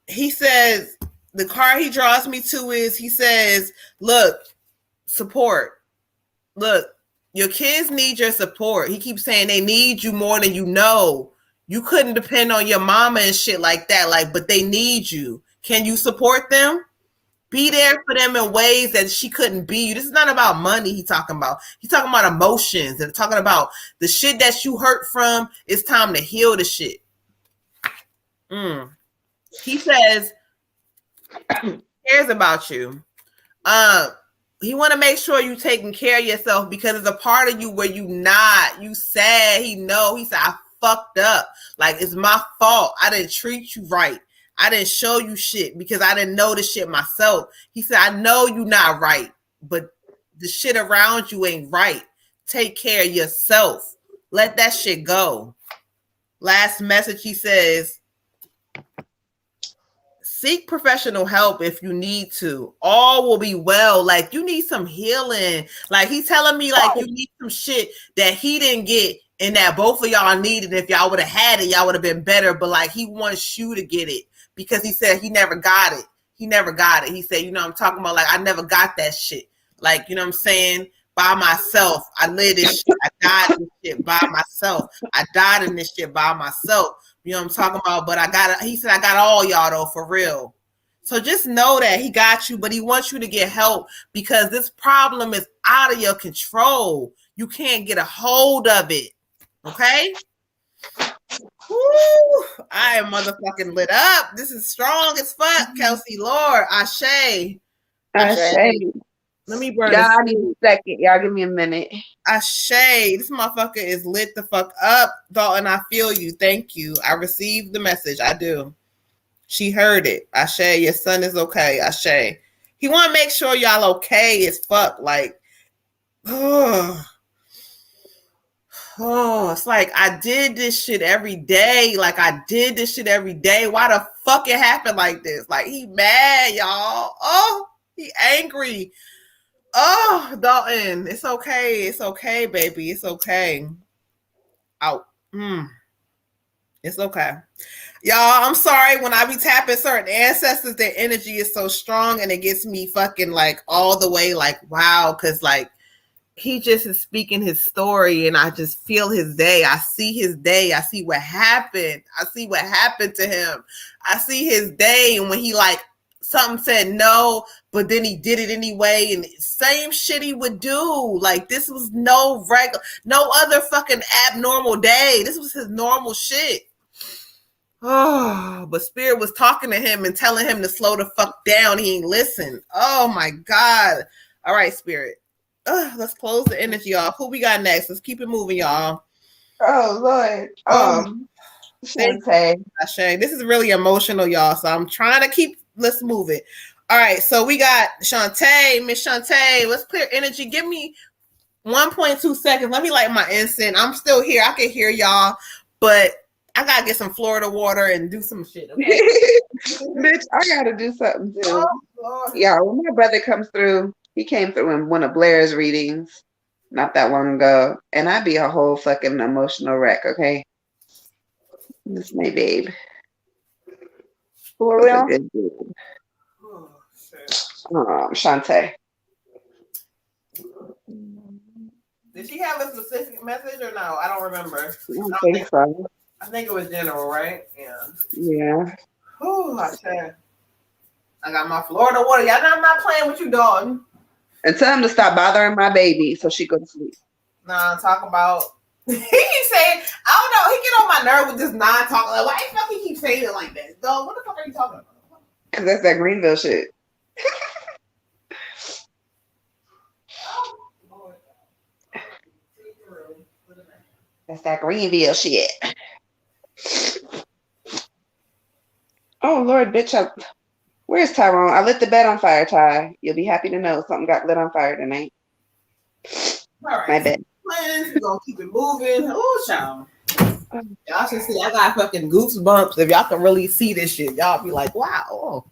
He says, the card he draws me to is, he says, look, support. Look, your kids need your support. He keeps saying they need you more than you know. You couldn't depend on your mama and shit like that. Like, but they need you. Can you support them? Be there for them in ways that she couldn't be. This is not about money he's talking about. He's talking about emotions and talking about the shit that you hurt from. It's time to heal the shit. He says he cares about you. He want to make sure you taking care of yourself because it's a part of you where you sad. He know. He said, I fucked up. Like, it's my fault. I didn't treat you right. I didn't show you shit because I didn't know the shit myself. He said, I know you not right, but the shit around you ain't right. Take care of yourself. Let that shit go. Last message, he says, seek professional help if you need to. All will be well. Like, you need some healing. Like, he's telling me, like, you need some shit that he didn't get and that both of y'all needed. If y'all would have had it, y'all would have been better. But, like, he wants you to get it because he said he never got it. He never got it. He said, you know, I'm talking about, like, I never got that shit. Like, you know what I'm saying? By myself. I lived this shit. I died in this shit by myself. I died in this shit by myself. You know what I'm talking about? But he said, I got all y'all though, for real. So just know that he got you, but he wants you to get help because this problem is out of your control. You can't get a hold of it. Okay? Woo, I am motherfucking lit up. This is strong as fuck, Kelsey. Lord, Ashe. Ashe. Let me burn Y'all, this. I need a second. Y'all give me a minute. Ashe. This motherfucker is lit the fuck up, Dalton. I feel you. Thank you. I received the message. I do. She heard it. Ashe, your son is okay. Ashe. He want to make sure y'all okay as fuck. Like, it's like I did this shit every day. Like, I did this shit every day. Why the fuck it happened like this? Like, he mad, y'all. Oh, he angry. Oh, Dalton, it's okay. It's okay, baby. It's okay. Out. It's okay. Y'all, I'm sorry when I be tapping certain ancestors, their energy is so strong and it gets me fucking like all the way like, wow, because like he just is speaking his story and I just feel his day. I see his day. I see what happened. I see what happened to him. I see his day and when he like, something said no, but then he did it anyway, and same shit he would do. Like, this was no other fucking abnormal day. This was his normal shit. Oh, but Spirit was talking to him and telling him to slow the fuck down. He ain't listen. Oh my God. All right, Spirit. Let's close the energy, y'all. Who we got next? Let's keep it moving, y'all. Oh Lord. Shantae. This is really emotional, y'all. So I'm trying to keep. Let's move it. All right. So we got Shantae, Miss Shantae. Let's clear energy. Give me 1.2 seconds. Let me light my incense. I'm still here. I can hear y'all, but I gotta get some Florida water and do some shit. Okay. Bitch, I gotta do something too. Oh, Lord. Yeah, when my brother comes through, he came through in one of Blair's readings not that long ago, and I'd be a whole fucking emotional wreck, okay? This is my babe. For real? Good dude. Shantae. Did she have a specific message or no? I don't remember. I don't think so. I think it was general, right? Yeah. Yeah. Oh, I got my Florida water. Y'all know I'm not playing with you, dog. And tell him to stop bothering my baby so she go to sleep. Nah, talk about. He keeps saying, I don't know. He get on my nerve with this non-talk. Like, why the fuck he keep saying it like that? Dog, what the fuck are you talking about? Because that's that Greenville shit. That's that Greenville shit. Lord, bitch, where's Tyrone? I lit the bed on fire, Ty. You'll be happy to know something got lit on fire tonight. All right. My bed. Plans, we're gonna keep it moving. Oh, child. Y'all should see, I got fucking goosebumps. If y'all can really see this shit, y'all be like, wow. Oh.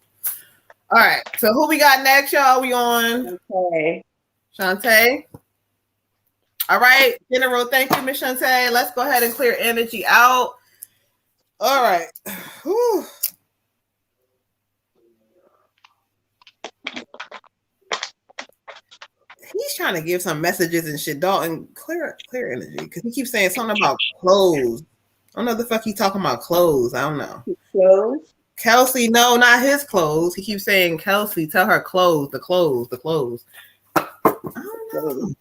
All right. So who we got next, y'all? We on Okay. Shantae. All right. General, thank you, Miss Shantae. Let's go ahead and clear energy out. All right. Whew. He's trying to give some messages and shit, Dalton. Clear energy, because he keeps saying something about clothes. I don't know the fuck he talking about clothes. I don't know. Clothes? Kelsey, no, not his clothes. He keeps saying, Kelsey, tell her clothes, the clothes. I don't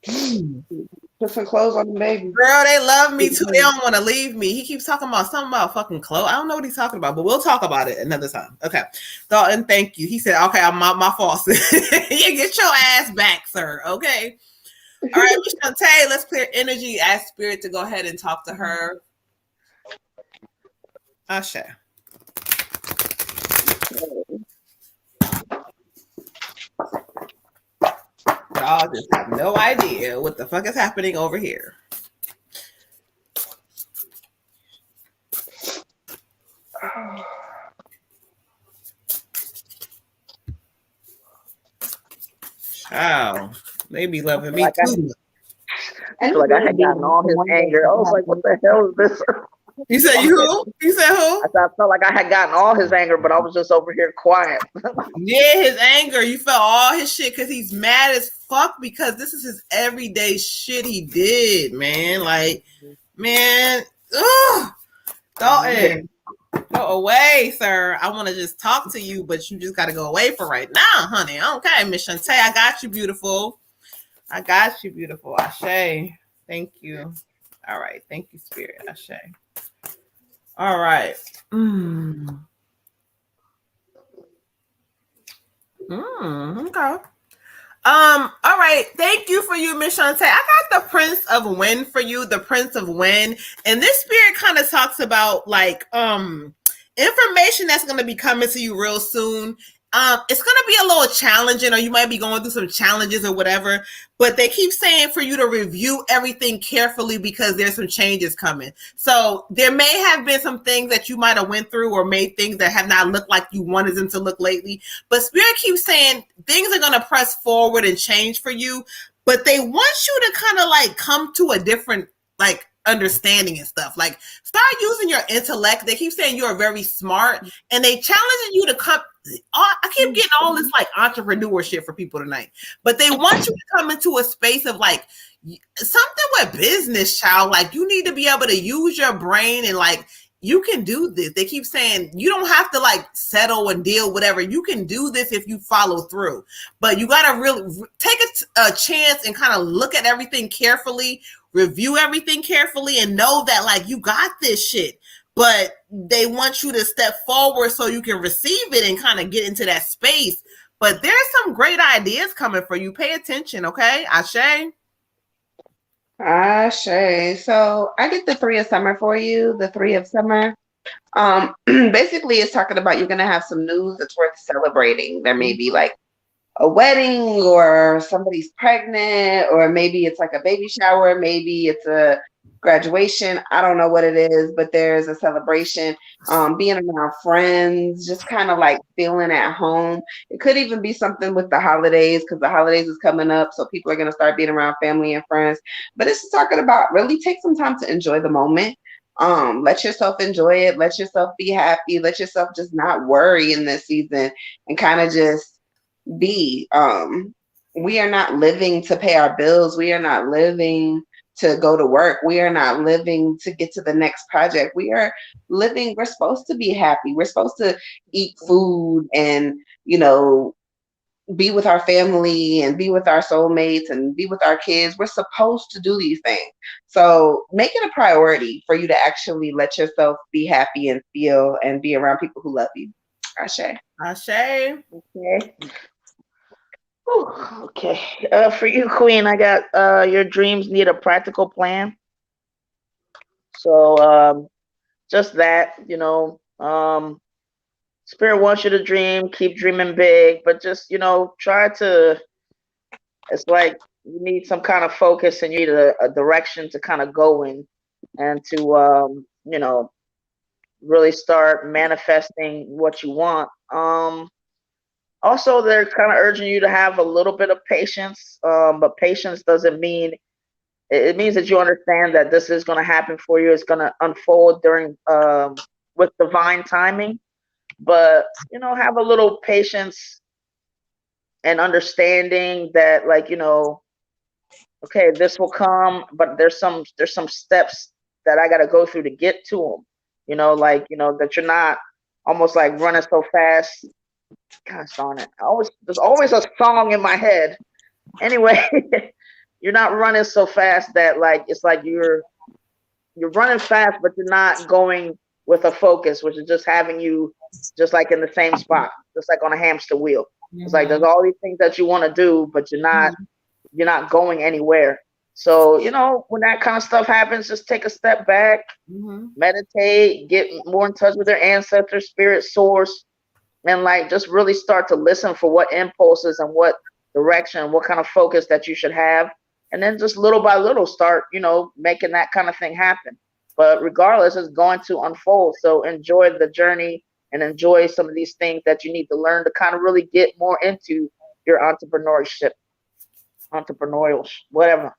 know. Put some clothes on the baby. Girl, they love me too. They don't want to leave me. He keeps talking about something about fucking clothes. I don't know what he's talking about, but we'll talk about it another time. Okay. Dalton, thank you. He said, okay, I'm my fault. Yeah, get your ass back, sir. Okay. All right, Miss Shantae, let's clear energy. Ask Spirit to go ahead and talk to her. Asha. Y'all just have no idea what the fuck is happening over here. Wow, they be loving me too. I feel like I had gotten all his anger. I was like, what the hell is this? You said who? You said who? I felt like I had gotten all his anger, but I was just over here quiet. Yeah, his anger. You felt all his shit because he's mad as fuck because this is his everyday shit he did, man. Like, man, ugh. Dalton, go away, sir. I want to just talk to you, but you just got to go away for right now, honey. Okay, Miss Shantae, I got you, beautiful. Ashe. Thank you. All right. Thank you, Spirit. Ashe. All right. Okay. All right. Thank you for you, Miss Shantae. I got the Prince of Wind for you, the Prince of Wind. And this spirit kind of talks about like information that's gonna be coming to you real soon. It's gonna be a little challenging, or you might be going through some challenges or whatever, but they keep saying for you to review everything carefully because there's some changes coming. So there may have been some things that you might have went through or made things that have not looked like you wanted them to look lately. But Spirit keeps saying things are gonna press forward and change for you, but they want you to kind of like come to a different like understanding and stuff. Like start using your intellect. They keep saying you're very smart, and they challenging you to come. I keep getting all this like entrepreneur shit for people tonight, but they want you to come into a space of like something with business, child. Like you need to be able to use your brain and like you can do this. They keep saying you don't have to like settle and deal whatever. You can do this if you follow through, but you got to really take a chance and kind of look at everything carefully, review everything carefully, and know that like you got this shit. But they want you to step forward so you can receive it and kind of get into that space. But there's some great ideas coming for you. Pay attention, okay? Ashe? Ashe. So I get the 3 of summer for you, the 3 of summer. Basically, it's talking about you're going to have some news that's worth celebrating. There may be like a wedding, or somebody's pregnant, or maybe it's like a baby shower, maybe it's a graduation. I don't know what it is, but there's a celebration. Being around friends, just kind of like feeling at home. It could even be something with the holidays, because the holidays is coming up, so people are going to start being around family and friends. But it's talking about really take some time to enjoy the moment. Let yourself enjoy it. Let yourself be happy. Let yourself just not worry in this season, and kind of just be. We are not living to pay our bills. We are not living to go to work. We are not living to get to the next project. We are living, we're supposed to be happy. We're supposed to eat food and, you know, be with our family and be with our soulmates and be with our kids. We're supposed to do these things. So make it a priority for you to actually let yourself be happy and feel and be around people who love you. Ashe. Ashe. Okay. Okay. For you, Queen, I got your dreams need a practical plan. So just that, you know, Spirit wants you to dream, keep dreaming big, but just, try to, it's like you need some kind of focus and you need a direction to kind of go in and to, really start manifesting what you want. Also, they're kind of urging you to have a little bit of patience, but patience doesn't mean, it means that you understand that this is going to happen for you. It's going to unfold during, with divine timing. But have a little patience and understanding that, like, okay, this will come, but there's some steps that I got to go through to get to them. That you're not almost like running so fast. Gosh darn it! There's always a song in my head. Anyway, you're not running so fast that, like, it's like you're running fast, but you're not going with a focus, which is just having you just like in the same spot, just like on a hamster wheel. Mm-hmm. It's like there's all these things that you want to do, but you're not going anywhere. So, when that kind of stuff happens, just take a step back, meditate, get more in touch with your ancestors, spirit, source, and like just really start to listen for what impulses and what direction, what kind of focus that you should have. And then just little by little start, making that kind of thing happen. But regardless, it's going to unfold. So enjoy the journey and enjoy some of these things that you need to learn to kind of really get more into your entrepreneurial, whatever.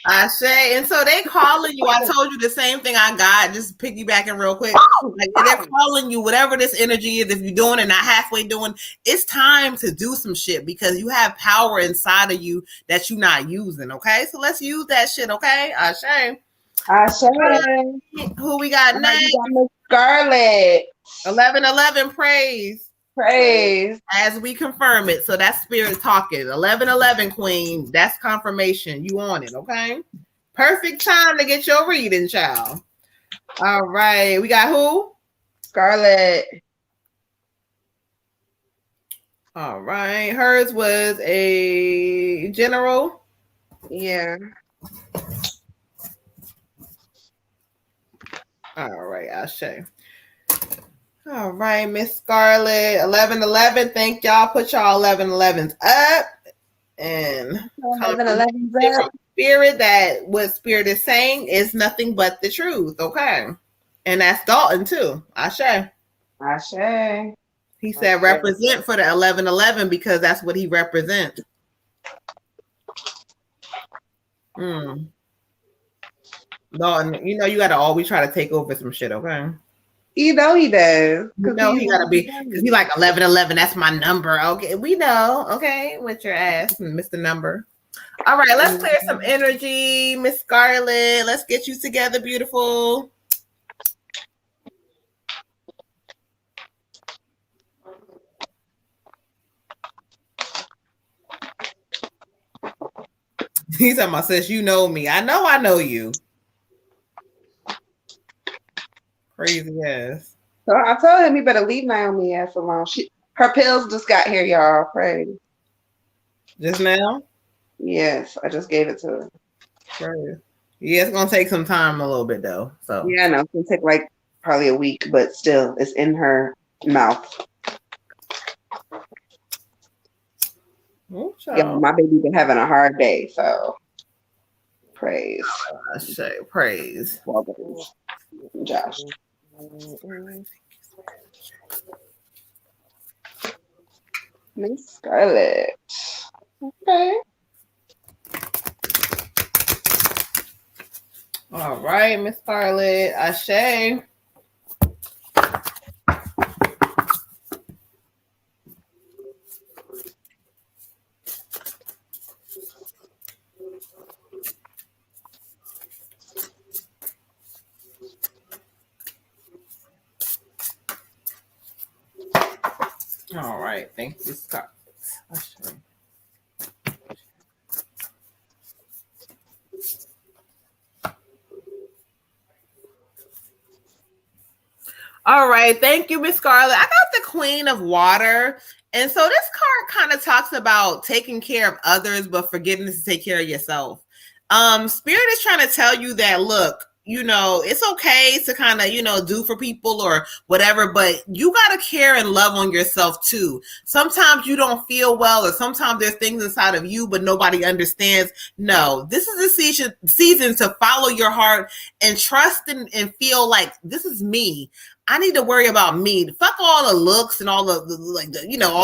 I say, and so they calling you. I told you the same thing I got, just piggybacking real quick. Like, they're calling you, whatever this energy is, if you're doing it, not halfway doing, it's time to do some shit because you have power inside of you that you're not using, okay? So let's use that shit, okay? Ashe. Who we got next? Miss Scarlett. 1111, praise. As we confirm it. So that's spirit talking. 1111, queen. That's confirmation. You on it, okay? Perfect time to get your reading, child. All right. We got who? Scarlett. All right. Hers was a general. Yeah. All right, Ashe. All right, Miss Scarlett, 1111. Thank y'all. Put y'all 1111s up and 1111s up. Spirit that what spirit is saying is nothing but the truth. Okay, and that's Dalton too. Ashe. He said represent for the 1111 because that's what he represents. Dalton, you got to always try to take over some shit. Okay. He does. He gotta be because he like 1111. That's my number. Okay, we know. Okay, with your ass, Mr. Number. All right, let's clear some energy, Miss Scarlett. Let's get you together, beautiful. He's talking about, sis, you know me. I know you. Crazy ass. So I told him he better leave Naomi ass alone. Her pills just got here, y'all. Praise. Just now? Yes, I just gave it to her. Praise. Yeah, it's gonna take some time a little bit though. So yeah, no, it's gonna take like probably a week, but still it's in her mouth. Yeah, my baby been having a hard day, so praise. I say praise. Josh. Miss Scarlett. Okay. All right, Miss Scarlett. Ashe. All right, thank you, Scott. All right, thank you, Miss Scarlett. I got the Queen of Water. And so this card kind of talks about taking care of others, but forgetting to take care of yourself. Spirit is trying to tell you that, look, it's okay to kind of, do for people or whatever, but you got to care and love on yourself too. Sometimes you don't feel well, or sometimes there's things inside of you, but nobody understands. No, this is a season to follow your heart and trust and feel like this is me. I need to worry about me. Fuck all the looks and all all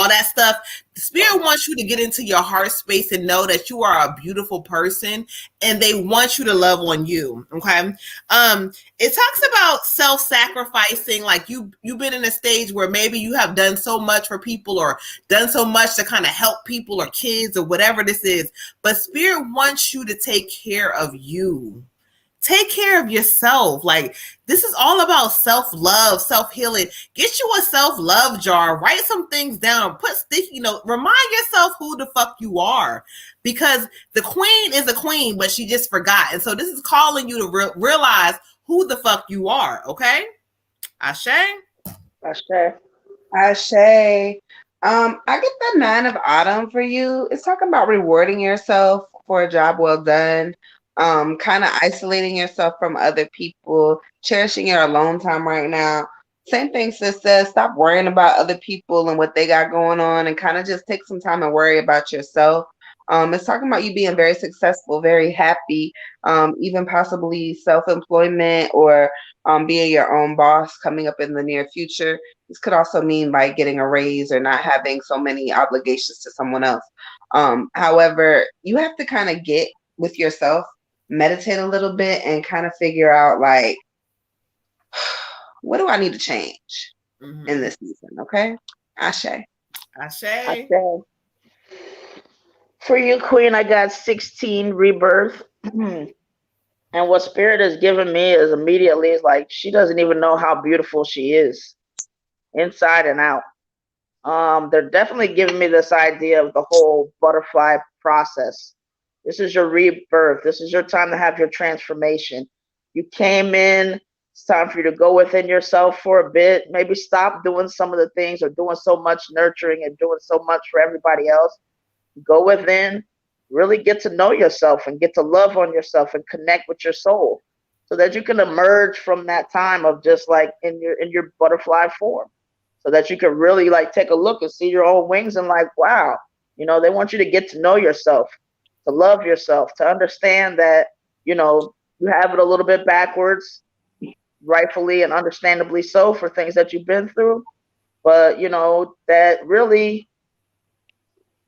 that stuff. The spirit wants you to get into your heart space and know that you are a beautiful person, and they want you to love on you. Okay. It talks about self-sacrificing. Like you've been in a stage where maybe you have done so much for people or done so much to kind of help people or kids or whatever this is. But spirit wants you to take care of you. Take care of yourself. Like this is all about self-love, self-healing. Get you a self-love jar. Write some things down. Put sticky notes. Remind yourself who the fuck you are. Because the queen is a queen, but she just forgot. And so this is calling you to realize who the fuck you are. Okay? Ashe? Ashe. Ashe. I get the 9 of Autumn for you. It's talking about rewarding yourself for a job well done. Kind of isolating yourself from other people, cherishing your alone time right now. Same thing, sister. Stop worrying about other people and what they got going on, and kind of just take some time and worry about yourself. It's talking about you being very successful, very happy, even possibly self-employment or being your own boss coming up in the near future. This could also mean like getting a raise or not having so many obligations to someone else. However, you have to kind of get with yourself, meditate a little bit, and kind of figure out like, what do I need to change in this season? Okay. Ashe. Ashe. For you, Queen, I got 16 rebirth. And what Spirit has given me is immediately is like she doesn't even know how beautiful she is inside and out. They're definitely giving me this idea of the whole butterfly process. This is your rebirth. This is your time to have your transformation. You came in. It's time for you to go within yourself for a bit. Maybe stop doing some of the things or doing so much nurturing and doing so much for everybody else. Go within, really get to know yourself and get to love on yourself and connect with your soul so that you can emerge from that time of just like in your butterfly form, so that you can really like take a look and see your own wings and like, wow, they want you to get to know yourself, to love yourself, to understand that, you have it a little bit backwards, rightfully and understandably so for things that you've been through. But, that really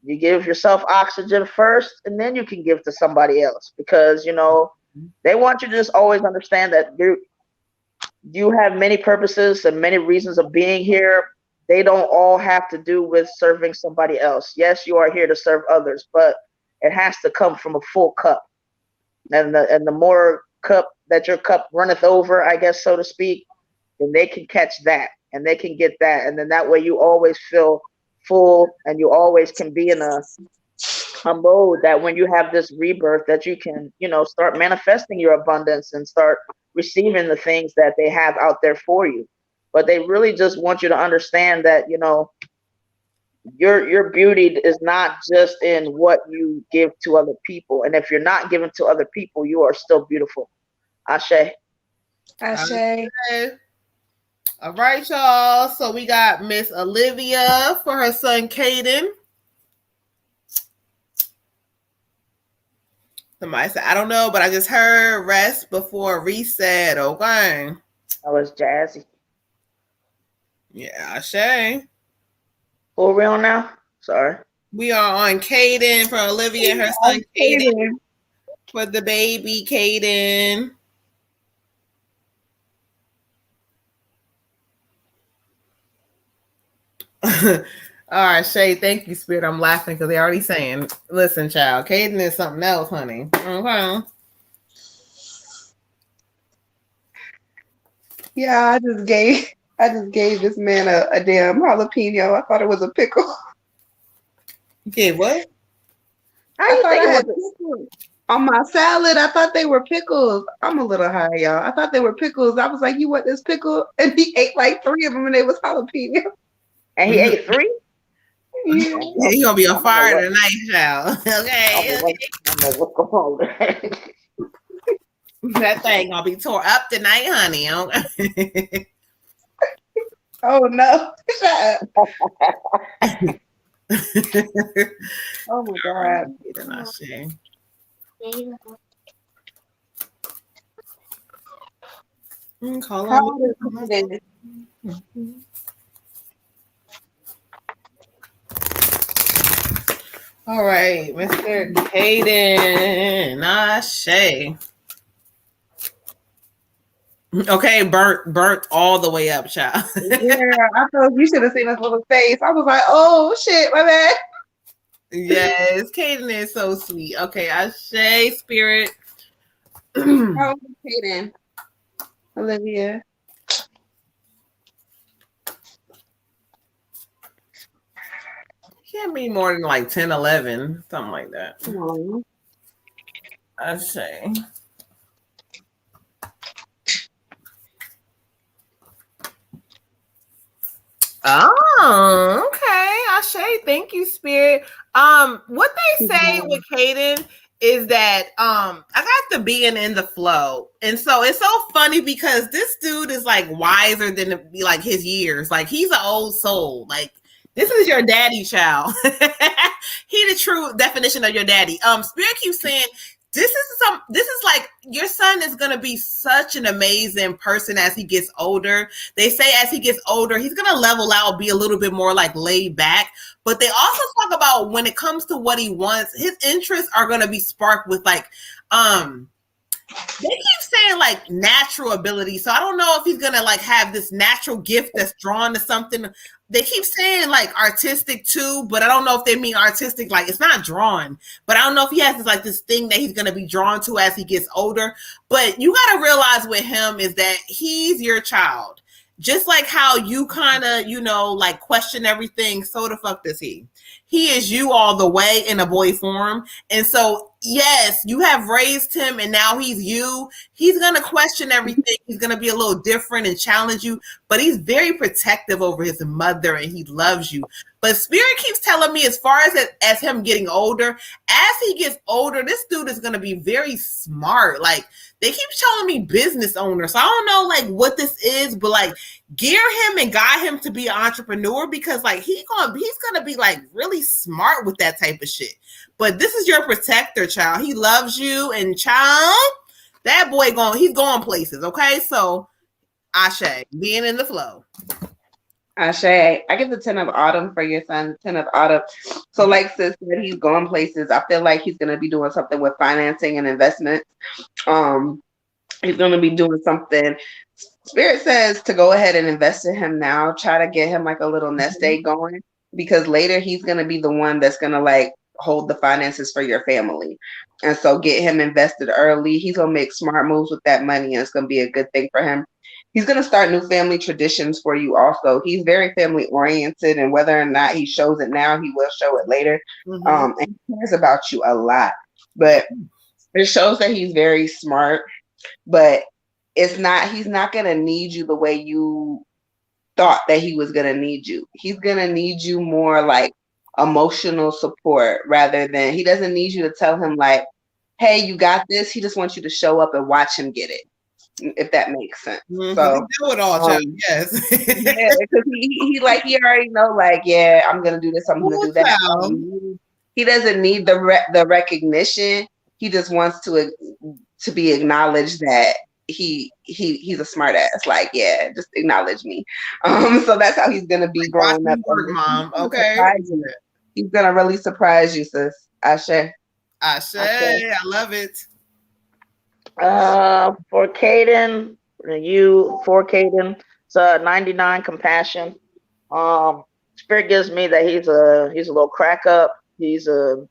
you give yourself oxygen first and then you can give to somebody else, because, they want you to just always understand that you have many purposes and many reasons of being here. They don't all have to do with serving somebody else. Yes, you are here to serve others, but it has to come from a full cup. And the more cup that your cup runneth over, I guess, so to speak, then they can catch that and they can get that. And then that way you always feel full and you always can be in a mode that when you have this rebirth that you can, start manifesting your abundance and start receiving the things that they have out there for you. But they really just want you to understand that, your beauty is not just in what you give to other people. And if you're not giving to other people, you are still beautiful. Ashe. Ashe. All right, y'all. So we got Miss Olivia for her son, Caden. Somebody said, I don't know, but I just heard rest before reset. Okay. That was jazzy. Yeah, Ashe. Who are we on now? Sorry. We are on Caden for Olivia and her son, Caden. For the baby, Caden. All right, Shay, thank you, Spirit. I'm laughing because they're already saying, listen, child, Caden is something else, honey. Okay. Yeah, I just gave this man a damn jalapeno. I thought it was a pickle. Okay, what? How you I think had pickles on my salad. I thought they were pickles. I'm a little high, y'all. I thought they were pickles. I was like, you want this pickle? And he ate like 3 of them and they was jalapeno. And he ate 3? Yeah. He's going to be on fire tonight, child. Okay. I don't know what's going on. That thing gonna be tore up tonight, honey. Okay? Oh no. Shut up. Oh my God. Call How on old is me. Kaden? All right, Mr. Caden, Ashe. Okay, burnt all the way up, child. Yeah, I thought you should have seen his little face. I was like, oh shit, my bad. Yes, Caden is so sweet. Okay, Ashe, spirit. How old is Kaden? Olivia. Can't be more than like 10, 11, something like that. Aww. Ashe. Oh, okay. Ashe, thank you, Spirit. What they say with Caden is that I got the being in the flow. And so it's so funny because this dude is like wiser than like his years. Like he's an old soul. Like this is your daddy, child. He the true definition of your daddy. Spirit keeps saying this is like your son is gonna be such an amazing person as he gets older. They say as he gets older, he's gonna level out, be a little bit more like laid back. But they also talk about when it comes to what he wants, his interests are gonna be sparked with like they keep saying like natural ability. So I don't know if he's gonna like have this natural gift that's drawn to something. They keep saying like artistic too, but I don't know if they mean artistic like it's not drawn. But I don't know if he has this like this thing that he's gonna be drawn to as he gets older. But you gotta realize with him is that he's your child. Just like how you kind of, like question everything, so the fuck does he. He is you all the way in a boy form. And so, yes, you have raised him and now he's you. He's going to question everything. He's going to be a little different and challenge you, but he's very protective over his mother and he loves you. But Spirit keeps telling me as far as him getting older, as he gets older, this dude is going to be very smart. Like they keep telling me business owner. So I don't know like what this is, but like gear him and guide him to be an entrepreneur because like he's gonna be like really smart with that type of shit. But this is your protector, child. He loves you, and child, that boy he's going places. Okay, so Ashe, being in the flow. Ashe, I get the 10 of autumn for your son, 10 of autumn. So like sis said, he's going places. I feel like he's gonna be doing something with financing and investments. He's gonna be doing something. Spirit says to go ahead and invest in him now. Try to get him like a little nest egg going because later he's gonna be the one that's gonna like hold the finances for your family. And so get him invested early. He's gonna make smart moves with that money and it's gonna be a good thing for him. He's gonna start new family traditions for you also. He's very family oriented and whether or not he shows it now, he will show it later. And he cares about you a lot. But it shows that he's very smart, but he's not gonna need you the way you thought that he was gonna need you. He's gonna need you more like emotional support rather than he doesn't need you to tell him like, hey, you got this. He just wants you to show up and watch him get it, if that makes sense. So do it all, child. Yes. Yeah, because he already know like, yeah, I'm gonna do this, I'm gonna do that. He doesn't need the recognition. He just wants to be acknowledged that he's a smart ass. Like, yeah, just acknowledge me. So that's how he's gonna be growing up. Mom. Okay. He's gonna really surprise you, sis. Ashe. I love it. For Caden, it's 99 compassion. Spirit gives me that he's a little crack up. He's a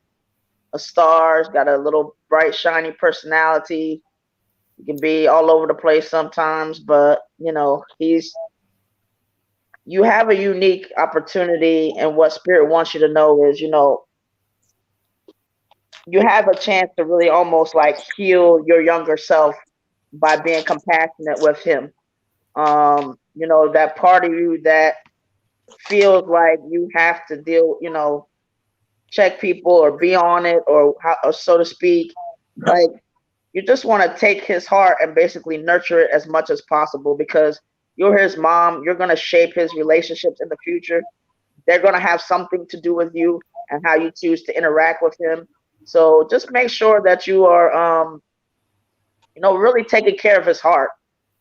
star. He's got a little bright, shiny personality. He can be all over the place sometimes, but you have a unique opportunity, and what Spirit wants you to know is, you have a chance to really almost like heal your younger self by being compassionate with him. That part of you that feels like you have to deal, check people or be on it or so to speak. Like you just want to take his heart and basically nurture it as much as possible, because you're his mom. You're going to shape his relationships in the future. They're going to have something to do with you and how you choose to interact with him. So just make sure that you are, really taking care of his heart,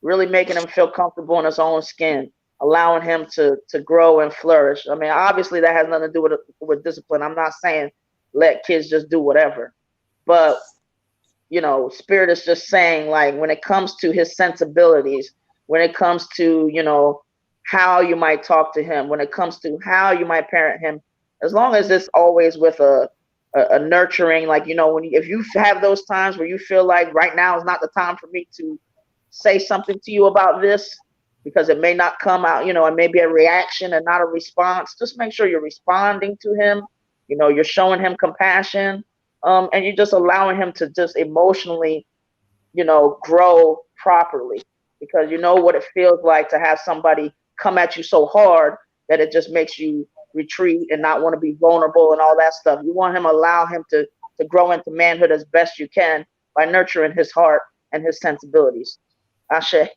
really making him feel comfortable in his own skin, allowing him to grow and flourish. I mean, obviously that has nothing to do with discipline. I'm not saying let kids just do whatever, but Spirit is just saying, like, when it comes to his sensibilities, when it comes to, how you might talk to him, when it comes to how you might parent him, as long as it's always with a nurturing, like, if you have those times where you feel like right now is not the time for me to say something to you about this, because it may not come out, it may be a reaction and not a response. Just make sure you're responding to him. You're showing him compassion, and you're just allowing him to just emotionally, grow properly, because you know what it feels like to have somebody come at you so hard that it just makes you retreat and not want to be vulnerable and all that stuff. You want him, allow him to grow into manhood as best you can by nurturing his heart and his sensibilities. Ashe.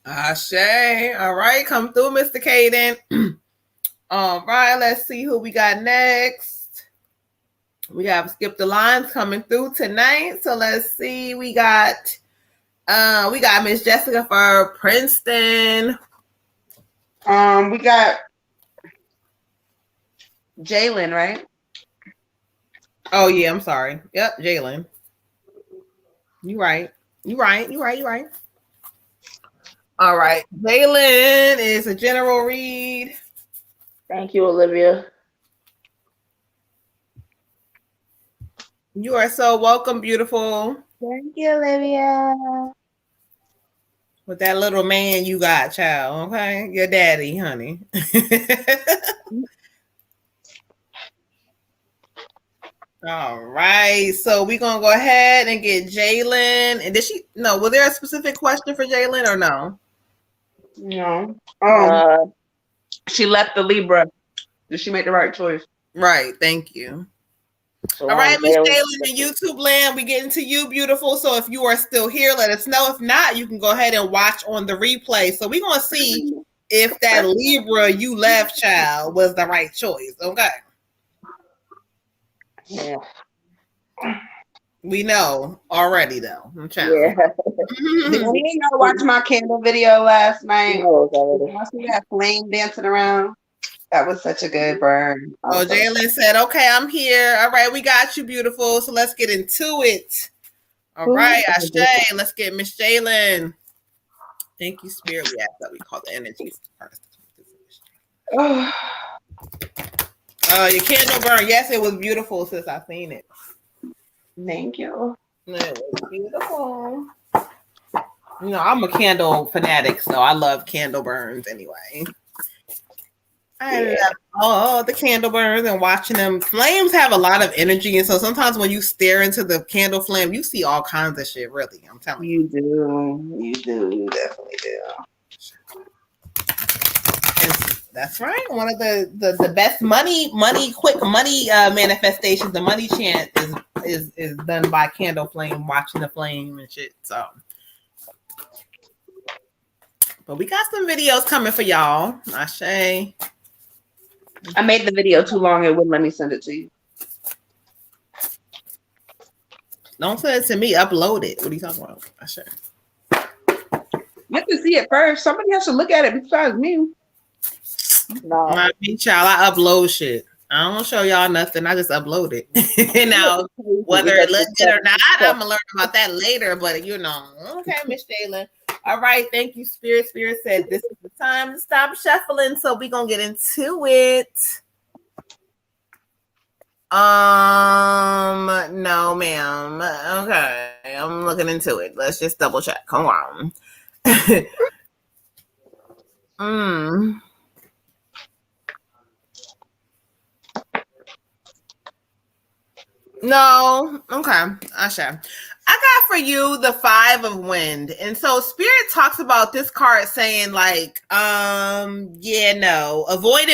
Ashe. All right, come through, Mr. Caden. All right, let's see who we got next. We have Skip the Lines coming through tonight. So let's see. We got Miss Jessica for Princeton. We got Jalen, right? Oh yeah, I'm sorry. Yep, Jalen. You right. All right. Jalen is a general read. Thank you, Olivia. You are so welcome, beautiful. Thank you, Olivia. With that little man you got, child. Okay, your daddy, honey. All right, so we're gonna go ahead and get Jalen. And was there a specific question for Jalen or no? No. She left the Libra. Did she make the right choice? Right, thank you. So all right, Miss Jalen in YouTube land, we getting to you, beautiful. So if you are still here, let us know. If not, you can go ahead and watch on the replay. So we're gonna see if that Libra you left, child, was the right choice. Okay. Yeah. We know already, though. I'm trying. Yeah. Did you watch my candle video last night? I see that flame dancing around. That was such a good burn. Oh, Jalen said, okay, I'm here. All right, we got you, beautiful. So let's get into it. All right, Ashe, let's get Miss Jalen. Thank you, Spirit. We ask that we call the energies. Your candle burn. Yes, it was beautiful, sis. I've seen it. Thank you. It was beautiful. I'm a candle fanatic, so I love candle burns anyway. I love all the candle burns and watching them. Flames have a lot of energy, and so sometimes when you stare into the candle flame, you see all kinds of shit. Really, I'm telling you. You do. You definitely do. And that's right. One of the best quick money manifestations. The money chant is done by candle flame, watching the flame and shit. So. But we got some videos coming for y'all. Ashe. I made the video too long. It wouldn't let me send it to you. Don't send it to me. Upload it. What are you talking about? Ashe. You have to see it first. Somebody has to look at it besides me. No. Not me, child. I upload shit. I don't show y'all nothing. I just upload it. Now, whether it looks good or not, I'm gonna learn about that later. But okay, Miss Jalen. All right, thank you, Spirit. Spirit said this is the time to stop shuffling, so we're gonna get into it. No, ma'am. Okay, I'm looking into it. Let's just double check. Come on. No. Okay. Ashe. I got for you the 5 of Wind. And so Spirit talks about this card saying like, avoiding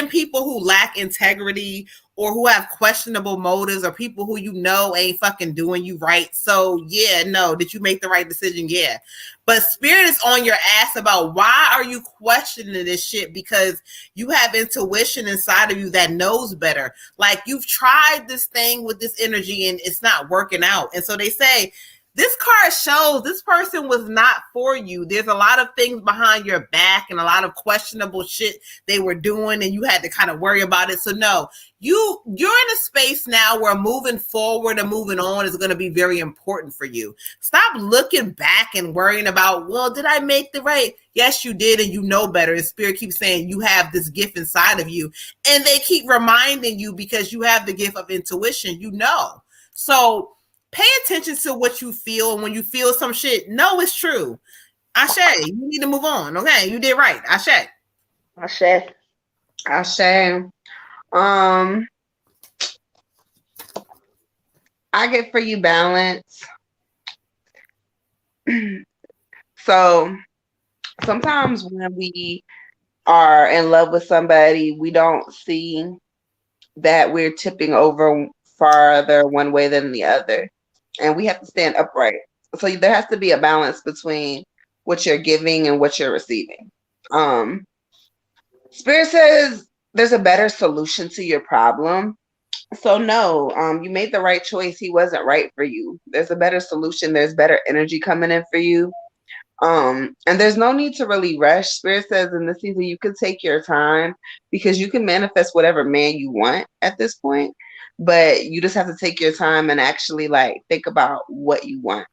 people who lack integrity or who have questionable motives or people who you know ain't fucking doing you right. So yeah, no, did you make the right decision? Yeah. But Spirit is on your ass about why are you questioning this shit? Because you have intuition inside of you that knows better. Like you've tried this thing with this energy and it's not working out. And so they say, this card shows this person was not for you. There's a lot of things behind your back and a lot of questionable shit they were doing and you had to kind of worry about it. So no, you're in a space now where moving forward and moving on is going to be very important for you. Stop looking back and worrying about, well, did I make the right? Yes, you did, and you know better. And Spirit keeps saying you have this gift inside of you. And they keep reminding you because you have the gift of intuition, you know. So pay attention to what you feel. And when you feel some shit, no, it's true. Ashe, you need to move on. Okay, you did right. Ashe. Ashe. Ashe. I get for you balance. So sometimes when we are in love with somebody, we don't see that we're tipping over farther one way than the other. And we have to stand upright. So there has to be a balance between what you're giving and what you're receiving. Spirit says there's a better solution to your problem. So no, you made the right choice. He wasn't right for you. There's a better solution. There's better energy coming in for you. And there's no need to really rush. Spirit says in this season, you can take your time because you can manifest whatever man you want at this point. But you just have to take your time and actually like think about what you want,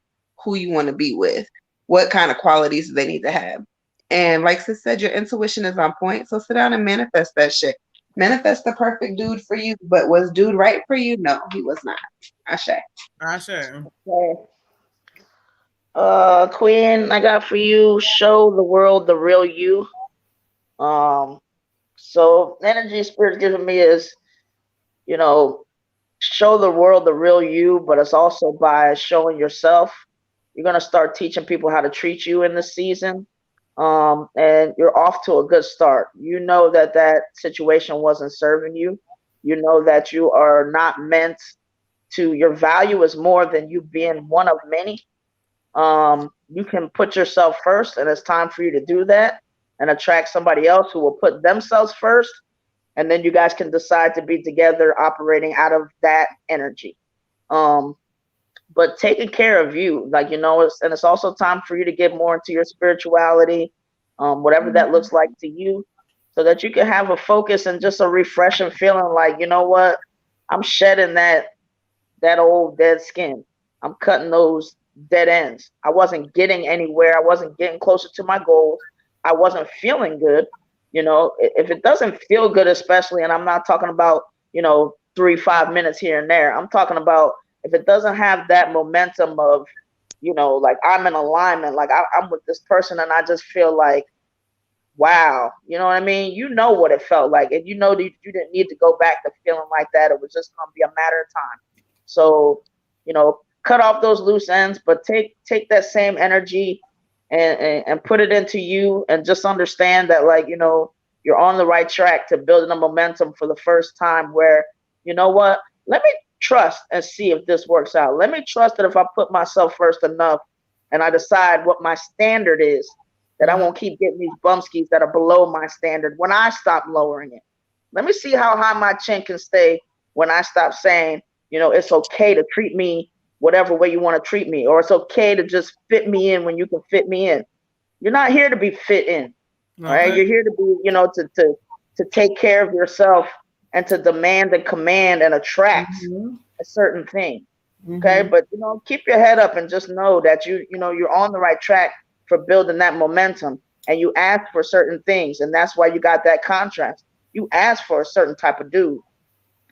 who you want to be with, what kind of qualities they need to have. And like Sis said, your intuition is on point. So sit down and manifest that shit. Manifest the perfect dude for you. But was dude right for you? No, he was not. Ashe. Ashe. Okay. Queen, I got for you, show the world the real you. So energy Spirit giving me is, show the world the real you, but it's also by showing yourself. You're going to start teaching people how to treat you in this season. And you're off to a good start. You know that situation wasn't serving you. You know that you are not meant to, your value is more than you being one of many. You can put yourself first, and it's time for you to do that and attract somebody else who will put themselves first. And then you guys can decide to be together operating out of that energy. But taking care of you, like, it's also time for you to get more into your spirituality, whatever that looks like to you, so that you can have a focus and just a refreshing feeling like, you know what, I'm shedding that old dead skin. I'm cutting those dead ends. I wasn't getting anywhere. I wasn't getting closer to my goals. I wasn't feeling good. If it doesn't feel good, especially, and I'm not talking about, 3-5 minutes here and there. I'm talking about if it doesn't have that momentum of, like I'm in alignment, like I'm with this person and I just feel like, wow, you know what I mean? You know what it felt like. And you didn't need to go back to feeling like that. It was just going to be a matter of time. So, cut off those loose ends, but take that same energy and put it into you, and just understand that, like, you're on the right track to building a momentum for the first time where, you know what, let me trust and see if this works out. Let me trust that if I put myself first enough and I decide what my standard is, that I won't keep getting these bumskis that are below my standard when I stop lowering it. Let me see how high my chin can stay when I stop saying, it's okay to treat me whatever way you want to treat me, or it's okay to just fit me in when you can fit me in. You're not here to be fit in, right? You're here to be, to take care of yourself and to demand and command and attract a certain thing. Okay, but keep your head up and just know that you're on the right track for building that momentum. And you ask for certain things, and that's why you got that contrast. You asked for a certain type of dude,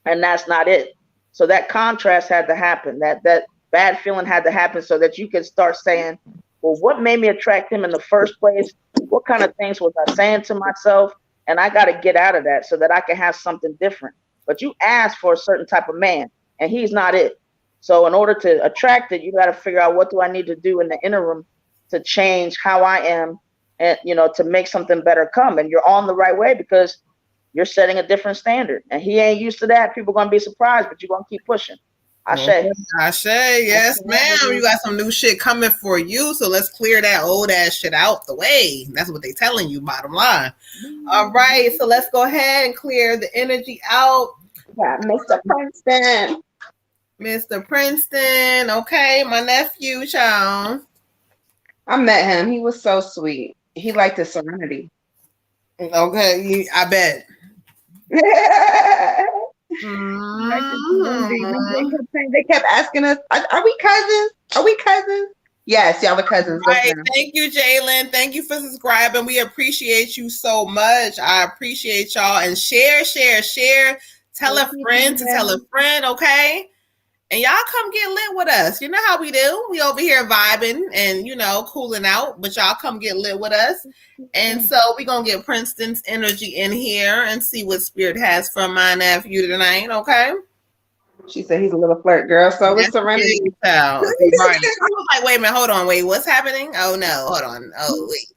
and that's not it. So that contrast had to happen. That bad feeling had to happen so that you can start saying, well, what made me attract him in the first place? What kind of things was I saying to myself? And I got to get out of that so that I can have something different. But you asked for a certain type of man, and he's not it. So in order to attract it, you got to figure out what do I need to do in the interim to change how I am, and to make something better come. And you're on the right way because you're setting a different standard. And he ain't used to that. People gonna be surprised, but you're gonna keep pushing. Ashe. Ashe, yes, ma'am. You got some new shit coming for you. So let's clear that old ass shit out the way. That's what they telling you, bottom line. All right, so let's go ahead and clear the energy out. Yeah, Mr. Princeton. Mr. Princeton. Okay, my nephew, child. I met him. He was so sweet. He liked the serenity. Okay, I bet. They kept asking us, are we cousins? Are we cousins? Yes, y'all are cousins. Right. Thank you, Jalen. Thank you for subscribing. We appreciate you so much. I appreciate y'all. And share. Tell a friend to tell a friend, okay? And y'all come get lit with us. You know how we do. We over here vibing and, cooling out. But y'all come get lit with us. And so we're going to get Princeton's energy in here and see what Spirit has for my nephew tonight, okay? She said he's a little flirt girl. So it's serenity. Right. I was like, wait a minute. Hold on. Wait, what's happening? Oh, no. Hold on. Oh, wait.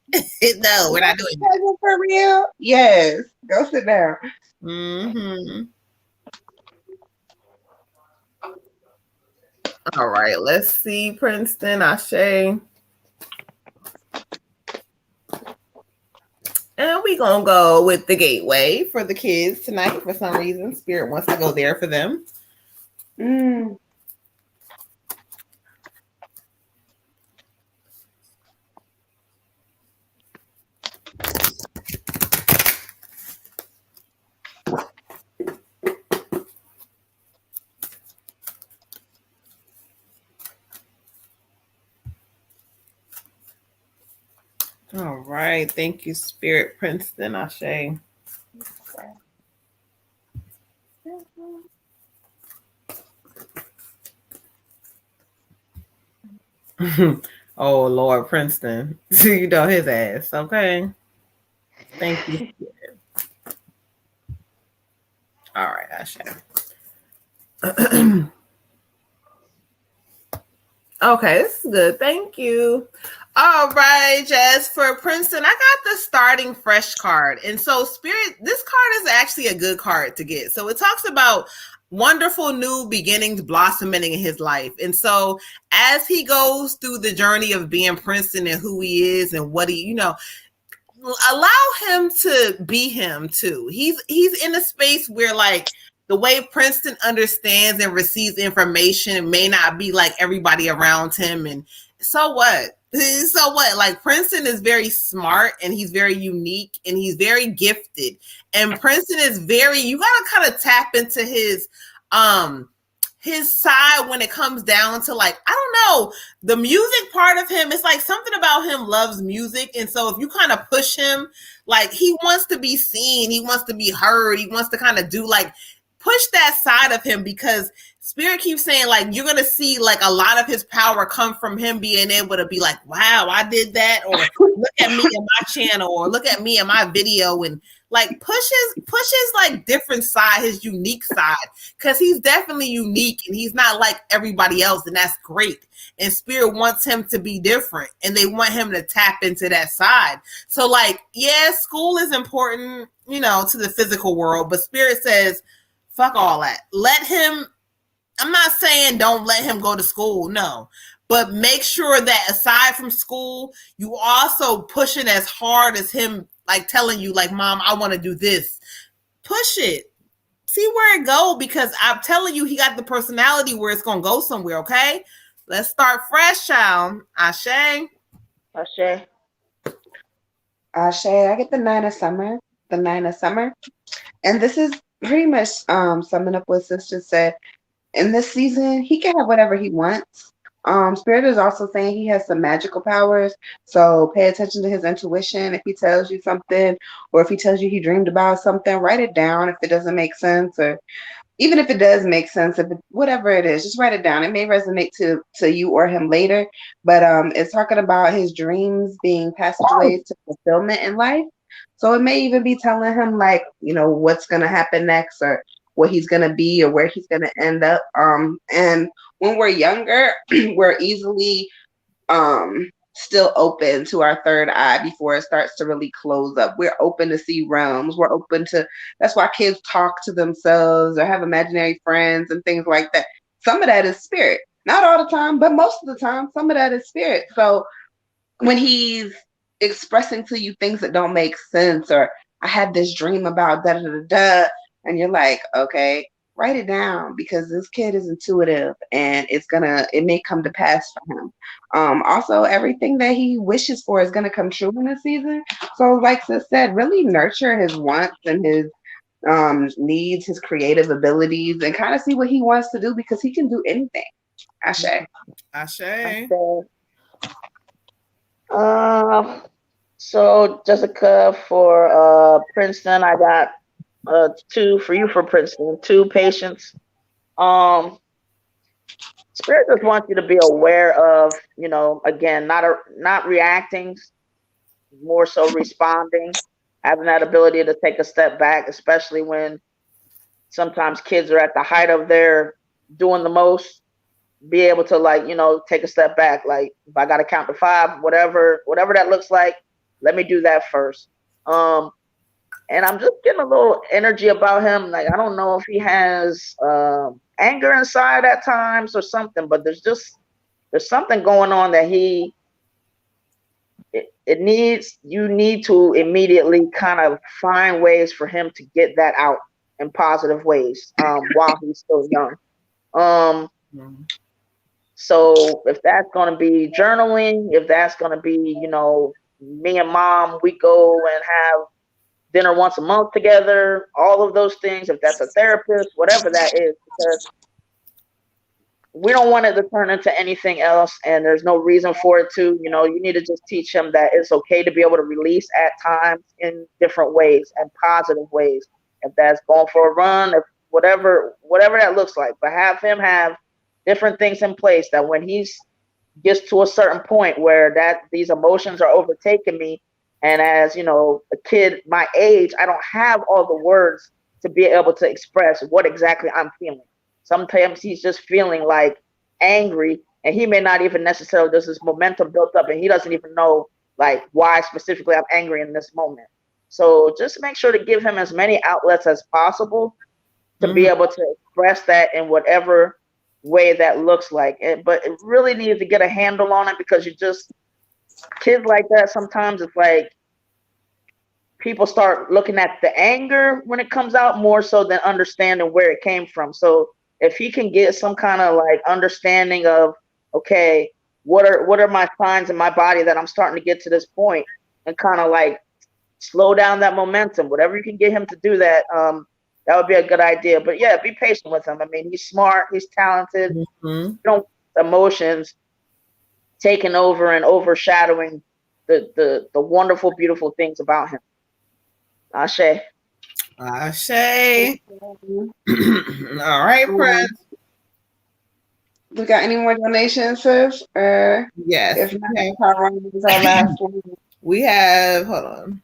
No, we're not doing that. For real? Yes. Go sit down. Mm-hmm. All right, let's see, Princeton, Ashe. And we're going to go with the gateway for the kids tonight. For some reason, Spirit wants to go there for them. All right. Thank you, Spirit, Princeton, Ashe. Oh, Lord, Princeton. So you know his ass, okay? Thank you. All right, Ashe. Okay, this is good. Thank you. All right, Jess, for Princeton, I got the starting fresh card. And so Spirit, this card is actually a good card to get. So it talks about wonderful new beginnings blossoming in his life. And so as he goes through the journey of being Princeton and who he is and what he, allow him to be him too. He's in a space where like the way Princeton understands and receives information may not be like everybody around him. And so what? So what? Like Princeton is very smart and he's very unique and he's very gifted. And Princeton is you gotta kind of tap into his side when it comes down to like, I don't know, the music part of him. It's like something about him loves music. And so if you kind of push him, like he wants to be seen, he wants to be heard, he wants to kind of do like, push that side of him because Spirit keeps saying like you're gonna see like a lot of his power come from him being able to be like, wow, I did that, or look at me in my channel, or look at me in my video, and like pushes like different side, his unique side, because he's definitely unique and he's not like everybody else, and that's great. And Spirit wants him to be different, and they want him to tap into that side. So like, yeah, school is important, to the physical world, but Spirit says, fuck all that. Let him, I'm not saying don't let him go to school, no. But make sure that aside from school, you also pushing as hard as him, like telling you, like, Mom, I want to do this. Push it. See where it go, because I'm telling you, he got the personality where it's going to go somewhere, okay? Let's start fresh, child. Ashe. Ashe. Ashe. I get the 9 of summer. The 9 of summer. And this is pretty much summing up what Sister said. In this season, he can have whatever he wants. Spirit is also saying he has some magical powers, so pay attention to his intuition. If he tells you something, or if he tells you he dreamed about something, write it down if it doesn't make sense, or even if it does make sense, whatever it is, just write it down. It may resonate to you or him later, but it's talking about his dreams being passageways to fulfillment in life. So it may even be telling him like, what's going to happen next, or what he's gonna be or where he's gonna end up. And when we're younger, we're easily still open to our third eye before it starts to really close up. We're open to see realms. We're open to, that's why kids talk to themselves or have imaginary friends and things like that. Some of that is spirit. Not all the time, but most of the time, some of that is spirit. So when he's expressing to you things that don't make sense, or I had this dream about da da da da, and you're like, okay, write it down, because this kid is intuitive and it may come to pass for him. Also, everything that he wishes for is gonna come true in this season. So like Sis said, really nurture his wants and his needs, his creative abilities, and kind of see what he wants to do, because he can do anything. Ashe. Ashe. So Jessica for Princeton, I got 2 for you for Princeton, 2 patients. Spirit just wants you to be aware of, again, not reacting, more so responding, having that ability to take a step back, especially when sometimes kids are at the height of their doing the most. Be able to take a step back. Like if I got to count to 5, whatever that looks like, let me do that first. And I'm just getting a little energy about him. Like I don't know if he has anger inside at times or something, but there's something going on that you need to immediately kind of find ways for him to get that out in positive ways while he's still young. So if that's going to be journaling, if that's going to be, me and mom, we go and have dinner once a month together, all of those things, if that's a therapist, whatever that is, because we don't want it to turn into anything else, and there's no reason for it to. You need to just teach him that it's okay to be able to release at times in different ways and positive ways. If that's going for a run, if whatever that looks like, but have him have different things in place that when he gets to a certain point where these emotions are overtaking me, and as a kid my age, I don't have all the words to be able to express what exactly I'm feeling. Sometimes he's just feeling like angry, and he may not even necessarily, there's this momentum built up and he doesn't even know like why specifically I'm angry in this moment. So just make sure to give him as many outlets as possible to be able to express that in whatever way that looks like. But it really needs to get a handle on it, because kids like that, sometimes it's like people start looking at the anger when it comes out more so than understanding where it came from. So if he can get some kind of like understanding of, okay, what are my signs in my body that I'm starting to get to this point, and kind of like slow down that momentum, whatever you can get him to do that, that would be a good idea. But yeah, be patient with him. I mean, he's smart, he's talented. Emotions taking over and overshadowing the wonderful, beautiful things about him. Ashe. Ashe. All right, Prince. We got any more donations, sis? Yes. If not, our last one. We have, hold on.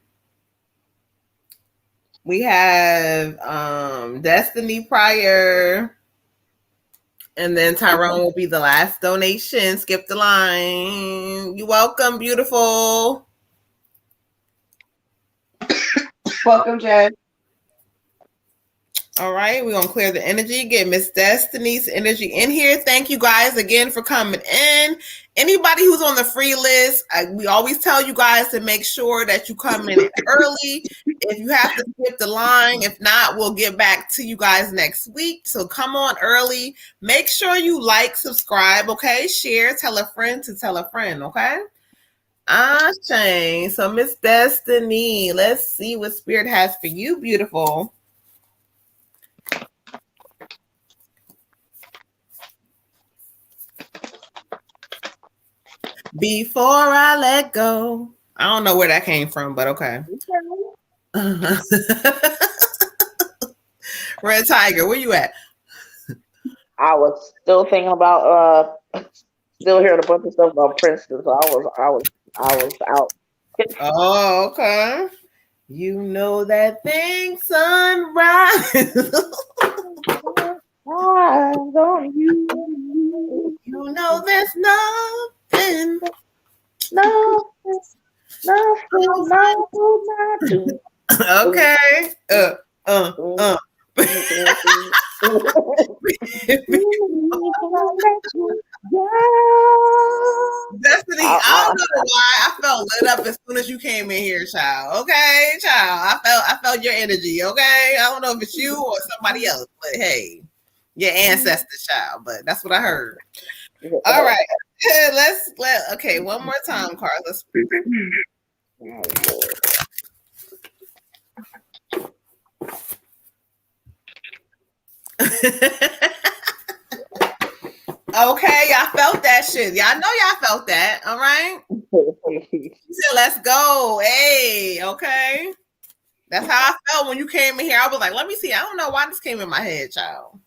We have Destiny Pryor, and then Tyrone will be the last donation. Skip the line. You're welcome, beautiful. Welcome, Jay. All right, we're going to clear the energy, get Miss Destiny's energy in here. Thank you guys again for coming in. Anybody who's on the free list, we always tell you guys to make sure that you come in early. If you have to skip the line, if not, we'll get back to you guys next week. So come on early. Make sure you like, subscribe, okay? Share, tell a friend to tell a friend, okay? Ashe. So Miss Destiny, let's see what Spirit has for you, beautiful. Before I let go. I don't know where that came from, but okay. Red Tiger, where you at? I was still thinking about still hearing a bunch of stuff about Princeton, so I was out. Oh, okay. You know that thing sunrise. On you. You know there's nothing. No, nothing, no, not to. Okay. Destiny, I don't know why I felt lit up as soon as you came in here, child. Okay, child. I felt your energy. Okay, I don't know if it's you or somebody else, but hey, your ancestors, child. But that's what I heard. All right, okay, one more time, Carlos. Okay, y'all felt that shit. Y'all know y'all felt that. All right. You said, let's go. Hey, okay. That's how I felt when you came in here. I was like, let me see. I don't know why this came in my head, child.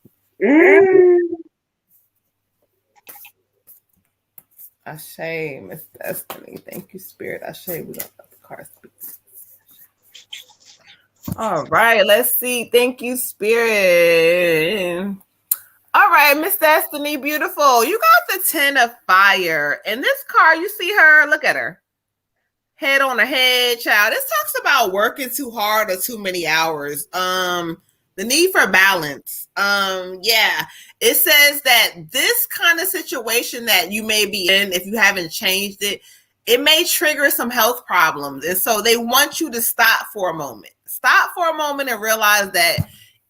Ashe, Miss Destiny. Thank you, Spirit. Ashe, we don't let the car speak. All right, let's see. Thank you, Spirit. All right, Miss Destiny, beautiful. You got the 10 of fire. And this card, you see her, look at her. Head on her head, child. This talks about working too hard or too many hours. The need for balance. Yeah. It says that this kind of situation that you may be in, if you haven't changed it, it may trigger some health problems. And so they want you to stop for a moment. Stop for a moment and realize that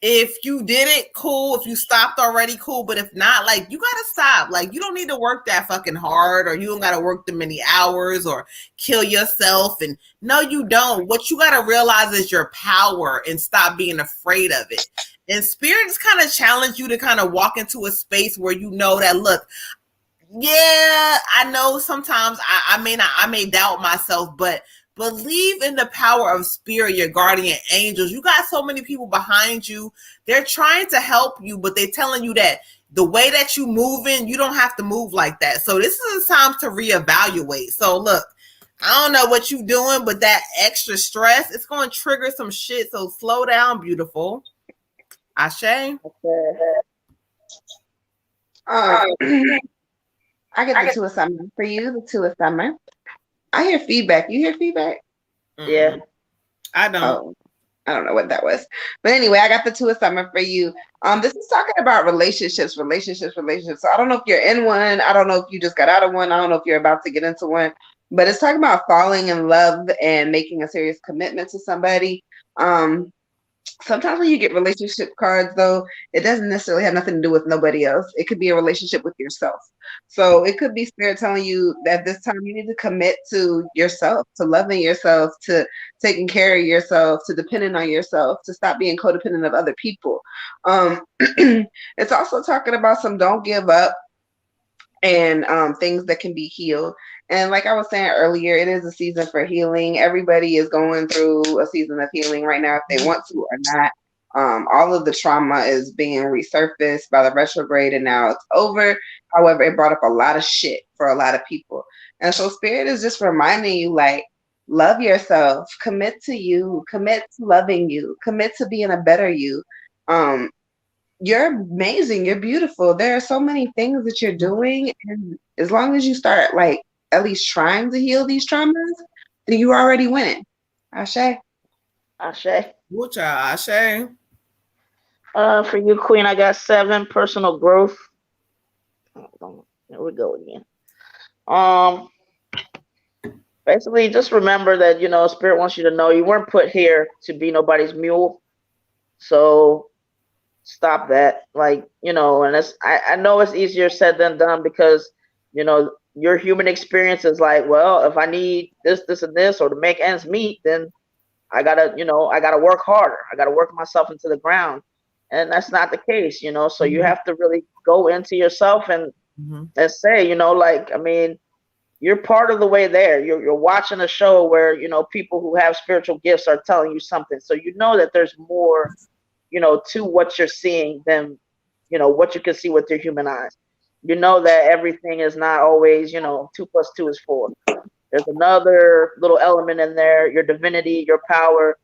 if you did it, cool. If you stopped already, cool. But if not, like, you gotta stop. Like, you don't need to work that fucking hard, or you don't gotta work the many hours or kill yourself. And no, you don't. What you gotta realize is your power and stop being afraid of it. And spirits kind of challenge you to kind of walk into a space where you know that, look, yeah, I know sometimes I may doubt myself, but believe in the power of spirit, your guardian angels. You got so many people behind you. They're trying to help you, but they're telling you that the way that you move in, you don't have to move like that. So this is a time to reevaluate. So look, I don't know what you're doing, but that extra stress, it's going to trigger some shit. So slow down, beautiful. Ashe. I get the 2 of summer for you. The 2 of summer. I hear feedback. You hear feedback? Yeah. I don't. Oh, I don't know what that was. But anyway, I got the 2 of summer for you. This is talking about relationships. So I don't know if you're in one. I don't know if you just got out of one. I don't know if you're about to get into one. But it's talking about falling in love and making a serious commitment to somebody. Sometimes when you get relationship cards, though, it doesn't necessarily have nothing to do with nobody else. It could be a relationship with yourself. So it could be spirit telling you that this time you need to commit to yourself, to loving yourself, to taking care of yourself, to depending on yourself, to stop being codependent of other people. It's also talking about some don't give up and things that can be healed. And like I was saying earlier, it is a season for healing. Everybody is going through a season of healing right now, if they want to or not. All of the trauma is being resurfaced by the retrograde, and now it's over. However, it brought up a lot of shit for a lot of people. And so Spirit is just reminding you, like, love yourself, commit to you, commit to loving you, commit to being a better you. You're amazing. You're beautiful. There are so many things that you're doing. And as long as you start, like, at least trying to heal these traumas, then you're already winning. Ashe. Ashe. Mucha Ashe. For you, Queen, I got 7, personal growth. There we go again. Basically, just remember that, Spirit wants you to know you weren't put here to be nobody's mule. So stop that. Like, and I know it's easier said than done because, your human experience is like, well, if I need this, and this, or to make ends meet, then I gotta work harder. I gotta work myself into the ground. And that's not the case, so you have to really go into yourself and say, you're part of the way there. You're watching a show where, people who have spiritual gifts are telling you something. So you know that there's more, to what you're seeing than, what you can see with your human eyes. You know that everything is not always, 2 + 2 is 4. There's another little element in there, your divinity, your power.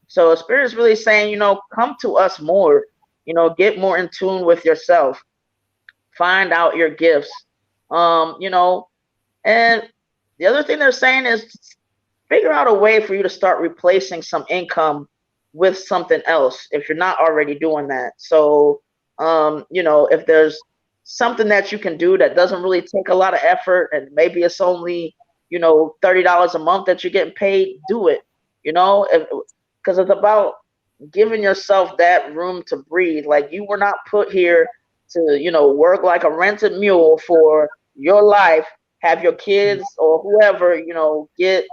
So Spirit is really saying, come to us more, get more in tune with yourself, find out your gifts. And the other thing they're saying is figure out a way for you to start replacing some income with something else if you're not already doing that. So, if there's something that you can do that doesn't really take a lot of effort and maybe it's only, $30 a month that you're getting paid, do it, because it's about giving yourself that room to breathe. Like you were not put here to, work like a rented mule for your life, have your kids or whoever, get,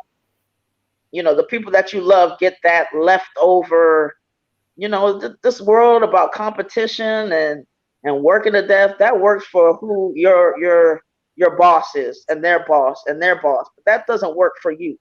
the people that you love get that leftover, this world about competition and working to death, that works for who your boss is and their boss and their boss. But that doesn't work for you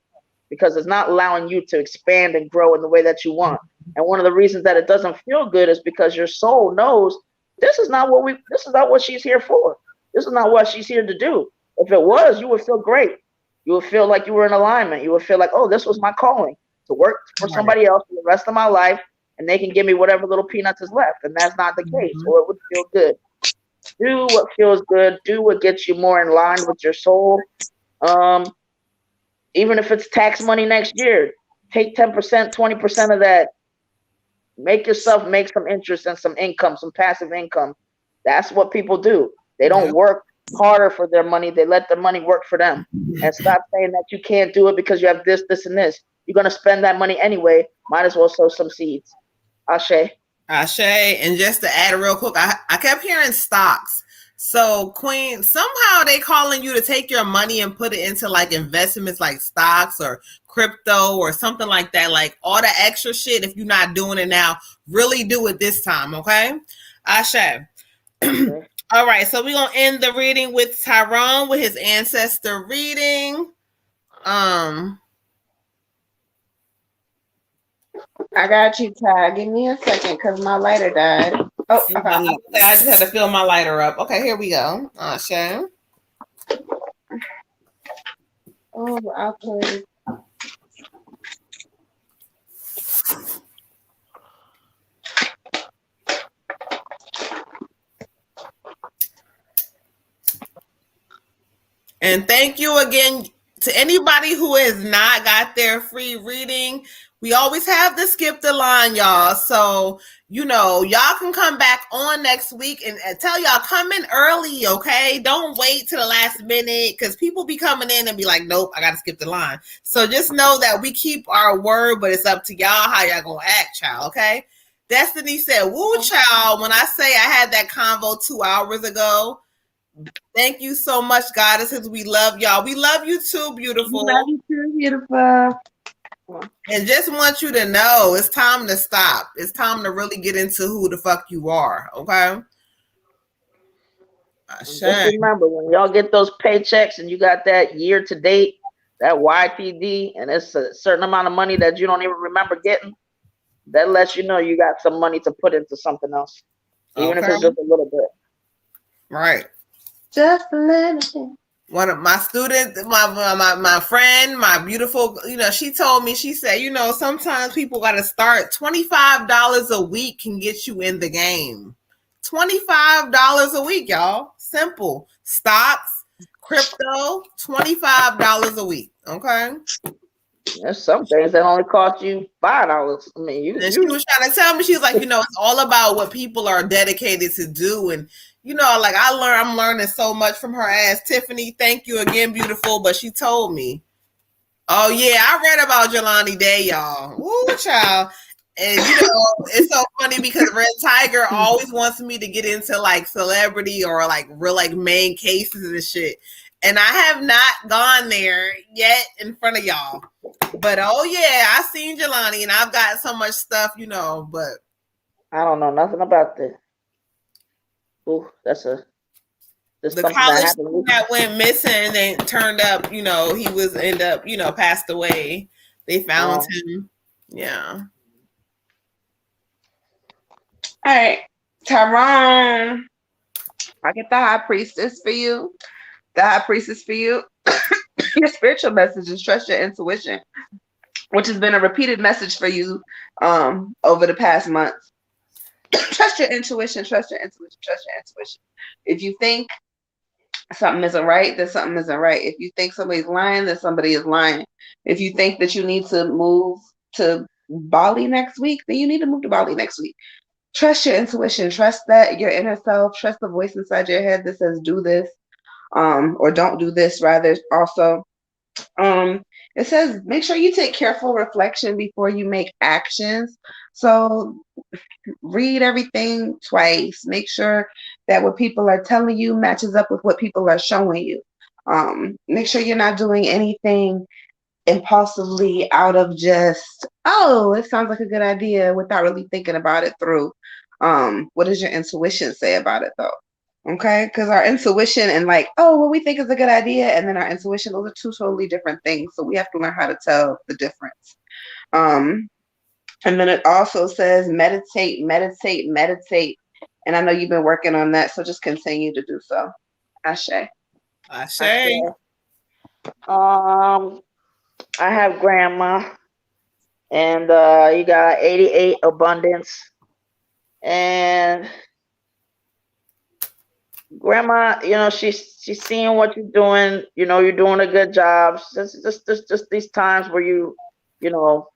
because it's not allowing you to expand and grow in the way that you want. And one of the reasons that it doesn't feel good is because your soul knows this is not what she's here for. This is not what she's here to do. If it was, you would feel great. You would feel like you were in alignment. You would feel like, oh, this was my calling, to work for somebody else for the rest of my life, and they can give me whatever little peanuts is left. And that's not the case, or it would feel good. Do what feels good. Do what gets you more in line with your soul. Even if it's tax money next year, take 10%, 20% of that. Make yourself make some interest and some income, some passive income. That's what people do. They don't work harder for their money. They let the money work for them. And stop saying that you can't do it because you have this, and this. You're going to spend that money anyway. Might as well sow some seeds. Ashe. And just to add real quick, I kept hearing stocks. So Queen, somehow they calling you to take your money and put it into like investments like stocks or crypto or something like that. Like all the extra shit, if you're not doing it now, really do it this time, okay? Ashe. Okay. All right, so we're going to end the reading with Tyrone with his ancestor reading. I got you, Ty. Give me a second because my lighter died. Oh, okay. I just had to fill my lighter up. Okay, here we go. Ashe. Oh, I'll play. And thank you again to anybody who has not got their free reading. We always have to skip the line, y'all. So, y'all can come back on next week and tell y'all come in early, okay? Don't wait to the last minute because people be coming in and be like, nope, I got to skip the line. So just know that we keep our word, but it's up to y'all how y'all going to act, child, okay? Destiny said, woo, child, when I say I had that convo 2 hours ago, thank you so much, Goddesses. We love y'all. We love you too, beautiful. We love you too, beautiful. And just want you to know it's time to stop. It's time to really get into who the fuck you are, okay? Just remember, when y'all get those paychecks and you got that year to date, that YTD, and it's a certain amount of money that you don't even remember getting, that lets you know you got some money to put into something else, even if it's just a little bit. Right. Just a little bit. One of my students, my friend, my beautiful, she told me, she said, sometimes people got to start. $25 a week can get you in the game. $25 a week, y'all. Simple. Stocks, crypto, $25 a week. Okay. There's some things that only cost you $5. I mean, she was trying to tell me, she was like, it's all about what people are dedicated to do. And like I'm learning so much from her ass. Tiffany, thank you again, beautiful. But she told me, oh yeah, I read about Jelani Day, y'all. Woo, child. And it's so funny because Red Tiger always wants me to get into like celebrity or like real like main cases and shit. And I have not gone there yet in front of y'all. But oh yeah, I seen Jelani and I've got so much stuff, but I don't know nothing about this. Ooh, the college student that went missing and then turned up, he was passed away. They found him. Yeah. All right, Tyrone. I get the high priestess for you. The high priestess for you. Your spiritual message is trust your intuition, which has been a repeated message for you over the past months. Trust your intuition, trust your intuition, trust your intuition. If you think something isn't right, then something isn't right. If you think somebody's lying, then somebody is lying. If you think that you need to move to Bali next week, then you need to move to Bali next week. Trust your intuition, trust that your inner self, trust the voice inside your head that says do this, or don't do this rather. Also, it says make sure you take careful reflection before you make actions. So read everything twice. Make sure that what people are telling you matches up with what people are showing you. Make sure you're not doing anything impulsively out of just, oh, it sounds like a good idea without really thinking about it through. What does your intuition say about it though? Okay, because our intuition and like, oh, what we think is a good idea, and then our intuition, those are two totally different things. So we have to learn how to tell the difference. And then it also says meditate, meditate, meditate. And I know you've been working on that, so just continue to do so. Ashe. Ashe. I have grandma, and you got 88 abundance, and grandma, you know, she's seeing what you're doing. You know, you're doing a good job. Just these times where you know,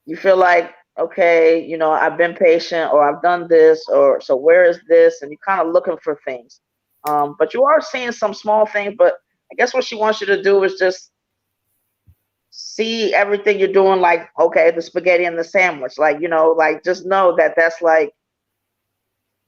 you feel like, okay, you know, I've been patient, or I've done this, or so where is this? And you're kind of looking for things. But you are seeing some small things. But I guess what she wants you to do is just see everything you're doing like, okay, the spaghetti and the sandwich. Like, you know, like just know that that's like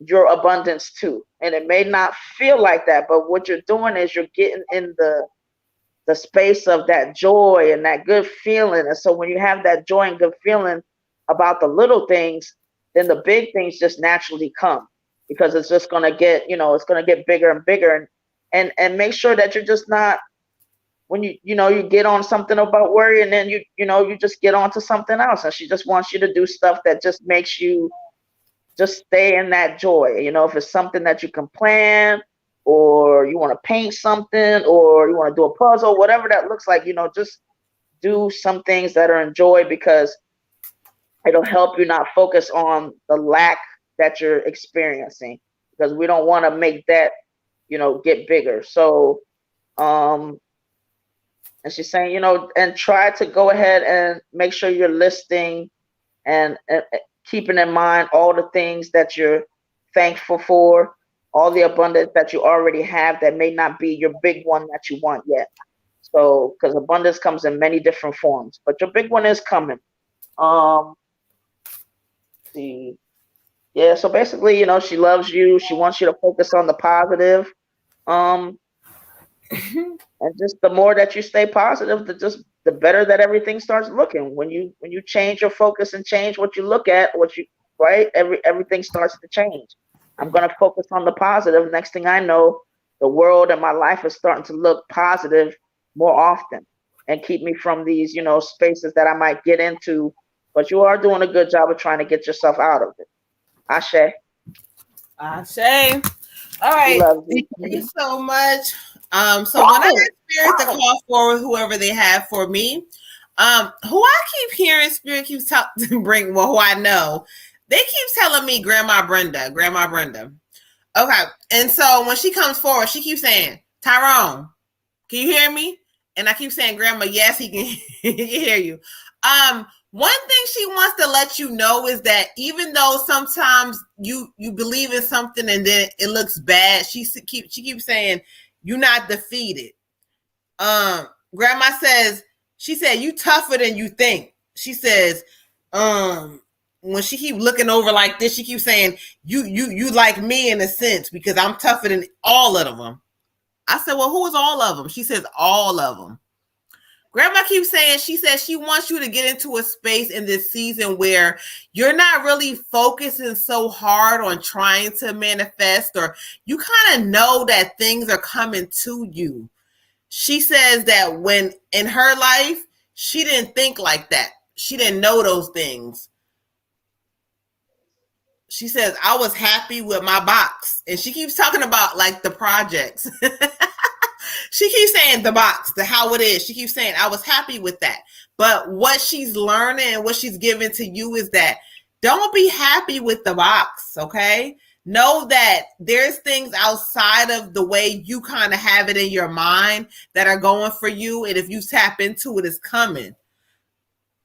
your abundance too. And it may not feel like that, but what you're doing is you're getting in the space of that joy and that good feeling. And so when you have that joy and good feeling about the little things, then the big things just naturally come, because it's just going to get, you know, it's going to get bigger and bigger. And make sure that you're just not, when you know, you get on something about worry, and then you know, you just get on to something else. And she just wants you to do stuff that just makes you just stay in that joy. You know, if it's something that you can plan, or you want to paint something, or you want to do a puzzle, whatever that looks like, you know, just do some things that are in joy, because it'll help you not focus on the lack that you're experiencing, because we don't want to make that, you know, get bigger. So, and she's saying, you know, and try to go ahead and make sure you're listing and keeping in mind all the things that you're thankful for, all the abundance that you already have that may not be your big one that you want yet. So, because abundance comes in many different forms, but your big one is coming. See, yeah. So basically, you know, she loves you. She wants you to focus on the positive. And just the more that you stay positive, the better that everything starts looking. When you change your focus and change what you look at, right, everything starts to change. I'm gonna focus on the positive. Next thing I know, the world and my life is starting to look positive more often, and keep me from these, you know, spaces that I might get into. But you are doing a good job of trying to get yourself out of it. Ashe. Ashe. All right. Thank you so much. So when I get Spirit to call forward whoever they have for me, who I keep hearing Spirit keeps bring, well, who I know, they keep telling me Grandma Brenda. Okay. And so when she comes forward, she keeps saying, Tyrone, can you hear me? And I keep saying, Grandma, yes, he can hear you. One thing she wants to let you know is that even though sometimes you believe in something and then it looks bad, she keeps saying you're not defeated. Grandma says, she said, you tougher than you think. She says, when she keep looking over like this, she keeps saying, you like me in a sense, because I'm tougher than all of them. I said, well, who is all of them? She says, all of them. Grandma keeps saying, she says she wants you to get into a space in this season where you're not really focusing so hard on trying to manifest, or you kind of know that things are coming to you. She says that when in her life, she didn't think like that. She didn't know those things. She says, I was happy with my box. And she keeps talking about like the projects. She keeps saying the box, the how it is. She keeps saying, I was happy with that. But what she's learning and what she's giving to you is that don't be happy with the box, okay? Know that there's things outside of the way you kind of have it in your mind that are going for you. And if you tap into it, it's coming.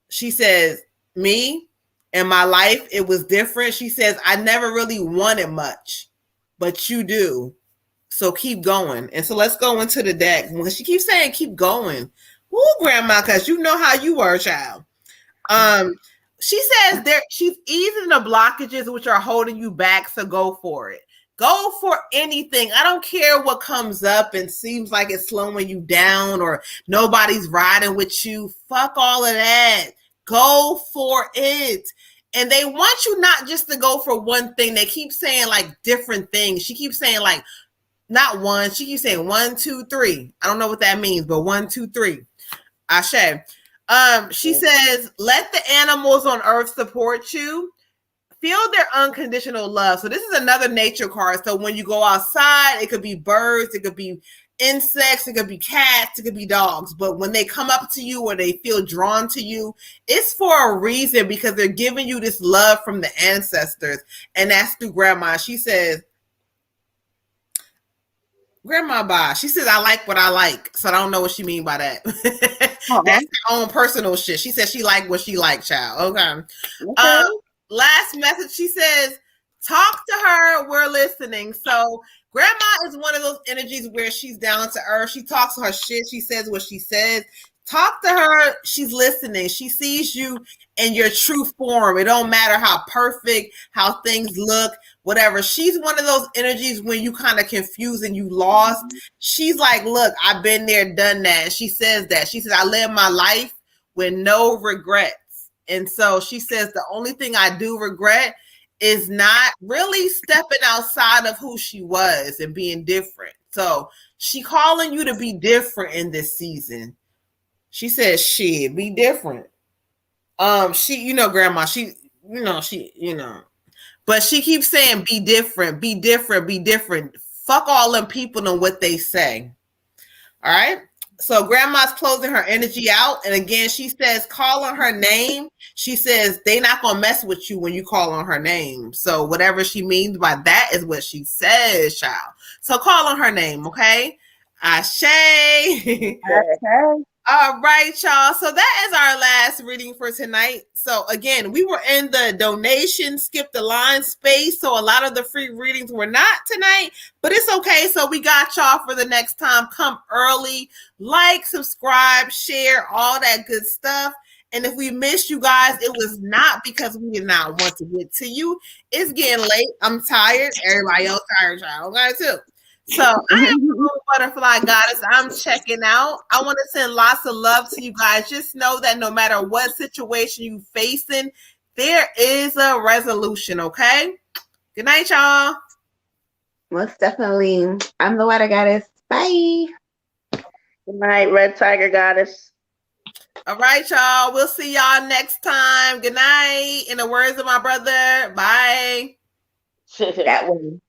She says, me and my life, it was different. She says, I never really wanted much, but you do. So keep going. And so let's go into the deck. She keeps saying, keep going. Woo, grandma, because you know how you were, child. She says she's easing the blockages which are holding you back, so go for it. Go for anything. I don't care what comes up and seems like it's slowing you down or nobody's riding with you. Fuck all of that. Go for it. And they want you not just to go for one thing. They keep saying like different things. She keeps saying like not one. She keeps saying 1, 2, 3. I don't know what that means, but 1, 2, 3. Ashe. She says, let the animals on earth support you. Feel their unconditional love. So this is another nature card. So when you go outside, it could be birds, it could be insects, it could be cats, it could be dogs. But when they come up to you or they feel drawn to you, it's for a reason because they're giving you this love from the ancestors. And that's through grandma. She says, Grandma Ba, she says, I like what I like. So I don't know what she mean by that. That's her own personal shit. She says she like what she like, child. Okay. Last message, she says, talk to her. We're listening. So grandma is one of those energies where she's down to earth. She talks her shit. She says what she says. Talk to her. She's listening. She sees you in your true form. It don't matter how perfect, how things look, whatever. She's one of those energies when you kind of confused and you lost. She's like, look, I've been there, done that. She says that. She says, I live my life with no regrets. And so she says, the only thing I do regret is not really stepping outside of who she was and being different. So she calling you to be different in this season. She says, shit, be different. Grandma, but she keeps saying, be different, be different, be different. Fuck all them people and what they say. All right. So grandma's closing her energy out. And again, she says, call on her name. She says, they not going to mess with you when you call on her name. So whatever she means by that is what she says, child. So call on her name. Okay. Ashe. Okay. All right, y'all. So that is our last reading for tonight. So again, we were in the donation, skip the line space. So a lot of the free readings were not tonight, but it's okay. So we got y'all for the next time. Come early, like, subscribe, share, all that good stuff. And if we missed you guys, it was not because we did not want to get to you. It's getting late. I'm tired. Everybody else tired, y'all. Okay, too. So I am the butterfly goddess. I'm checking out. I want to send lots of love to you guys. Just know that no matter what situation you facing, there is a resolution. Okay. Good night, y'all. Most definitely. I'm the water goddess. Bye. Good night, Red Tiger Goddess. All right, y'all. We'll see y'all next time. Good night. In the words of my brother, bye. That one.